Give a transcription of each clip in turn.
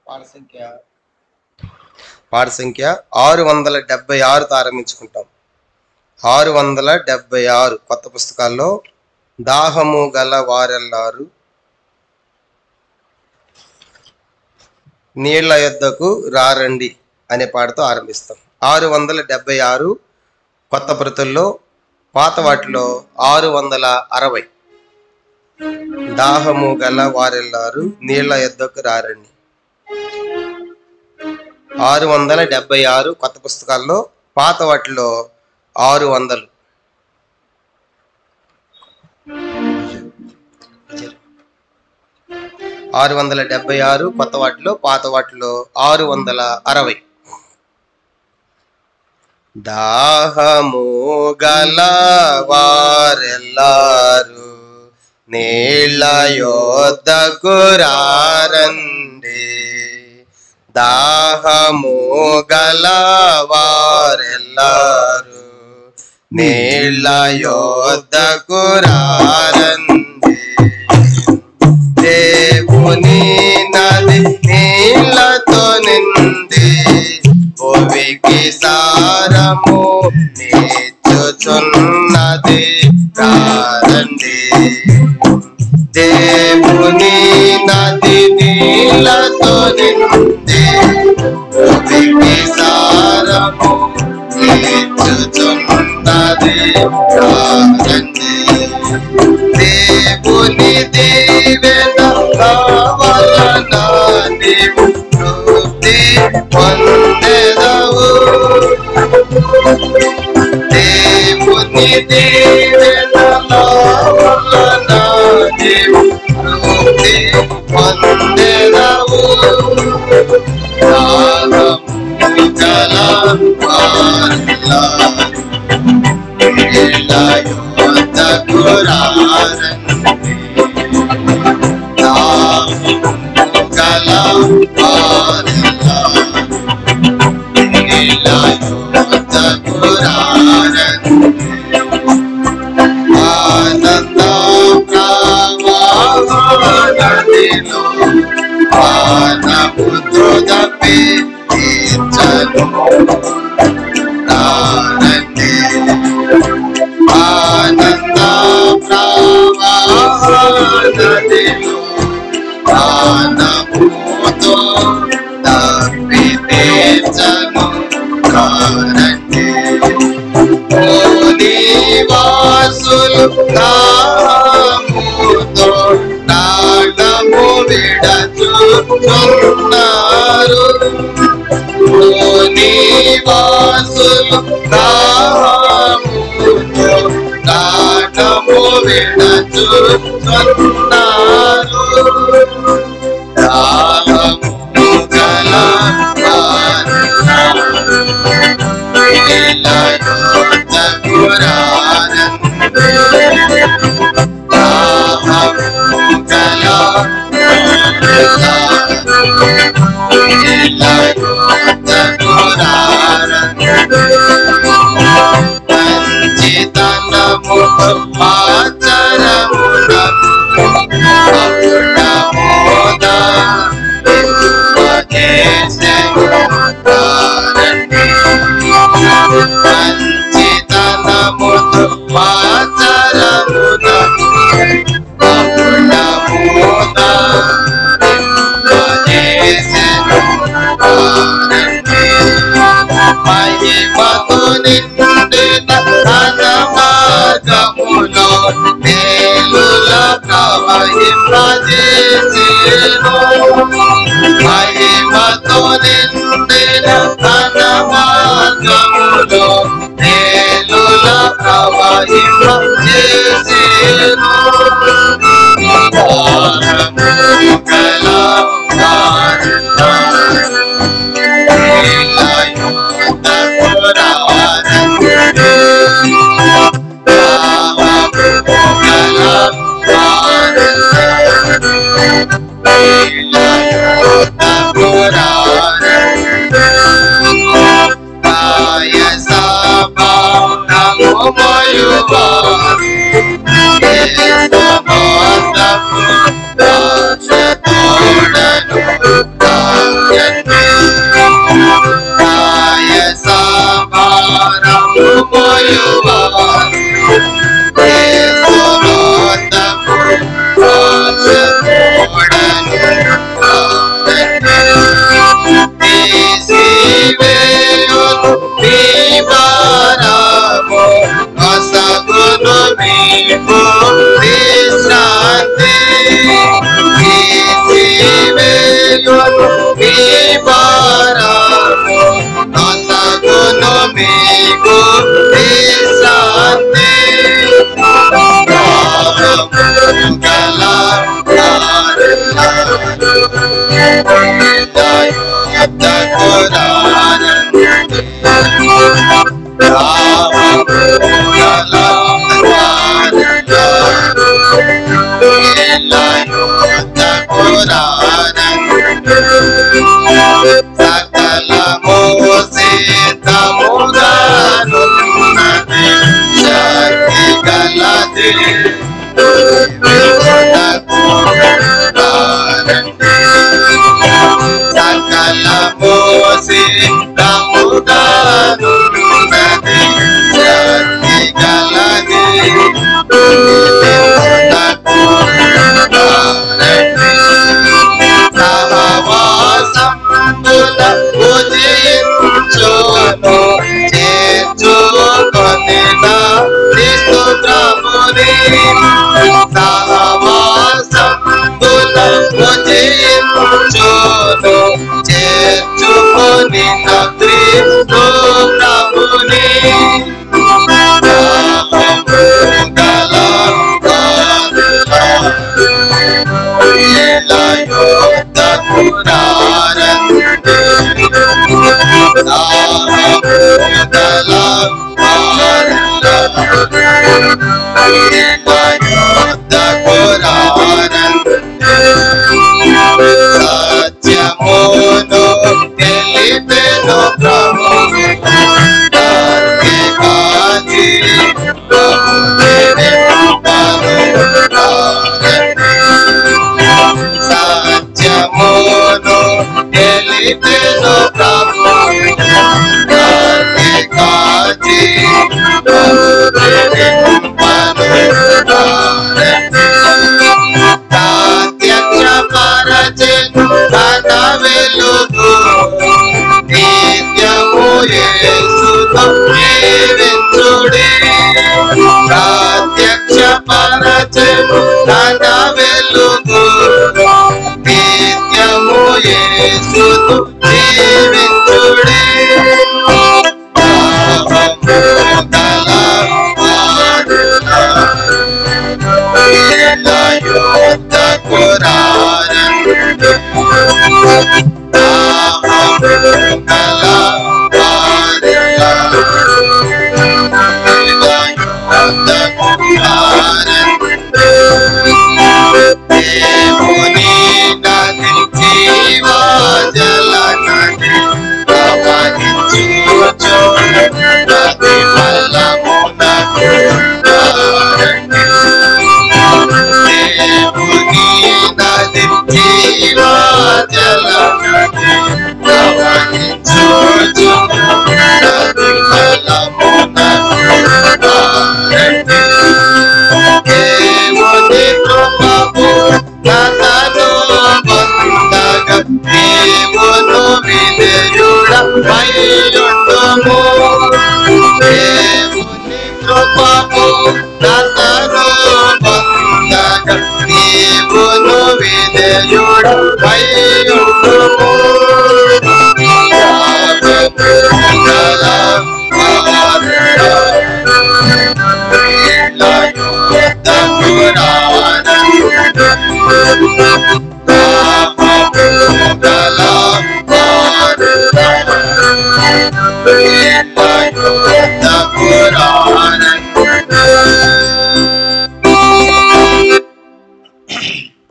పాఠ సంఖ్య 676తో ఆరంభించుకుంటాం. 676 కొత్త పుస్తకాల్లో దాహము గల వారెల్లారు నీళ్ల యొద్దకు రారండి అనే పాటతో ఆరంభిస్తాం. 676 కొత్త ప్రతుల్లో, పాత వాటిలో 660 దాహము గల వారెల్లారు నీళ్ల యొద్దకు రారండి. 676 కొత్త పుస్తకాల్లో, పాత వాటిలో 600. 676 కొత్త వాటిలో, పాత వాటిలో 660. దాహము గల వారెల్లారు నీళ్ల యొద్దకు రారండి. దాహము గల వారెల్లారు నీళ్ల యొద్దకు రారండి. దేవుని నది నీళ్లతో నిండి భూమికి సారము నీచుచున్నది రారండి. దేవుని నది నీళ్లతో నిండి భూమికి సారము నీచుచున్నది రారండి. దేవుని దీవెన వలన నీవు తృప్తి పొందెదవు. దేవుని దీవెన వలన నీవు తృప్తి పొందెదవు. దాహము గల వారెల్లారు నీళ్ల యొద్దకు రారండి. దాహము గల వారెల్లారు నీళ్ల యొద్దకు రారండి. ఆనంద ప్రవాహనదిలో పానము త్రుదపి తీర్చను రారండి. ఆనంద ప్రవాహనదిలో పానముతో తప్పి తీర్చను రారండి. నివాసులు దాహముతో ప్రాణము విడచుచున్నారు. నివాసులు దాహముతో ప్రాణము విడచుచున్నారు. దాహము గల వారెల్లారు నీళ్ల యొద్దకు రారండి. దాహము గల వారెల్లారు నీళ్ల యొద్దకు రారండి. మంచితనము ఆచరమునకు అప్పుడమోదా చేసెను రారండి. మంచితనముతో ఆచరమునకు అప్పుడమోదా చేసెను రారండి. మహిమతో నిండిన తన మార్గములో మేలుల ప్రవహింపజేసెను. మహిమతో నిండిన తన మార్గములో మేలుల ప్రవహింపజేసెను. దాహము గల వారెల్లారు నీళ్ల యొద్దకు రారండి. దాహము గల వారెల్లారు నీళ్ల యొద్దకు రారండి. కాయసభావము మోయువారు దేశమోత్తము దాక్షతోడను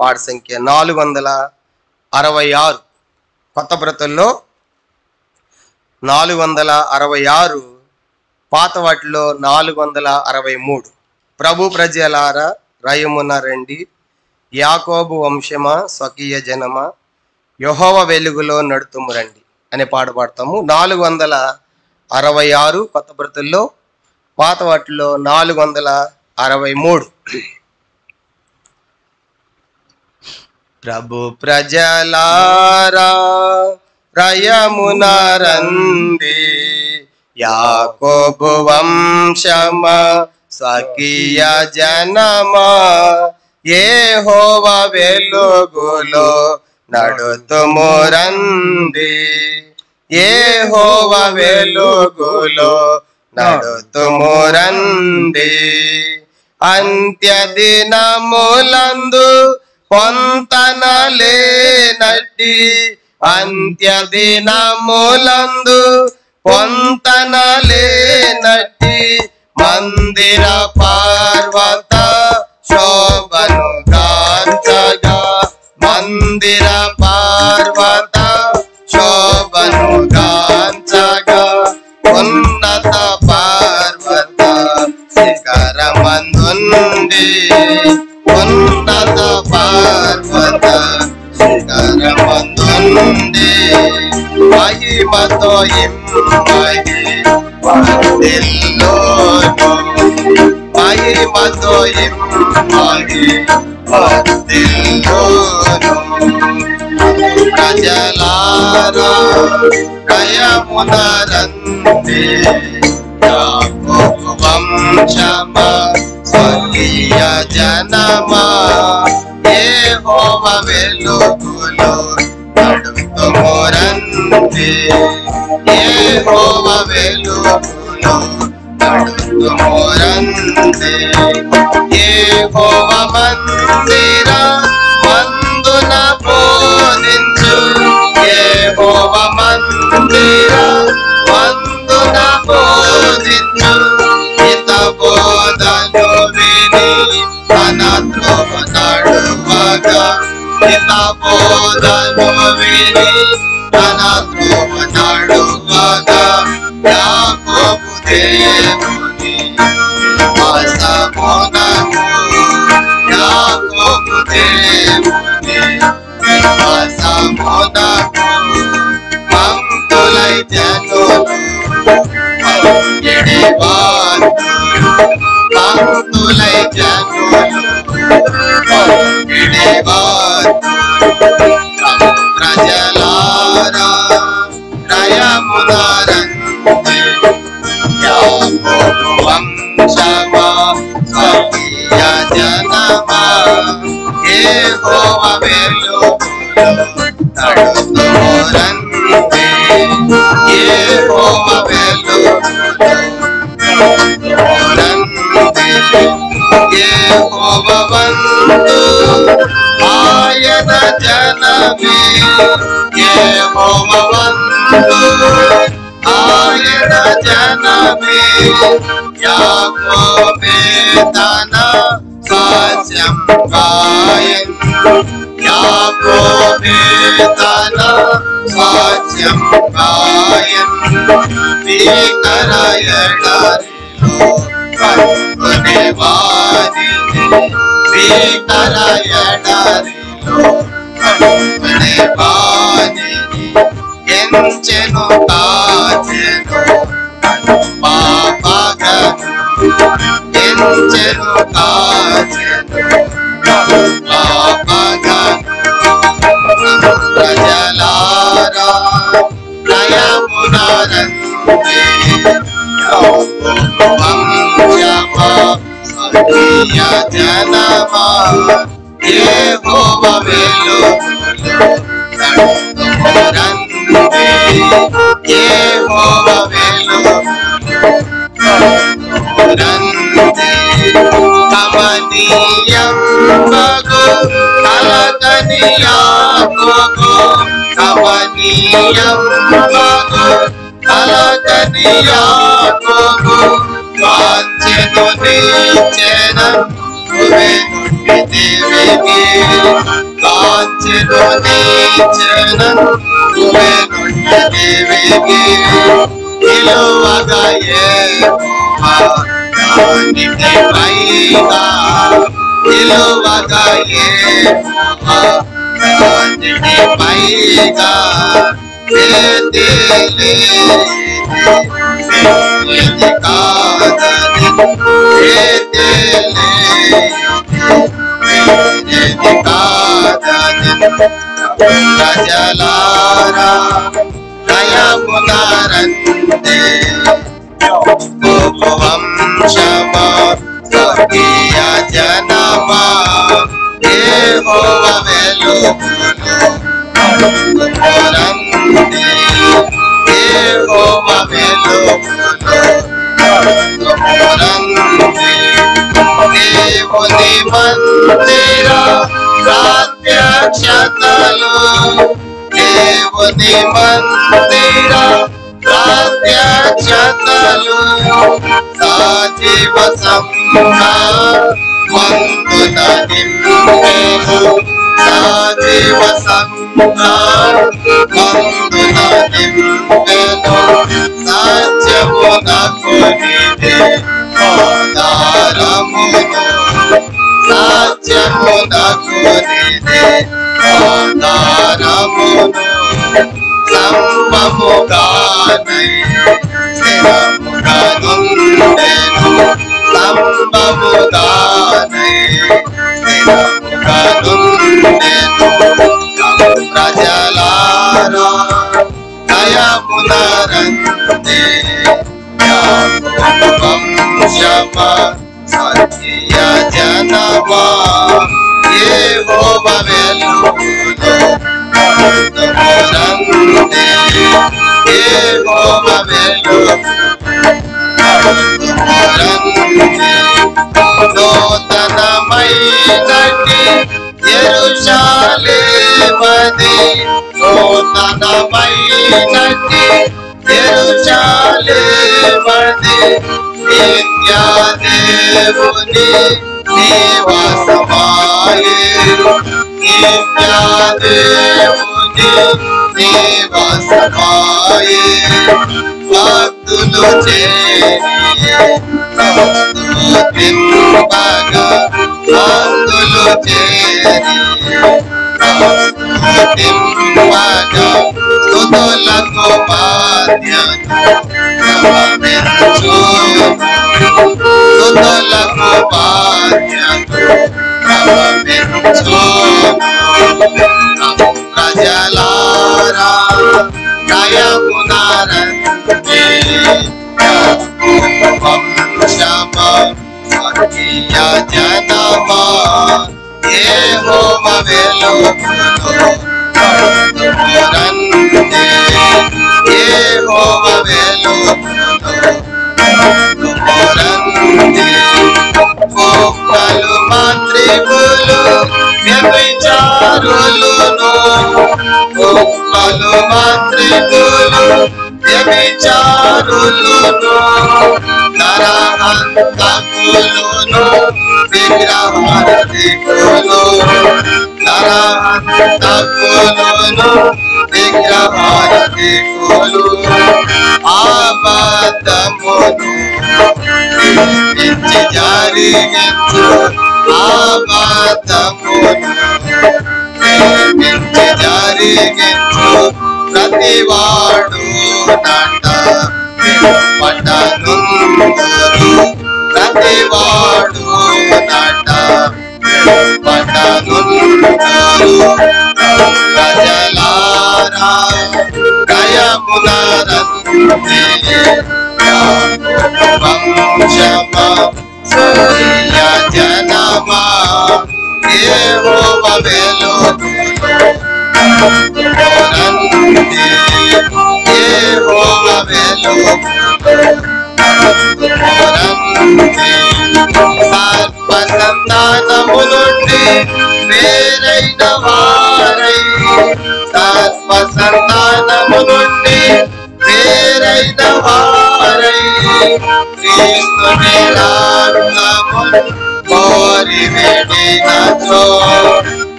పాట సంఖ్య 466 కొత్త బ్రతుల్లో 466, పాత వాటిలో 463. ప్రభు ప్రజలారా రయమున రండి, యాకోబు వంశమా స్వకీయ జనమా, యెహోవా వెలుగులో నడుతుము రండి అనే పాట పాడతాము. 466 కొత్త బ్రతుల్లో పాత వాటిలో 463. ప్రభు ప్రజలారా రయమున రండి, యాకోబు వంశమా స్వకీయ జనమా, యెహోవా వెలుగులో నడుతుము రండి, యెహోవా వెలుగులో నడుతుము రండి. అంత్య దినములందు పొంతన లేనట్టి, అంత్య దినములందు పొంతన లేనట్టి, మందిర పర్వత శోభను గాంచగా, మందిర పర్వత శోభను గాంచగా, ఉన్నత పర్వత శిఖరమందుండి, ఉన్నత పర్వత శిఖరమందుండి, మహిమతో ఇమ్మడి వర్ధిల్లును, మహిమతో ఇమ్మడి వర్ధిల్లును. ప్రజలారా రయమున రండి, యాకోబు వంశమా స్వకీయ జనమా, యెహోవా వెలుగులో నడుతుము రండి, యెహోవా వెలుగులో నడుతుము రండి. యెహోవా మందిర మందున బోధించు, యెహోవా మందిర మందున బోధించు, హిత బోధను విని తన త్రోవ నడువగా, హిత బోధను విని తన త్రోవ నడువగా, యాకోబు దేవుని వాసమునకు, యాకోబు దేవుని వాసమునకు, పంక్తులై జనులు పంగిడివారు, పంక్తులై జనులు పంగిడివారు. ప్రజలారా రయమున రండి, యాకోబు వంశమా స్వకీయ జనమా, యెహోవా వెలుగులో నడుతుము రండి, యెహోవా వెలుగులో నడుతుము రండి. యెహోవా వంతు ఆయన జనమే, యెహోవా వంతు ఆయన జనమే, యాకోబే తన స్వాస్యం గాయన్, యాకోబే తన స్వాస్యం గాయన్. భీకర ఎడారిలో కనుగొనే వారిని, భీకర ఎడారిలో కనుగొనే వారిని, ఎంచెను కాచెను పాపగను, ఎంచెను కాచెను పాపగను. ప్రజలారా రయమున రండి, యాకోబు వంశమా స్వకీయ జనమా, యెహోవా వెలుగులో నడుతుము రండి, యెహోవా వెలుగులో నడుతుము రండి. కమనీయం బగు కలగని యాకోబు, కమనీయం బగు కలగని యాకోబు, కాంచెను నీచెనం దివికి, కాంచెను నీచెనం దివికి, నిలువగా యెహోవా దానికి పైగా, నిలువగా యెహోవా దానికి పైగా, ఏది కాదని ప్రజలారా నయమునారందే వంశమా స్వర్గీయ జనమా యెహోవా వెలుగును రండి యెహోవా వెలుగును రండి దేవుని మందిర ప్రత్యక్షతలు దేవుని మందిర ప్రత్యక్షతలు సజీవ మందున నింపెను సజీవ మందున నింపెను సత్యమునకు నిదే ఆధారమును సత్యమునకు నిదే ఆధారమును సంభముగానై స్థిరముగా నుండెను సంభముగానై స్థిరముగా నుండెను ప్రజలారా నయమునరందే యాకోబు వంశమా స్వర్గీయ జనమా యెహోవా వెలుగును రండి యెహోవా వెలుగును రండి నూతనమైనటి యెరూషలేమది నూతనమైనటి యెరూషలేమది నిత్యదేవుని నివాసమాయే నిత్యదేవుని నివాసమాయే భక్తులు స్తుతింపగా భక్తులు స్తుతింపగా స్తుతులకు బాధ్యతు స్తుతులకు బాధ్యతు ప్రజలారా నయమునరందే వంశమా స్వర్గీయ జనమా యెహోవా వెలుగును రండి యెహోవా వెలుగును రండి కుక్కలు మంత్రికులు వ్యభిచారులును కుక్కలు మంత్రికులు వ్యభిచారులును నరహంతకులును విగ్రహారాధికులు నరహంతకులును విగ్రహారాధికులు అబద్ధమును ప్రేమించి జరిగించు అబద్ధమును ప్రేమించి జరిగించు ప్రతివాడు నట పట్టనుందురు ప్రతివాడు నట పట్టనుందురు ప్రజలారా నయమునరందే వంశమా స్వర్గీయ జనమా యెహోవా వెలుగును రండి యెహోవా వెలుగును రండి సర్వసంతానము నుండి వేరైన వారై సర్వసంతానము నుండి వేరైన వారై క్రీస్తుని రక్తమును కోరి వెడినచో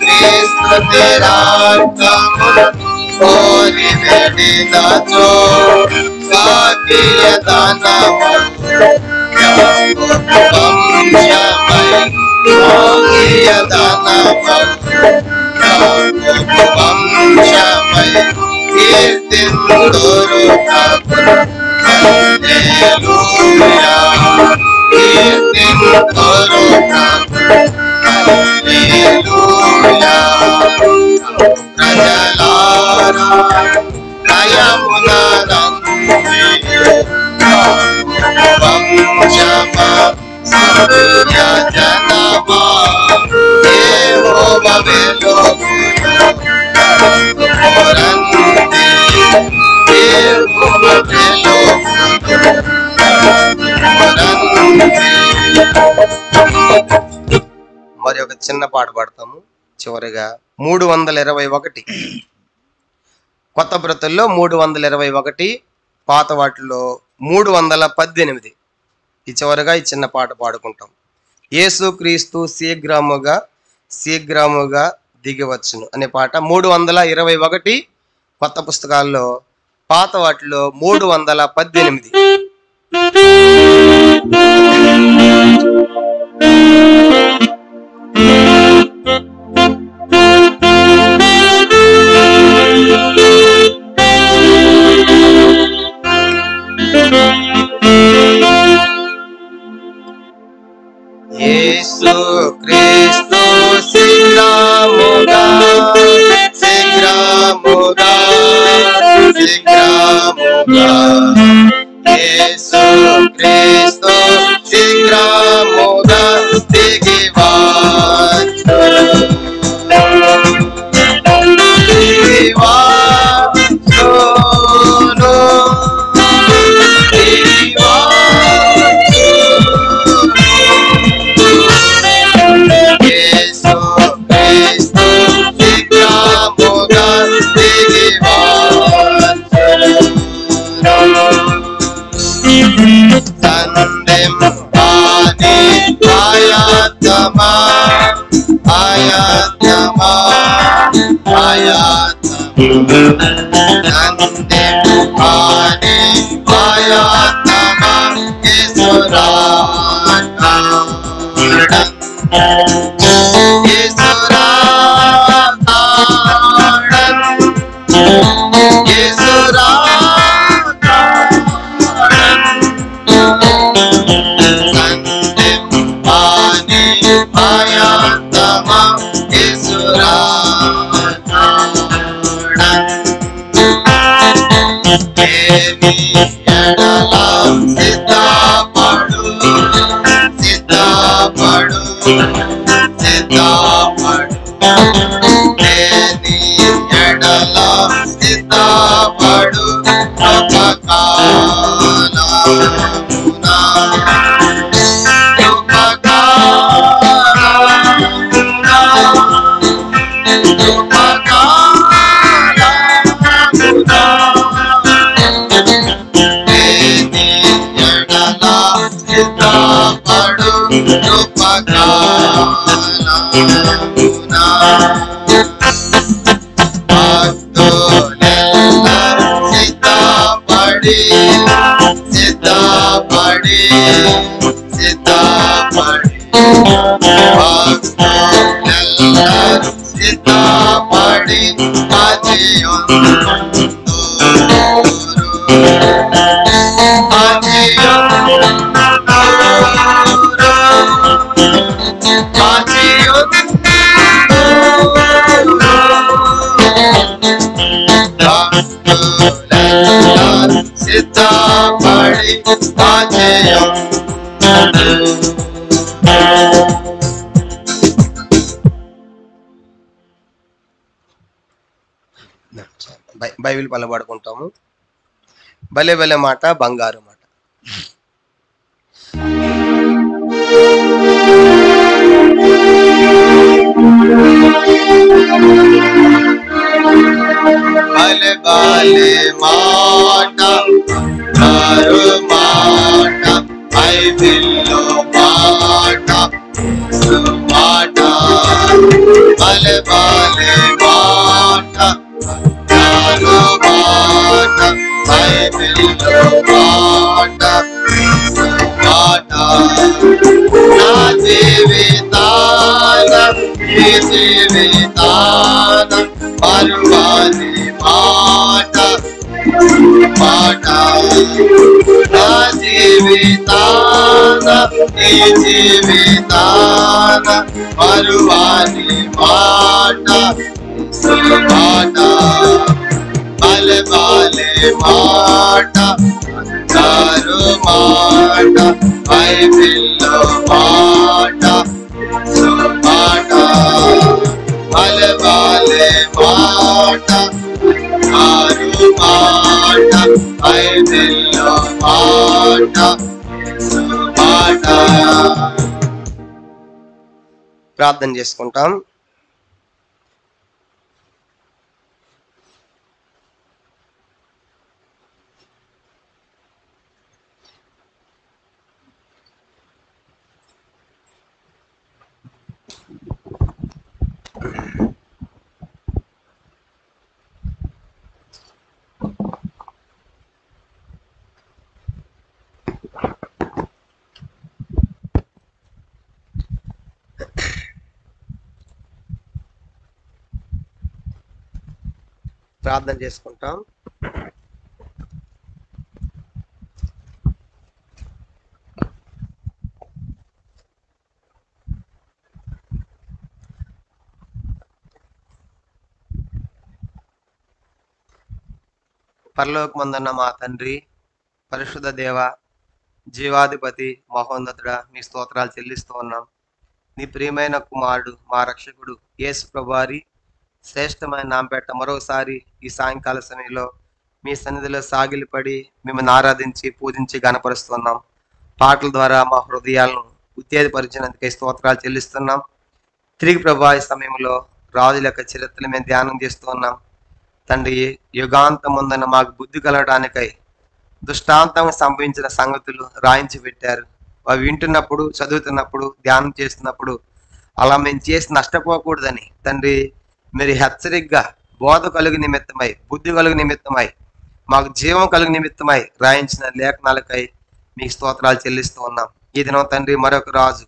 క్రీస్తుని రక్తమును కోరి వెడినచో స్వర్గీయ ధనము వంశమై స్వర్గీయ ధనము వంశమై కీర్తింతురు హల్లెలూయా కీర్తింతురు మరి ఒక చిన్న పాట పాడతాము. చివరిగా 321 కొత్త బ్రతుల్లో 321, పాత వాటిలో 318. ఈ చివరిగా ఈ చిన్న పాట పాడుకుంటాం. యేసు క్రీస్తు శీఘ్రముగా దిగివచ్చును అనే పాట 321 కొత్త పుస్తకాల్లో, పాత వాటిలో 318. యేసు క్రీస్తు శీఘ్రముగా యేసు క్రీస్తు శీఘ్రముగా బైబిల్ పలబడుకుంటాము. భలే భలే మాట బంగారు మాట. భలే భలే మాట బంగారు మాట, బైబిల్లో మాట మాట. భలే భలే మాట మాట, బైబిల్లో మాట మాట. నా జీవితాన ఈ జీవితాన పర్వాని మాట మాట. నా జీవితాన ఈ జీవితాన పర్వాని మాట మాట. భలే భలే మాట బంగారు మాట, బైబిల్లో మాట మాట. భలే భలే మాట బంగారు మాట, బైబిల్లో మాట మాట. ప్రార్థన చేసుకుంటాం. ప్రార్థన చేసుకుంటాం. పరలోకమందున్న మా తండ్రి, పరిశుద్ధ దేవ, జీవాధిపతి, మహోన్నతుడా, మీ స్తోత్రాలు చెల్లిస్తూ ఉన్నాం. నీ ప్రియమైన కుమారుడు, మా రక్షకుడు యేసు ప్రభువారి శ్రేష్టమైన నామపేట మరోసారి ఈ సాయంకాల సమయంలో మీ సన్నిధిలో సాగిలిపడి మిమ్మల్ని ఆరాధించి పూజించి గణపరుస్తున్నాం. పాటల ద్వారా మా హృదయాలను ఉత్తేజపరిచినందుకే స్తోత్రాలు చెల్లిస్తున్నాం. తిరిగి ప్రభా ఈ సమయంలో రాజుల యొక్క చరిత్రలు మేము ధ్యానం చేస్తూ ఉన్నాం. తండ్రి, యుగాంతం ముందన మాకు బుద్ధి కలగడానికై దుష్టాంతం సంభవించిన సంగతులు రాయించి పెట్టారు. అవి వింటున్నప్పుడు, చదువుతున్నప్పుడు, ధ్యానం చేస్తున్నప్పుడు అలా మేము చేసి నష్టపోకూడదని తండ్రి మీరు హెచ్చరికగా బోధ కలుగు నిమిత్తమై, బుద్ధి కలుగు నిమిత్తమై, మాకు జీవం కలుగు నిమిత్తమై రాయించిన లేఖనాలకై మీకు స్తోత్రాలు చెల్లిస్తూ ఉన్నాం. ఈ దినం తండ్రి మరొక రాజు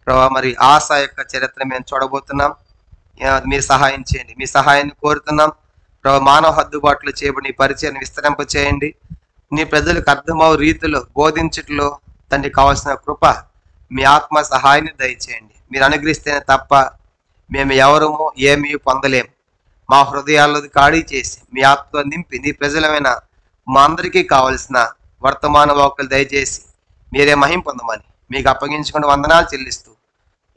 ప్రభా మరి ఆశ యొక్క చరిత్ర మేము చూడబోతున్నాం. మీరు సహాయం చేయండి, మీ సహాయాన్ని కోరుతున్నాం ప్రభా. మానవ హద్దుబాట్లు చేయబడి పరిచయాన్ని విస్తరింప చేయండి. నీ ప్రజలకు అర్థమవు రీతిలో బోధించట్లో తండ్రి కావాల్సిన కృప, మీ ఆత్మ సహాయాన్ని దయచేయండి. మీరు అనుగ్రహిస్తేనే తప్ప మేము ఎవరమో ఏమీ పొందలేము. మా హృదయాల్లో ఖాళీ చేసి మీ ఆత్మతో నింపి నీ ప్రజలమైన మా అందరికీ కావలసిన వర్తమాన వాక్కులు దయచేసి మీరే మహిమ పొందమని మీకు అప్పగించుకుని వందనాలు చెల్లిస్తూ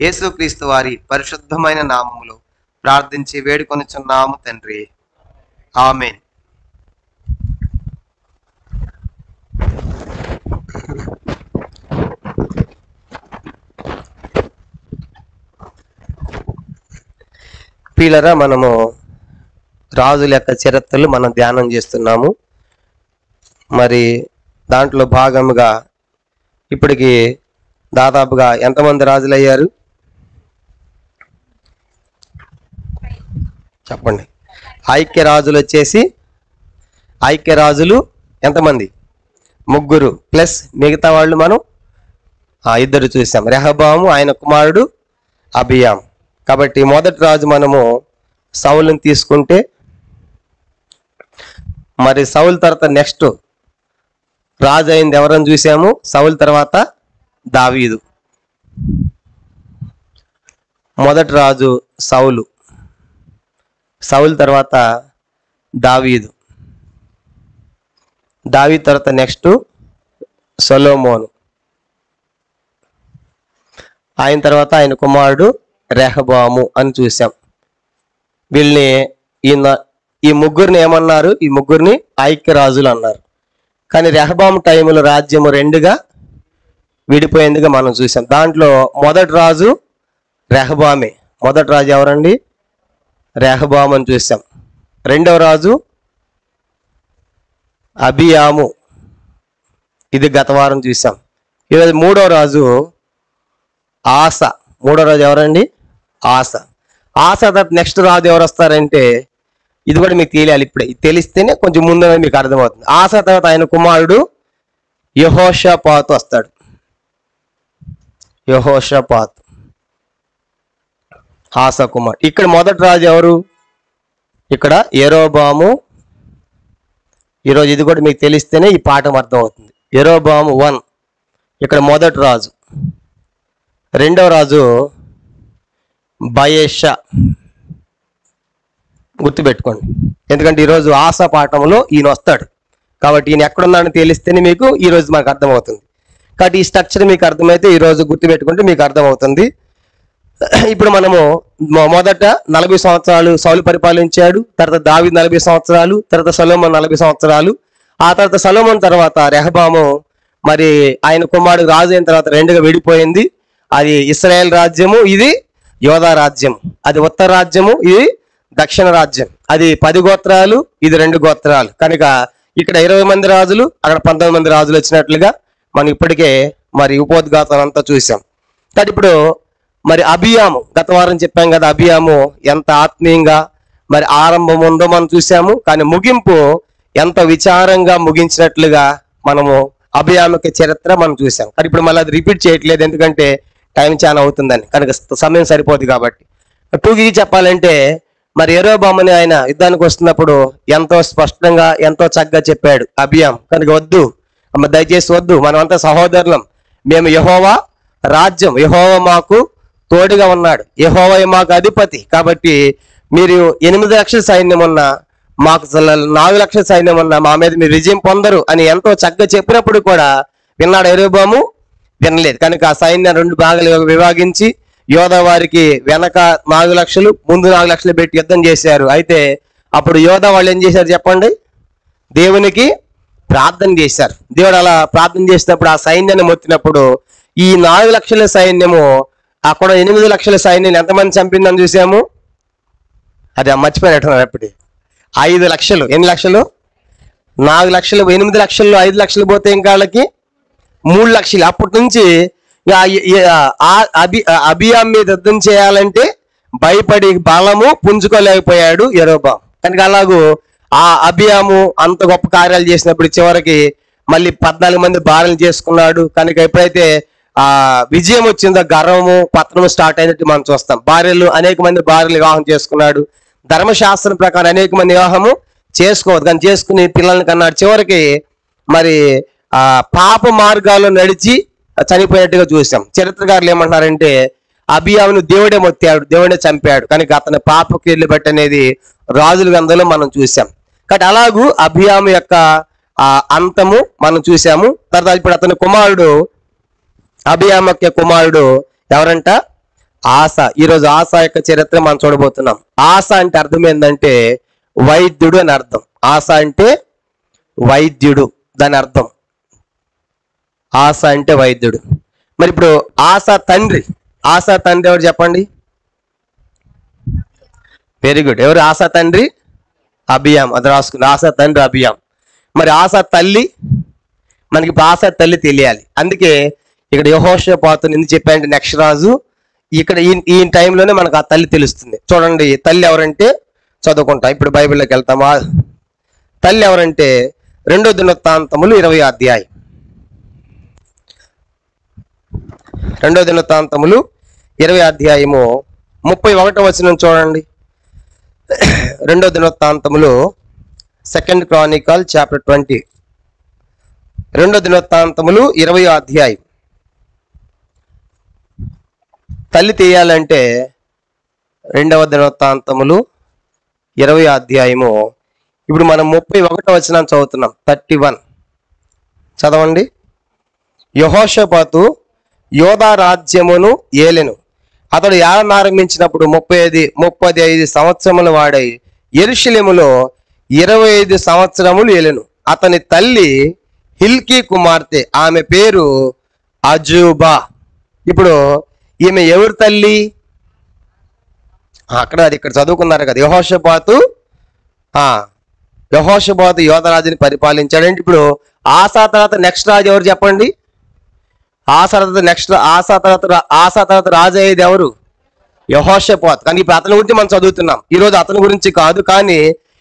యేసుక్రీస్తు వారి పరిశుద్ధమైన నామములో ప్రార్థించి వేడుకొనుచున్నాము తండ్రి. ఆమేన్. ప్రియులారా, మనము రాజుల యొక్క చరిత్రలు మనం ధ్యానం చేస్తున్నాము. మరి దాంట్లో భాగముగా ఇప్పటికి దాదాపుగా ఎంతమంది రాజులు అయ్యారు చెప్పండి. ఐక్యరాజులు వచ్చేసి ఐక్యరాజులు ఎంతమంది? 3 ప్లస్ మిగతా వాళ్ళు మనం 2 చూసాం. రెహబాము, ఆయన కుమారుడు అబియాం. కాబట్టి మొదటి రాజు మనము సౌలుని తీసుకుంటే, మరి సౌలు తర్వాత నెక్స్ట్ రాజు అయింది ఎవరని చూసాము? సౌలు తర్వాత దావీదు. మొదటి రాజు సౌలు, సౌలు తర్వాత దావీదు, దావీదు తర్వాత నెక్స్ట్ సొలొమోను, ఆయన తర్వాత ఆయన కుమారుడు రెహబాము అని చూసాం. వీళ్ళని ఈ ముగ్గురిని ఏమన్నారు? ఈ ముగ్గురిని ఐక్యరాజులు అన్నారు. కానీ రెహబాము టైంలో రాజ్యము 2గా విడిపోయిందిగా మనం చూసాం. దాంట్లో మొదటి రాజు రెహబామే. మొదటి రాజు ఎవరండి? రెహబాము అని చూసాం. రెండవ రాజు అబియాము, ఇది గత వారం చూసాం. ఈరోజు మూడవ రాజు ఆస. మూడో రాజు ఎవరండి? ఆస. ఆస తర్వాత నెక్స్ట్ రాజు ఎవరు వస్తారంటే, ఇది కూడా మీకు తెలియాలి. ఇప్పుడే తెలిస్తేనే కొంచెం ముందు మీకు అర్థమవుతుంది. ఆస తర్వాత ఆయన కుమారుడు యెహోషాపాతు వస్తాడు. యెహోషాపాతు, ఆస కుమారుడు. ఇక్కడ మొదటి రాజు ఎవరు? ఇక్కడ యెరోబాము. ఈరోజు ఇది కూడా మీకు తెలిస్తేనే ఈ పాఠం అర్థమవుతుంది. యెరోబాము 1 ఇక్కడ మొదటి రాజు. రెండవ రాజు బయేషా. గుర్తుపెట్టుకోండి, ఎందుకంటే ఈరోజు ఆశా పాఠంలో ఈయన వస్తాడు. కాబట్టి ఈయన ఎక్కడున్నాడని తెలిస్తేనే మీకు ఈరోజు మాకు అర్థమవుతుంది. కాబట్టి ఈ స్ట్రక్చర్ మీకు అర్థమైతే ఈరోజు గుర్తుపెట్టుకుంటే మీకు అర్థమవుతుంది. ఇప్పుడు మనము మొదట 40 సంవత్సరాలు సౌలు పరిపాలించాడు. తర్వాత దావీదు 40 సంవత్సరాలు, తర్వాత సొలొమోను 40 సంవత్సరాలు. ఆ తర్వాత సొలొమోను తర్వాత రెహబాము మరి ఆయన కుమారుడు రాజు అయిన తర్వాత 2గా విడిపోయింది. అది ఇశ్రాయేల్ రాజ్యము, ఇది యోధా రాజ్యం, అది ఉత్తర రాజ్యము, ఇది దక్షిణ రాజ్యం. అది 10 గోత్రాలు, ఇది 2 గోత్రాలు. కనుక ఇక్కడ 20 మంది రాజులు, అక్కడ 19 మంది రాజులు వచ్చినట్లుగా మనం ఇప్పటికే మరి ఉపోద్ఘాతం అంతా చూసాం. కాబట్టి ఇప్పుడు మరి అబియాము, గత వారం చెప్పాం కదా, అబియాము ఎంత ఆత్మీయంగా మరి ఆరంభం ఉందో మనం చూసాము. కానీ ముగింపు ఎంత విచారంగా ముగించినట్లుగా మనము అబియాముకి చరిత్ర మనం చూసాం. కానీ ఇప్పుడు మళ్ళీ అది రిపీట్ చేయట్లేదు, ఎందుకంటే టైం చాలా అవుతుందని, కనుక సమయం సరిపోదు కాబట్టి. టూకి చెప్పాలంటే మరి యెరోబాముని ఆయన యుద్ధానికి వస్తున్నప్పుడు ఎంతో స్పష్టంగా ఎంతో చక్కగా చెప్పాడు అబియాం. కనుక వద్దు అమ్మ, దయచేసి వద్దు, మనమంతా సహోదరులం, మేము యెహోవా రాజ్యం, యెహోవా మాకు తోడుగా ఉన్నాడు, యెహోవా మాకు అధిపతి, కాబట్టి మీరు 8 లక్షల సైన్యం ఉన్నా, మాకు 4 లక్షల సైన్యం ఉన్నా మా మీద మీరు విజయం పొందరు అని ఎంతో చక్కగా చెప్పినప్పుడు కూడా విన్నాడు యెరోబాము? వినలేదు. కనుక ఆ సైన్యం 2 భాగాలు విభాగించి యోధా వారికి వెనక 4 లక్షలు, ముందు 4 లక్షలు పెట్టి యుద్ధం చేశారు. అయితే అప్పుడు యోధా వాళ్ళు ఏం చేశారు చెప్పండి? దేవునికి ప్రార్థన చేశారు. దేవుడు అలా ప్రార్థన చేసినప్పుడు ఆ సైన్యాన్ని మొత్తినప్పుడు ఈ 4 లక్షల సైన్యము అక్కడ 8 లక్షల సైన్యం ఎంతమంది చంపిందని చూసాము? అది మర్చిపోయినట్టున్నారు. అప్పుడు 5 లక్షలు, ఎన్ని లక్షలు? 4 లక్షలు, 8 లక్షలు, 5 లక్షలు పోతే ఇంకా వాళ్ళకి 3 లక్షలు. అప్పటి నుంచి అబియాం మీద యుద్ధం చేయాలంటే భయపడి బలము పుంజుకోలేకపోయాడు యెరోబాం. కనుక అలాగూ ఆ అబియాము అంత గొప్ప కార్యాలు చేసినప్పుడు చివరికి మళ్ళీ 14 మంది భార్యలు చేసుకున్నాడు. కనుక ఎప్పుడైతే ఆ విజయం వచ్చిందో గర్వము పతనము స్టార్ట్ అయినట్టు మనం చూస్తాం. అనేక మంది భార్యలు వివాహం చేసుకున్నాడు. ధర్మశాస్త్రం ప్రకారం అనేక మంది వివాహము చేసుకోవద్దు, కానీ చేసుకుని పిల్లల్ని కన్నాడు. చివరికి మరి ఆ పాప మార్గాల్లో నడిచి చనిపోయినట్టుగా చూసాం. చరిత్రకారులు ఏమంటున్నారంటే అబియామును దేవుడే మొత్తాడు, దేవుడే చంపాడు. కనుక అతని పాపకి బట్టి అనేది రాజుల గ్రంథంలో మనం చూసాం. కాబట్టి అలాగూ అబియాము యొక్క అంతము మనం చూసాము. తర్వాత ఇప్పుడు అతని కుమారుడు, అబియాము యొక్క కుమారుడు ఎవరంట? ఆసా. ఈరోజు ఆసా యొక్క చరిత్ర మనం చూడబోతున్నాం. ఆసా అంటే అర్థం ఏంటంటే వైద్యుడు అని అర్థం. ఆసా అంటే వైద్యుడు, దాని అర్థం. ఆసా అంటే వైద్యుడు. మరి ఇప్పుడు ఆసా తండ్రి ఎవరు చెప్పండి? Very good. ఎవరు ఆసా తండ్రి? అబియాం. అది రాసుకుంది, ఆసా తండ్రి అబియాం. మరి ఆసా తల్లి, మనకి ఇప్పుడు ఆసా తల్లి తెలియాలి. అందుకే ఇక్కడ యెహోషాపాతుని ఎందుకు చెప్పానంటే నెక్స్ట్ రాజు ఇక్కడ ఈ టైంలోనే మనకు ఆ తల్లి తెలుస్తుంది. చూడండి తల్లి ఎవరంటే, చదువుకుంటాం ఇప్పుడు బైబిల్లోకి వెళ్తాము. తల్లి ఎవరంటే 2 దినవృత్తాంతములు 20వ అధ్యాయం. 2 దినవృత్తాంతములు 20వ అధ్యాయము 31వ వచనం చూడండి. 2 దినవృత్తాంతములు, 2 Chronicle chapter 20. 2 దినవృత్తాంతములు 20వ అధ్యాయం. తల్లి తీయాలంటే 2 దినవృత్తాంతములు 20వ అధ్యాయము. ఇప్పుడు మనం 31వ వచనం చదువుతున్నాం. 31 చదవండి. యెహోషాపాతు యోధా రాజ్యమును ఏలెను. అతడు ఏలన ఆరంభించినప్పుడు 35 సంవత్సరముల వాడై యెరూషలేములో 25 సంవత్సరములు ఏలెను. అతని తల్లి హిల్కీ కుమార్తె, ఆమె పేరు అజూబా. ఇప్పుడు ఈమె ఎవరి తల్లి? అక్కడ అది ఇక్కడ చదువుకున్నారు కదా. యెహోషాపాతు యోధరాజుని పరిపాలించాడంటే ఇప్పుడు ఆసా తర్వాత నెక్స్ట్ రాజు ఎవరు చెప్పండి? ఆసా తర్వాత రాజు అయ్యేది ఎవరు? యెహోషాపాతు. కానీ ఇప్పుడు అతని గురించి మనం చదువుతున్నాం. ఈరోజు అతని గురించి కాదు, కానీ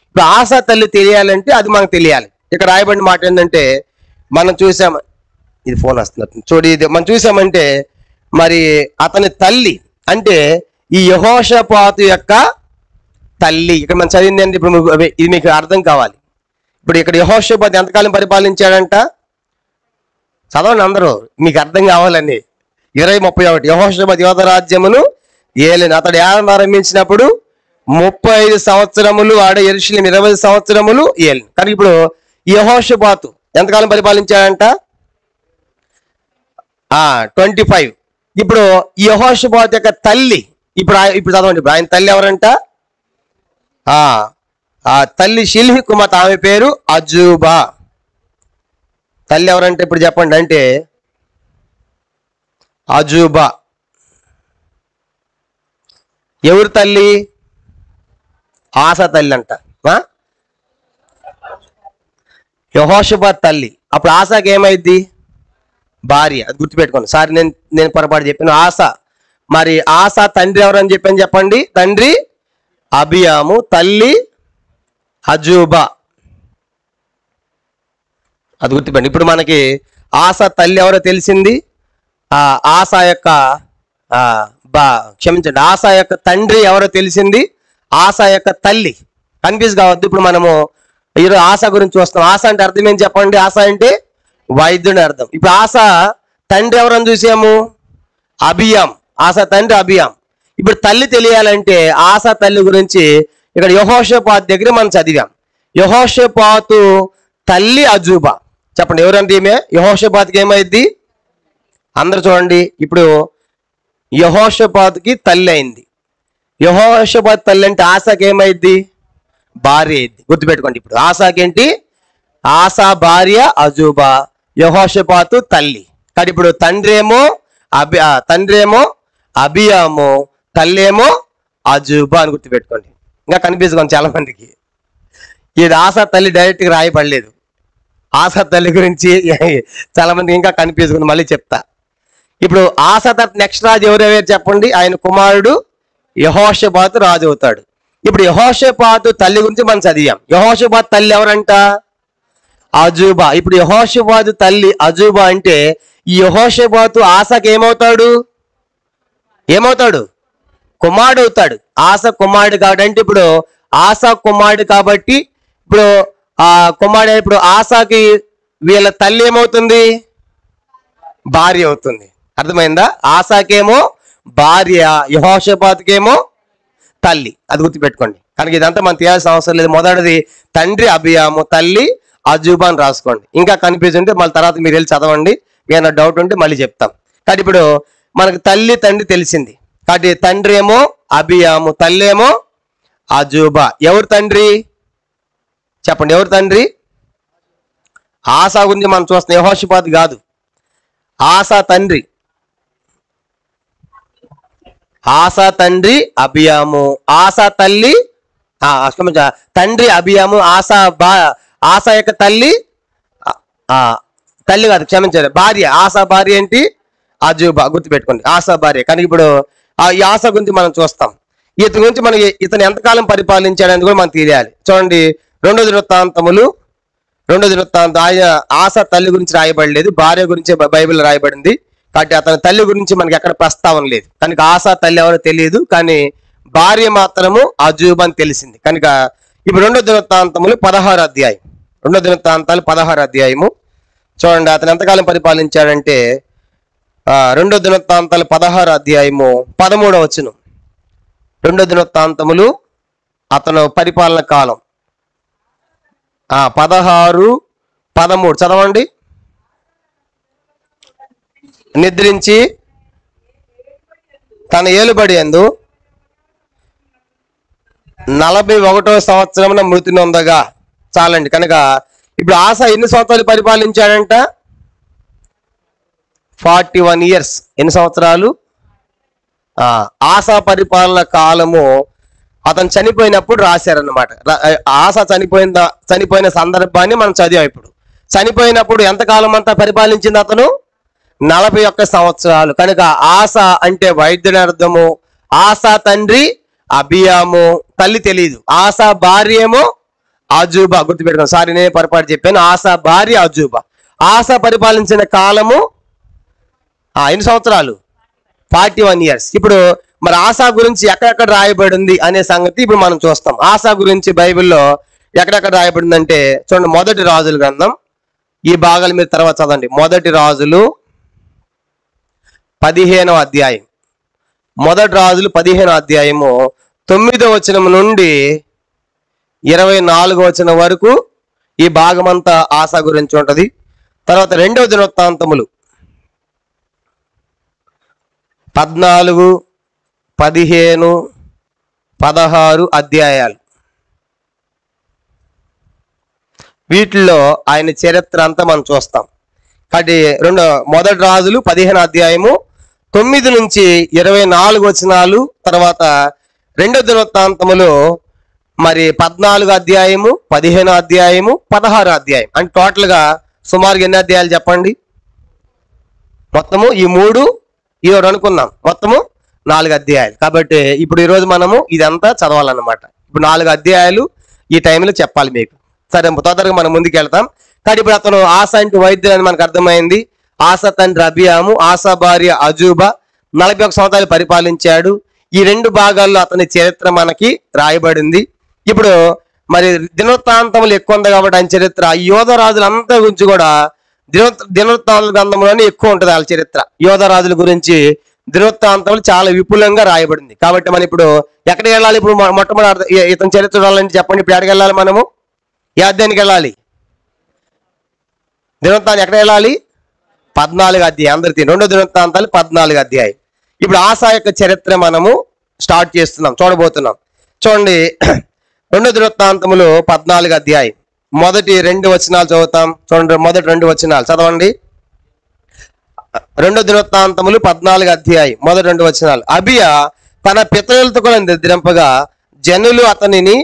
ఇప్పుడు ఆసా తల్లి తెలియాలంటే అది మనకు తెలియాలి. ఇక్కడ రాయబడిన మాట ఏంటంటే మనం చూసాం, ఇది ఫోన్ వస్తున్నట్టు చూడు, ఇది మనం చూసామంటే మరి అతని తల్లి అంటే ఈ యెహోషాపాతు యొక్క తల్లి. ఇక్కడ మనం చదివింది అంటే ఇప్పుడు ఇది మీకు అర్థం కావాలి. ఇప్పుడు ఇక్కడ యెహోషాపాతు ఎంతకాలం పరిపాలించాడంట? చదవండి అందరూ, మీకు అర్థం కావాలని. 20:31 యెహోషాపాతు యోధా రాజ్యమును ఏలెను. అతడు ఏలన ఆరంభించినప్పుడు 35 సంవత్సరములు వాడే యెరూషలేము 20 సంవత్సరములు ఏలెను. కానీ ఇప్పుడు యెహోషాపాతు ఎంతకాలం పరిపాలించాడంట? 25. ఇప్పుడు యెహోషాపాతు యొక్క తల్లి ఇప్పుడు చదవండి. ఆయన తల్లి ఎవరంట? ఆ తల్లి షిల్హి కుమార్తె, ఆమె పేరు అజూబా. తల్లి ఎవరంటే ఇప్పుడు చెప్పండి అంటే అజూబా. ఎవరు తల్లి? ఆసా తల్లి అంట. యెహోషాపాతు తల్లి. అప్పుడు ఆసాకి ఏమైద్ది? భార్య. అది గుర్తుపెట్టుకోండి. సారీ, నేను పొరపాటు చెప్పాను. ఆసా. మరి ఆసా తండ్రి ఎవరని చెప్పాను చెప్పండి. తండ్రి అబియాము, తల్లి అజూబా. అది గుర్తుపెట్టండి. ఇప్పుడు మనకి ఆసా తల్లి ఎవరో తెలిసింది. ఆసా యొక్క క్షమించండి, ఆసా యొక్క తండ్రి ఎవరో తెలిసింది. ఆసా యొక్క తల్లి కన్ఫ్యూజ్ కావద్దు. ఇప్పుడు మనము ఈరోజు ఆసా గురించి వస్తాం. ఆసా అంటే అర్థం ఏం చెప్పండి? ఆసా అంటే వైద్యుని అర్థం. ఇప్పుడు ఆసా తండ్రి ఎవరని చూసాము? అబియాం. ఆసా తండ్రి అబియాం. ఇప్పుడు తల్లి తెలియాలంటే ఆసా తల్లి గురించి ఇక్కడ యెహోషాపాతు దగ్గర మనం చదివాం. యెహోషాపాతు తల్లి అజూబా. చెప్పండి ఎవరంటే ఈమె? యెహోషాపాతుకి ఏమైంది? అందరు చూడండి. ఇప్పుడు యెహోషాపాతుకి తల్లి అయింది. యెహోషాపాతు తల్లి అంటే ఆసాకి ఏమైంది? భార్య అయింది. గుర్తుపెట్టుకోండి. ఇప్పుడు ఆసాకేంటి? ఆసా భార్య అజూబా, యెహోషాపాతు తల్లి. కానీ ఇప్పుడు తండ్రి ఏమో అబియాము, తల్లి ఏమో అజూబా అని గుర్తుపెట్టుకోండి. ఇంకా కనిపిస్తుంది చాలా మందికి. ఇది ఆసా తల్లి డైరెక్ట్గా రాయబడలేదు. ఆసా తల్లి గురించి చాలా మంది ఇంకా కనిపిస్తుంది. మళ్ళీ చెప్తా. ఇప్పుడు ఆసా తర్వాత నెక్స్ట్ రాజు ఎవరెవరు చెప్పండి. ఆయన కుమారుడు యెహోషాపాతు రాజు అవుతాడు. ఇప్పుడు యెహోషాపాతు తల్లి గురించి మనం చదివాం. యెహోషాపాతు తల్లి ఎవరంట? అజూబా. ఇప్పుడు యెహోషాపాతు తల్లి అజూబా అంటే ఈ యెహోషాపాతు ఆసాకి ఏమవుతాడు? కుమారుడు అవుతాడు. ఆసా కుమారుడు కాబట్టి ఇప్పుడు ఆసా కుమారుడు కాబట్టి ఇప్పుడు కుమారుడు. ఇప్పుడు ఆసాకి వీళ్ళ తల్లి ఏమవుతుంది? భార్య అవుతుంది. అర్థమైందా? ఆసాకేమో భార్య, యెహోషాపాతుకేమో తల్లి. అది గుర్తుపెట్టుకోండి. కనుక ఇదంతా మనం తీయాల్సిన అవసరం లేదు. మొదటిది తండ్రి అబియాము, తల్లి అజూబా అని రాసుకోండి. ఇంకా కన్ఫ్యూజ్ ఉంటే మళ్ళీ తర్వాత మీరు వెళ్ళి చదవండి. ఏమైనా డౌట్ ఉంటే మళ్ళీ చెప్తాం. కాబట్టి ఇప్పుడు మనకు తల్లి తండ్రి తెలిసింది. కాబట్టి తండ్రి ఏమో అబియాము, తల్లి ఏమో అజూబా. ఎవరు తండ్రి చెప్పండి? ఎవరు తండ్రి? ఆసా గురించి మనం చూస్తాం. యెహోషాపాతు కాదు, ఆసా తండ్రి. ఆసా తండ్రి అబియాము, ఆసా తల్లి తండ్రి అబియాము, ఆసా యొక్క తల్లి కాదు, క్షమించారు, భార్య. ఆసా భార్య ఏంటి? అజూబా. గుర్తుపెట్టుకోండి, ఆసా భార్య. కానీ ఇప్పుడు ఈ ఆసా గురించి మనం చూస్తాం. ఇతని గురించి మనం ఇతను ఎంతకాలం పరిపాలించాడని కూడా మనం తెలియాలి. చూడండి, 2 దినవృత్తాంతములు ఆయన ఆసా తల్లి గురించి రాయబడలేదు, భార్య గురించి బైబిల్ రాయబడింది. కాబట్టి అతని తల్లి గురించి మనకి ఎక్కడ ప్రస్తావన లేదు. కనుక ఆసా తల్లి ఎవరో తెలియదు, కానీ భార్య మాత్రము అజూబా అని తెలిసింది. కనుక ఇప్పుడు 2 దినవృత్తాంతములు 16 అధ్యాయం. 2 దినవృత్తాంతాలు 16 అధ్యాయము చూడండి. అతను ఎంతకాలం పరిపాలించాడంటే 2 దినవృత్తాంతాలు 16 అధ్యాయము 13వ వచనం. 2 దినవృత్తాంతములు అతను పరిపాలన కాలం 16, 13 చదవండి. నిద్రించి తన ఏలుబడి యందు 41వ సంవత్సరమున మృతి నొందగా. చాలండి. కనుక ఇప్పుడు ఆసా ఎన్ని సంవత్సరాలు పరిపాలించాడంట? 41 ఇయర్స్. ఎన్ని సంవత్సరాలు? ఆసా పరిపాలన కాలము అతను చనిపోయినప్పుడు రాశారన్నమాట. ఆసా చనిపోయిన సందర్భాన్ని మనం చదివాం. ఇప్పుడు చనిపోయినప్పుడు ఎంతకాలం అంతా పరిపాలించింది అతను? 41 సంవత్సరాలు. కనుక ఆసా అంటే వైద్యుని అర్థము. ఆసా తండ్రి అబియాము, తల్లి తెలియదు. ఆసా భార్య ఏమో అజూబా. గుర్తుపెట్టుకోండి. సారీ, నేనే పొరపాటు చెప్పాను. ఆసా భార్య అజూబా. ఆసా పరిపాలించిన కాలము ఎన్ని సంవత్సరాలు? 41 ఇయర్స్. ఇప్పుడు మరి ఆసా గురించి ఎక్కడెక్కడ రాయబడింది అనే సంగతి ఇప్పుడు మనం చూస్తాం. ఆసా గురించి బైబిల్లో ఎక్కడెక్కడ రాయబడిందంటే చూడండి, 1 రాజుల గ్రంథం. ఈ భాగాలు మీరు తర్వాత చదవండి. 1 రాజులు 15వ అధ్యాయం. 1 రాజులు 15వ అధ్యాయము 9వ వచనం నుండి 24వ వచనం వరకు ఈ భాగమంతా ఆసా గురించి ఉంటది. తర్వాత 2వ దినవృత్తాంతములు 14, 15, 16 అధ్యాయాలు. వీటిల్లో ఆయన చరిత్ర అంతా మనం చూస్తాం. కాబట్టి 1 రాజులు 15వ అధ్యాయము 9 నుంచి 24 వచనాలు, తర్వాత రెండో దినవృత్తాంతములు మరి 14 అధ్యాయము, 15 అధ్యాయము, 16 అధ్యాయం, అంటే టోటల్గా సుమారుగా ఎన్ని అధ్యాయాలు చెప్పండి? మొత్తము ఈ 3 ఈ 2 అనుకున్నాం, మొత్తము 4 అధ్యాయాలు. కాబట్టి ఇప్పుడు ఈరోజు మనము ఇదంతా చదవాలన్నమాట. ఇప్పుడు 4 అధ్యాయాలు ఈ టైంలో చెప్పాలి మీకు. సరే, తొందరగా మనం ముందుకు వెళ్తాం. కానీ ఇప్పుడు అతను ఆస అంటే వైద్యుడు అని మనకు అర్థమైంది. ఆస తండ్రి అబియాము, ఆస భార్య అజూబా 41 సంవత్సరాలు పరిపాలించాడు. ఈ 2 భాగాల్లో అతని చరిత్ర మనకి రాయబడింది. ఇప్పుడు మరి దినవృత్తాంతములు ఎక్కువ ఉంది కాబట్టి ఆయన చరిత్ర, యోధ రాజులంతా గురించి కూడా దినవృత్తాంత గ్రంథంలోనే ఎక్కువ ఉంటుంది వాళ్ళ చరిత్ర. యోధ రాజుల గురించి దినవృత్తాంతములు చాలా విపులంగా రాయబడింది. కాబట్టి మనం ఇప్పుడు ఎక్కడికి వెళ్ళాలి? ఇప్పుడు మొట్టమొదటి ఇతని చరిత్ర చూడాలంటే చెప్పండి, ఇప్పుడు ఎక్కడికి వెళ్ళాలి? మనము ఏ అధ్యాయానికి వెళ్ళాలి? దినవృత్తాంతం ఎక్కడ వెళ్ళాలి? 14 అధ్యాయం. అందరికీ రెండో దినవృత్తాంతాలు 14 అధ్యాయం. ఇప్పుడు ఆసా యొక్క చరిత్ర మనము స్టార్ట్ చేస్తున్నాం, చూడబోతున్నాం. చూడండి, రెండో దినవృత్తాంతములు 14 అధ్యాయం మొదటి 2 వచనాలు చదువుతాం. చూడండి, మొదటి 2 వచనాలు చదవండి. రెండో దినవృత్తాంతములు 14 అధ్యాయం మొదటి 2 వచనాలు. అబియా తన పితరులతో కూడా నిద్రింపగా జనులు అతనిని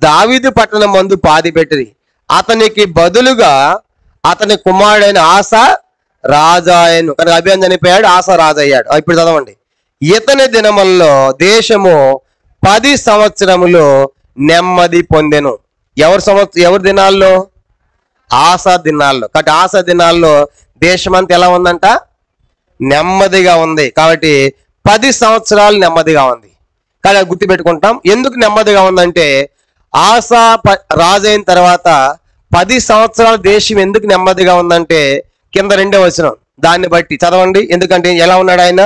దావీదు పట్టణం మందు పాతిపెట్టిరి. అతనికి బదులుగా అతని కుమారుడైన ఆస రాజాయను. కనుక అబియా చనిపోయాడు, ఆస రాజయ్యాడు. ఇప్పుడు చదవండి. ఇతని దినముల్లో దేశము 10 సంవత్సరములు నెమ్మది పొందెను. ఎవరి దినాల్లో? ఆసా దినాల్లో. కాబట్టి ఆసా దినాల్లో దేశమంతా ఎలా ఉందంట? నెమ్మదిగా ఉంది. కాబట్టి 10 సంవత్సరాలు నెమ్మదిగా ఉంది. కానీ అది గుర్తుపెట్టుకుంటాం. ఎందుకు నెమ్మదిగా ఉందంటే ఆసా రాజైన తర్వాత 10 సంవత్సరాల దేశం ఎందుకు నెమ్మదిగా ఉందంటే కింద 2వ వచనం దాన్ని బట్టి చదవండి. ఎందుకంటే ఎలా ఉన్నాడు ఆయన?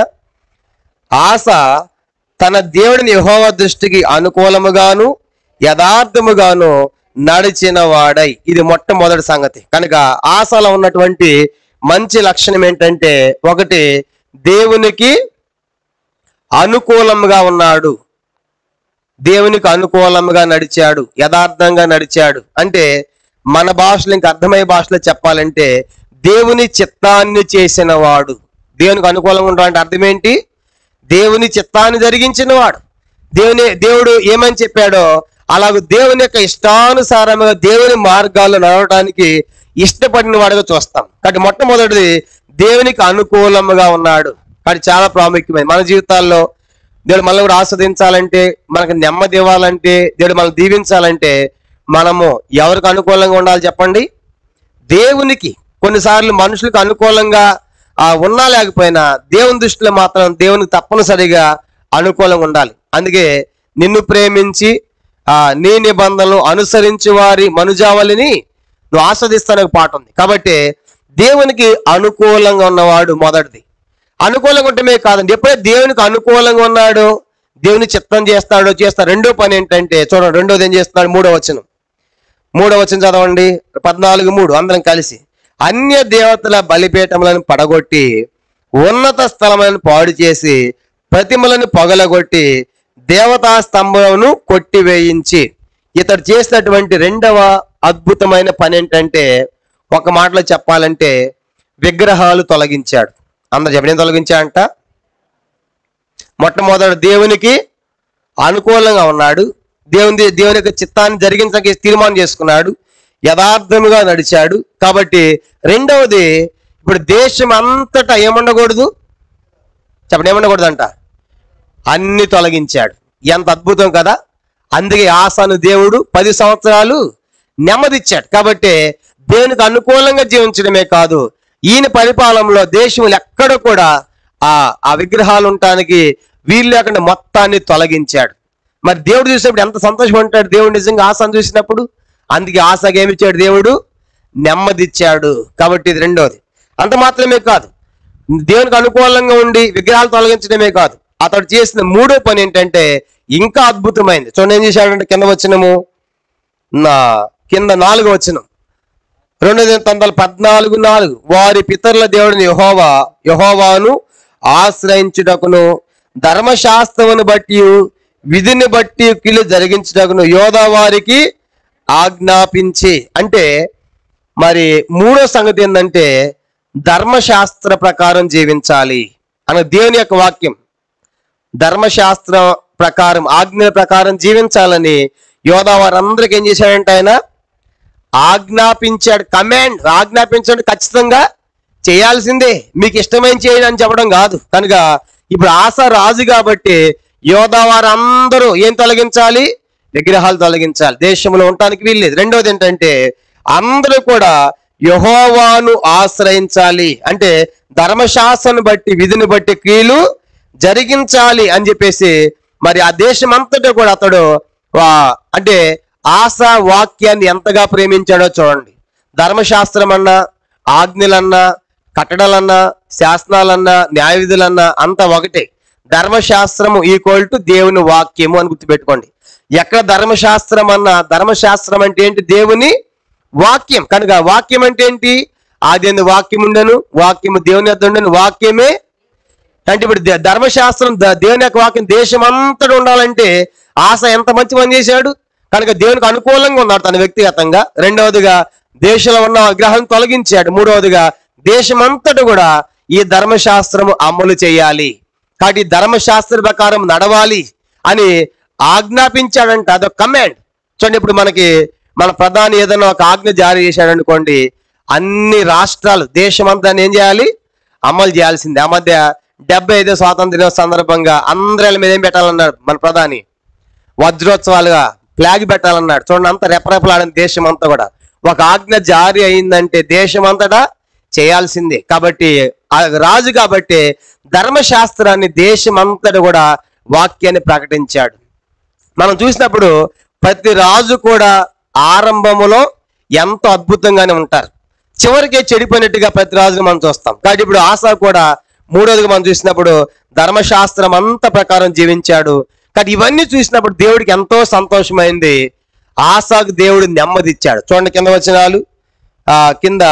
ఆస తన దేవుడిని యెహోవా దృష్టికి అనుకూలముగాను యథార్థముగాను నడిచిన వాడై. ఇది మొట్టమొదటి సంగతి. కనుక ఆసలో ఉన్నటువంటి మంచి లక్షణం ఏంటంటే, ఒకటి, దేవునికి అనుకూలంగా ఉన్నాడు, దేవునికి అనుకూలంగా నడిచాడు, యథార్థంగా నడిచాడు. అంటే మన భాషలో, ఇంకా అర్థమయ్యే భాషలో చెప్పాలంటే దేవుని చిత్తాన్ని చేసిన వాడు. దేవునికి అనుకూలంగా ఉండడం అంటే అర్థం ఏంటి? దేవుని చిత్తాన్ని జరిగించిన వాడు. దేవుడు ఏమని చెప్పాడో అలాగే దేవుని యొక్క ఇష్టానుసారంగా దేవుని మార్గాల్లో నడవడానికి ఇష్టపడిన వాడుగా చూస్తాం. కాబట్టి మొట్టమొదటిది దేవునికి అనుకూలంగా ఉన్నాడు. కాబట్టి చాలా ప్రాముఖ్యమైనది మన జీవితాల్లో. దేవుడు మనల్ని కూడా ఆస్వాదించాలంటే, మనకు నెమ్మది ఇవ్వాలంటే, దేవుడు మనల్ని దీవించాలంటే మనము ఎవరికి అనుకూలంగా ఉండాలి చెప్పండి? దేవునికి. కొన్నిసార్లు మనుషులకు అనుకూలంగా ఉన్నా లేకపోయినా దేవుని దృష్టిలో మాత్రం దేవునికి తప్పనిసరిగా అనుకూలంగా ఉండాలి. అందుకే నిన్ను ప్రేమించి నీ నిబంధనలు అనుసరించి వారి మనుజావళిని నువ్వు ఆస్వాదిస్తానే పాట ఉంది. కాబట్టి దేవునికి అనుకూలంగా ఉన్నవాడు మొదటిది. అనుకూలంగా ఉండటమే కాదండి, ఎప్పుడైతే దేవునికి అనుకూలంగా ఉన్నాడో దేవుని చిత్తం చేస్తాడో చేస్తాడు. రెండో పని ఏంటంటే చూడండి, రెండోది ఏం చేస్తున్నాడు? 3వ వచనం చదవండి. 14:3 అందరం కలిసి. అన్య దేవతల బలిపీఠములను పడగొట్టి ఉన్నత స్థలములను పాడు చేసి ప్రతిమలను పగలగొట్టి దేవతా స్తంభమును కొట్టివేయించి. ఇతడు చేసినటువంటి 2వ అద్భుతమైన పని ఏంటంటే, ఒక మాటలో చెప్పాలంటే విగ్రహాలు తొలగించాడు. అందరు చెప్పండి, తొలగించాడంట. మొట్టమొదటి దేవునికి అనుకూలంగా ఉన్నాడు, దేవుని యొక్క చిత్తాన్ని జరిగించడానికి తీర్మానం చేసుకున్నాడు, యథార్థముగా నడిచాడు. కాబట్టి రెండవది, ఇప్పుడు దేశం అంతటా ఏముండకూడదు చెప్పండి? ఏముండకూడదంట? అన్ని తొలగించాడు. ఎంత అద్భుతం కదా! అందుకే ఆసాను దేవుడు 10 సంవత్సరాలు నెమ్మదిచ్చాడు. కాబట్టి దేవునికి అనుకూలంగా జీవించడమే కాదు, ఈయన పరిపాలనలో దేశంలో ఎక్కడ కూడా ఆ విగ్రహాలు ఉండటానికి వీలు లేకుండా మొత్తాన్ని తొలగించాడు. మరి దేవుడు చూసినప్పుడు ఎంత సంతోషం ఉంటాడు దేవుడు నిజంగా ఆసాను చూసినప్పుడు. అందుకే ఆశగా ఏమిచ్చాడు? దేవుడు నెమ్మదిచ్చాడు. కాబట్టి ఇది రెండోది. అంత మాత్రమే కాదు, దేవునికి అనుకూలంగా ఉండి విగ్రహాలు తొలగించడమే కాదు, అతడు చేసిన 3వ పని ఏంటంటే ఇంకా అద్భుతమైంది. చూడండి ఏం చేశాడంటే, కింద 4వ వచనం 2 వారి పితరుల దేవుడిని యెహోవాను ఆశ్రయించుటకును ధర్మశాస్త్రమును బట్టి విధిని బట్టి కీలు జరిగించుటకును యోధా వారికి ఆజ్ఞాపించి. అంటే మరి 3వ సంగతి ఏంటంటే ధర్మశాస్త్ర ప్రకారం జీవించాలి అన్న దేవుని యొక్క వాక్యం. ధర్మశాస్త్రం ప్రకారం ఆజ్ఞల ప్రకారం జీవించాలని యోధా వారందరికి ఏం చేశాడంటే ఆయన ఆజ్ఞాపించాడు. కమాండ్, ఆజ్ఞాపించాడు, ఖచ్చితంగా చేయాల్సిందే, మీకు ఇష్టమైన చేయండి అని చెప్పడం కాదు. కనుక ఇప్పుడు ఆసా రాజు కాబట్టి యోధా వారందరూ ఏం తొలగించాలి? విగ్రహాలు తొలగించాలి, దేశంలో ఉండటానికి వీల్లేదు. రెండవది ఏంటంటే అందరూ కూడా యెహోవాను ఆశ్రయించాలి, అంటే ధర్మశాస్త్రాన్ని బట్టి విధిని బట్టి క్రియలు జరిగించాలి అని చెప్పేసి మరి ఆ దేశం అంతటా కూడా అతడు అంటే ఆసా వాక్యాన్ని ఎంతగా ప్రేమించాడో చూడండి. ధర్మశాస్త్రం అన్నా, ఆజ్ఞలన్నా, కట్టడలన్నా, శాసనాలన్నా, న్యాయ విధులన్నా అంతా ఒకటే. ధర్మశాస్త్రము ఈక్వల్ టు దేవుని వాక్యము అని గుర్తుపెట్టుకోండి. ఎక్కడ ధర్మశాస్త్రం అన్నా, ధర్మశాస్త్రం అంటే ఏంటి? దేవుని వాక్యం. కనుక వాక్యం అంటే ఏంటి? ఆది అందు వాక్యం ఉండను, వాక్యము దేవుని యొద్ద ఉండను, వాక్యమే. అంటే ఇప్పుడు ధర్మశాస్త్రం దేవుని యొక్క వాక్యం దేశం అంతటా ఉండాలంటే ఆశ ఎంత మంచి పని చేశాడు. కనుక దేవునికి అనుకూలంగా ఉన్నాడు తన వ్యక్తిగతంగా. రెండవదిగా దేశంలో ఉన్న విగ్రహాలను తొలగించాడు. మూడవదిగా దేశమంతటా కూడా ఈ ధర్మశాస్త్రము అమలు చేయాలి, కాబట్టి ధర్మశాస్త్ర ప్రకారం నడవాలి అని ఆజ్ఞాపించాడంట. అదొక కమాండ్. చూడండి, ఇప్పుడు మన ప్రధాని ఏదైనా ఒక ఆజ్ఞ జారీ చేశాడు అనుకోండి, అన్ని రాష్ట్రాలు దేశమంతా ఏం చేయాలి? అమలు చేయాల్సిందే. ఆ మధ్య 75వ స్వాతంత్ర దినోత్సవ సందర్భంగా అందరి మీద ఏం పెట్టాలన్నాడు మన ప్రధాని? వజ్రోత్సవాలుగా ఫ్లాగ్ పెట్టాలన్నాడు. చూడండి, అంత రెపరెపలాడిన దేశం అంతా కూడా. ఒక ఆజ్ఞ జారీ అయిందంటే దేశం అంతటా చేయాల్సిందే. కాబట్టి రాజు కాబట్టి ధర్మశాస్త్రాన్ని దేశం అంతటా కూడా వాక్యాన్ని ప్రకటించాడు. మనం చూసినప్పుడు ప్రతి రాజు కూడా ఆరంభములో ఎంతో అద్భుతంగానే ఉంటారు, చివరికే చెడిపోయినట్టుగా ప్రతి రాజుని మనం చూస్తాం. కాబట్టి ఇప్పుడు ఆసా కూడా మూడోదిగా మనం చూసినప్పుడు ధర్మశాస్త్రం అంత ప్రకారం జీవించాడు. కానీ ఇవన్నీ చూసినప్పుడు దేవుడికి ఎంతో సంతోషమైంది. ఆసాకు దేవుడు నెమ్మది ఇచ్చాడు. చూడండి కింద వచనాలు, కింద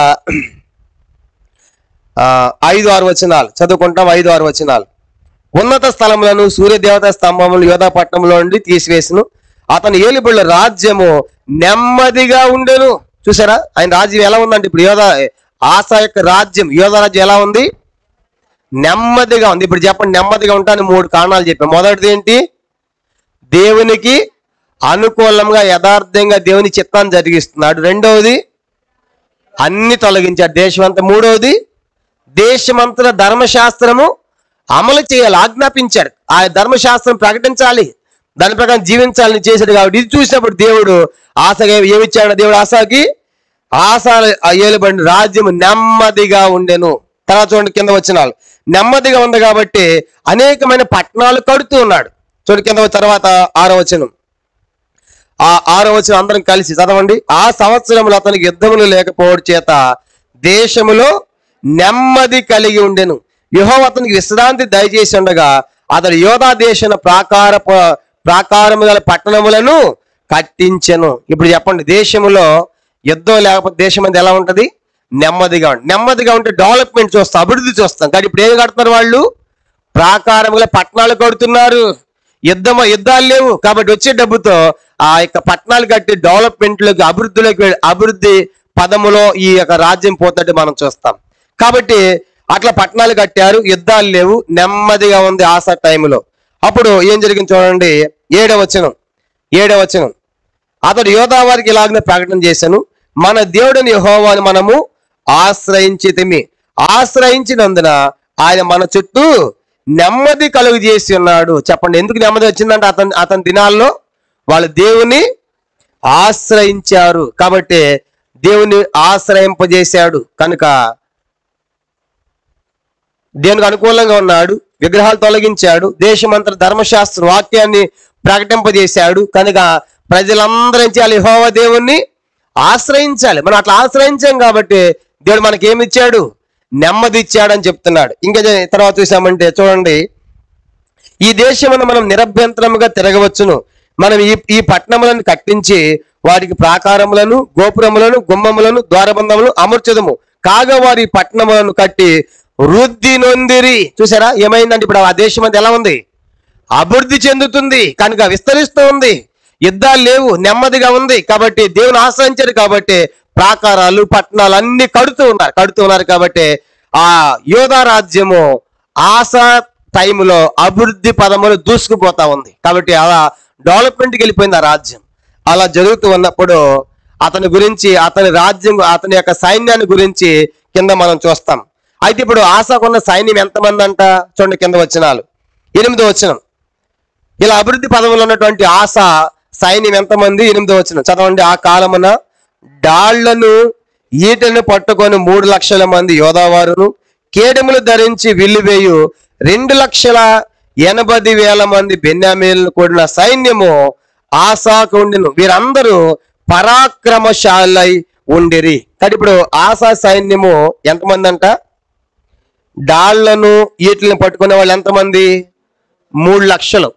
5-6 వచనాలు చదువుకుంటాం. 5-6 వచనాలు. ఉన్నత స్థలములను సూర్యదేవత స్తంభములు యోధా పట్టణంలో నుండి తీసివేసును, అతని ఏలుబడిలో రాజ్యము నెమ్మదిగా ఉండెను. చూసారా ఆయన రాజ్యం ఎలా ఉందంటే ఇప్పుడు ఆసా యొక్క రాజ్యం, యోధా రాజ్యం ఎలా ఉంది? నెమ్మదిగా ఉంది. ఇప్పుడు చెప్పండి, నెమ్మదిగా ఉంటాను 3 కారణాలు చెప్పాను. మొదటిది ఏంటి? దేవునికి అనుకూలంగా యథార్థంగా దేవుని చిత్తాన్ని జరిగిస్తున్నాడు. రెండవది అన్ని తొలగించాడు దేశమంతా. మూడవది దేశమంతా ధర్మశాస్త్రము అమలు చేయాలి, ఆజ్ఞాపించాడు. ఆ ధర్మశాస్త్రం ప్రకటించాలి, దాని ప్రకారం జీవించాలని చేశాడు. కాబట్టి ఇది చూసినప్పుడు దేవుడు ఆశగా ఏమిచ్చాడు? దేవుడు ఆశాకి ఏలుబడిన రాజ్యము నెమ్మదిగా ఉండెను. తర్వాత చూడండి కింద వచనాలు, నెమ్మదిగా ఉంది కాబట్టి అనేకమైన పట్టణాలు కడుతూ ఉన్నాడు. చూడండి కింద తర్వాత 6వ వచనం. ఆ 6వ వచనం అందరం కలిసి చదవండి. ఆ సంవత్సరంలో అతనికి యుద్ధములు లేకపోవడం చేత దేశములో నెమ్మది కలిగి ఉండెను. యెహోవా అతనికి విశ్రాంతి దయచేసి ఉండగా అతడు యోధా దేశన ప్రాకారము గల పట్టణములను కట్టించెను. ఇప్పుడు చెప్పండి, దేశములో యుద్ధం లేకపోతే దేశం అనేది ఎలా ఉంటది? నెమ్మదిగా ఉంటుంది. నెమ్మదిగా ఉంటే డెవలప్మెంట్ చూస్తాం, అభివృద్ధి చూస్తాం. కానీ ఇప్పుడు ఏం కడుతున్నారు వాళ్ళు? ప్రాకారముల పట్టణాలు కడుతున్నారు. యుద్ధాలు లేవు కాబట్టి వచ్చే డబ్బుతో ఆ యొక్క పట్టణాలు కట్టి డెవలప్మెంట్లోకి, అభివృద్ధి పదములో ఈ యొక్క రాజ్యం పోతాడు మనం చూస్తాం. కాబట్టి అట్లా పట్టణాలు కట్టారు, యుద్ధాలు లేవు, నెమ్మదిగా ఉంది ఆసా టైంలో. అప్పుడు ఏం జరిగింది చూడండి. 7వ వచనం. అతడు యోధా వారికి ఇలాగనే ప్రకటన చేశాను, మన దేవుడిని యెహోవాను మనము ఆశ్రయించినందున ఆయన మన చుట్టూ నెమ్మది కలుగు చేసి ఉన్నాడు. చెప్పండి, ఎందుకు నెమ్మది వచ్చిందంటే అతని దినాల్లో వాళ్ళు దేవుని ఆశ్రయించారు కాబట్టి దేవుని ఆశ్రయింపజేశాడు. కనుక దేవునికి అనుకూలంగా ఉన్నాడు, విగ్రహాలు తొలగించాడు, దేశమంతా ధర్మశాస్త్ర వాక్యాన్ని ప్రకటింపజేశాడు. కనుక ప్రజలందరూ చేయాలి? యెహోవా దేవుణ్ణి ఆశ్రయించాలి. మనం అట్లా ఆశ్రయించాం కాబట్టి దేవుడు మనకి ఏమి ఇచ్చాడు? నెమ్మది ఇచ్చాడని చెప్తున్నాడు. ఇంకా తర్వాత చూసామంటే చూడండి, ఈ దేశమును మనం నిరభ్యంతరముగా తిరగవచ్చును, మనం ఈ పట్టణములను కట్టించి వారికి ప్రాకారములను, గోపురములను, గుమ్మములను, ద్వారబంధములను అమర్చదము. కాగా వారి పట్టణములను కట్టి వృద్ధి నొందిరి. చూసారా ఏమైందంటే ఇప్పుడు ఆ దేశం అంతా ఎలా ఉంది? అభివృద్ధి చెందుతుంది, కనుక విస్తరిస్తూ ఉంది. యుద్ధాలు లేవు, నెమ్మదిగా ఉంది. కాబట్టి దేవుని ఆశ్రయించారు కాబట్టి ప్రాకారాలు, పట్టణాలు అన్ని కడుతూ ఉన్నారు కాబట్టి ఆ యోధా రాజ్యము ఆసా టైంలో అభివృద్ధి పదములు దూసుకుపోతా ఉంది. కాబట్టి అలా డెవలప్మెంట్కి వెళ్ళిపోయింది ఆ రాజ్యం. అలా జరుగుతూ ఉన్నప్పుడు అతని గురించి, అతని రాజ్యం, అతని యొక్క సైన్యాన్ని గురించి కింద మనం చూస్తాం. అయితే ఇప్పుడు ఆసాకున్న సైన్యం ఎంతమంది అంట? చూడండి కింద వచనాలు, 8వ వచనం. ఇలా అభివృద్ధి పదవులు ఉన్నటువంటి ఆస సైన్యం ఎంతమంది? 8వ వచనం చదవండి. ఆ కాలమున డాళ్లను ఈటను పట్టుకొని 3 లక్షల మంది యోధావారును, కేడెములు ధరించి విల్లువేయు 2,80,000 మంది బెన్యామీలను కూడిన సైన్యము ఆసాకు ఉండెను. వీరందరూ పరాక్రమశాలై ఉండిరి. కాబట్టి ఇప్పుడు ఆసా సైన్యము ఎంతమంది అంట? డాళ్లను ఈటలను పట్టుకునే వాళ్ళు ఎంతమంది? 3 లక్షలు.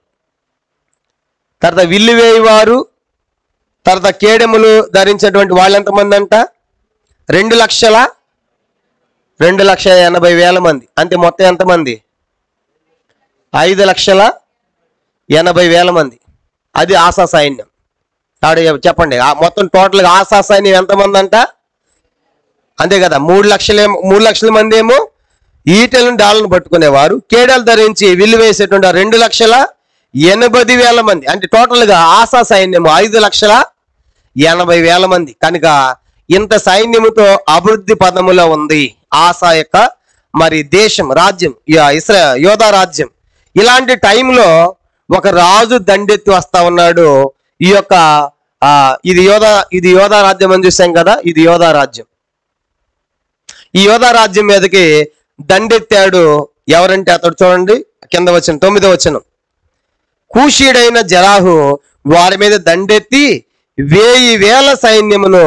తర్వాత విల్లు వేయవారు, తర్వాత కేడెములు ధరించేటువంటి వాళ్ళు ఎంతమంది అంట? 2,80,000 మంది. అంటే మొత్తం ఎంతమంది? 5,80,000 మంది. అది ఆసా సైన్యం. ఆడ చెప్పండి, మొత్తం టోటల్గా ఆసా సైన్యం ఎంతమంది అంట? అంతే కదా, 3 లక్షల మంది ఏమో ఈటెలను డాళ్ళను పట్టుకునేవారు, కేడలు ధరించి విల్లు వేసేటువంటి 2,80,000 మంది. అంటే టోటల్గా ఆసా సైన్యం 5,80,000 మంది. కనుక ఇంత సైన్యముతో అభివృద్ధి పదములో ఉంది ఆసా యొక్క మరి దేశం, రాజ్యం, యోధా రాజ్యం. ఇలాంటి టైంలో ఒక రాజు దండెత్తి వస్తా ఉన్నాడు. ఈ యొక్క ఇది యోధా రాజ్యం అని చూసాం కదా, ఇది యోధా రాజ్యం. ఈ యోధా రాజ్యం మీదకి దండెత్తాడు. ఎవరంటే అతడు చూడండి కింద వచ్చిన 9వ వచనం. కూషీడైన జరాహు వారి మీద దండెత్తి 1,000 సైన్యమును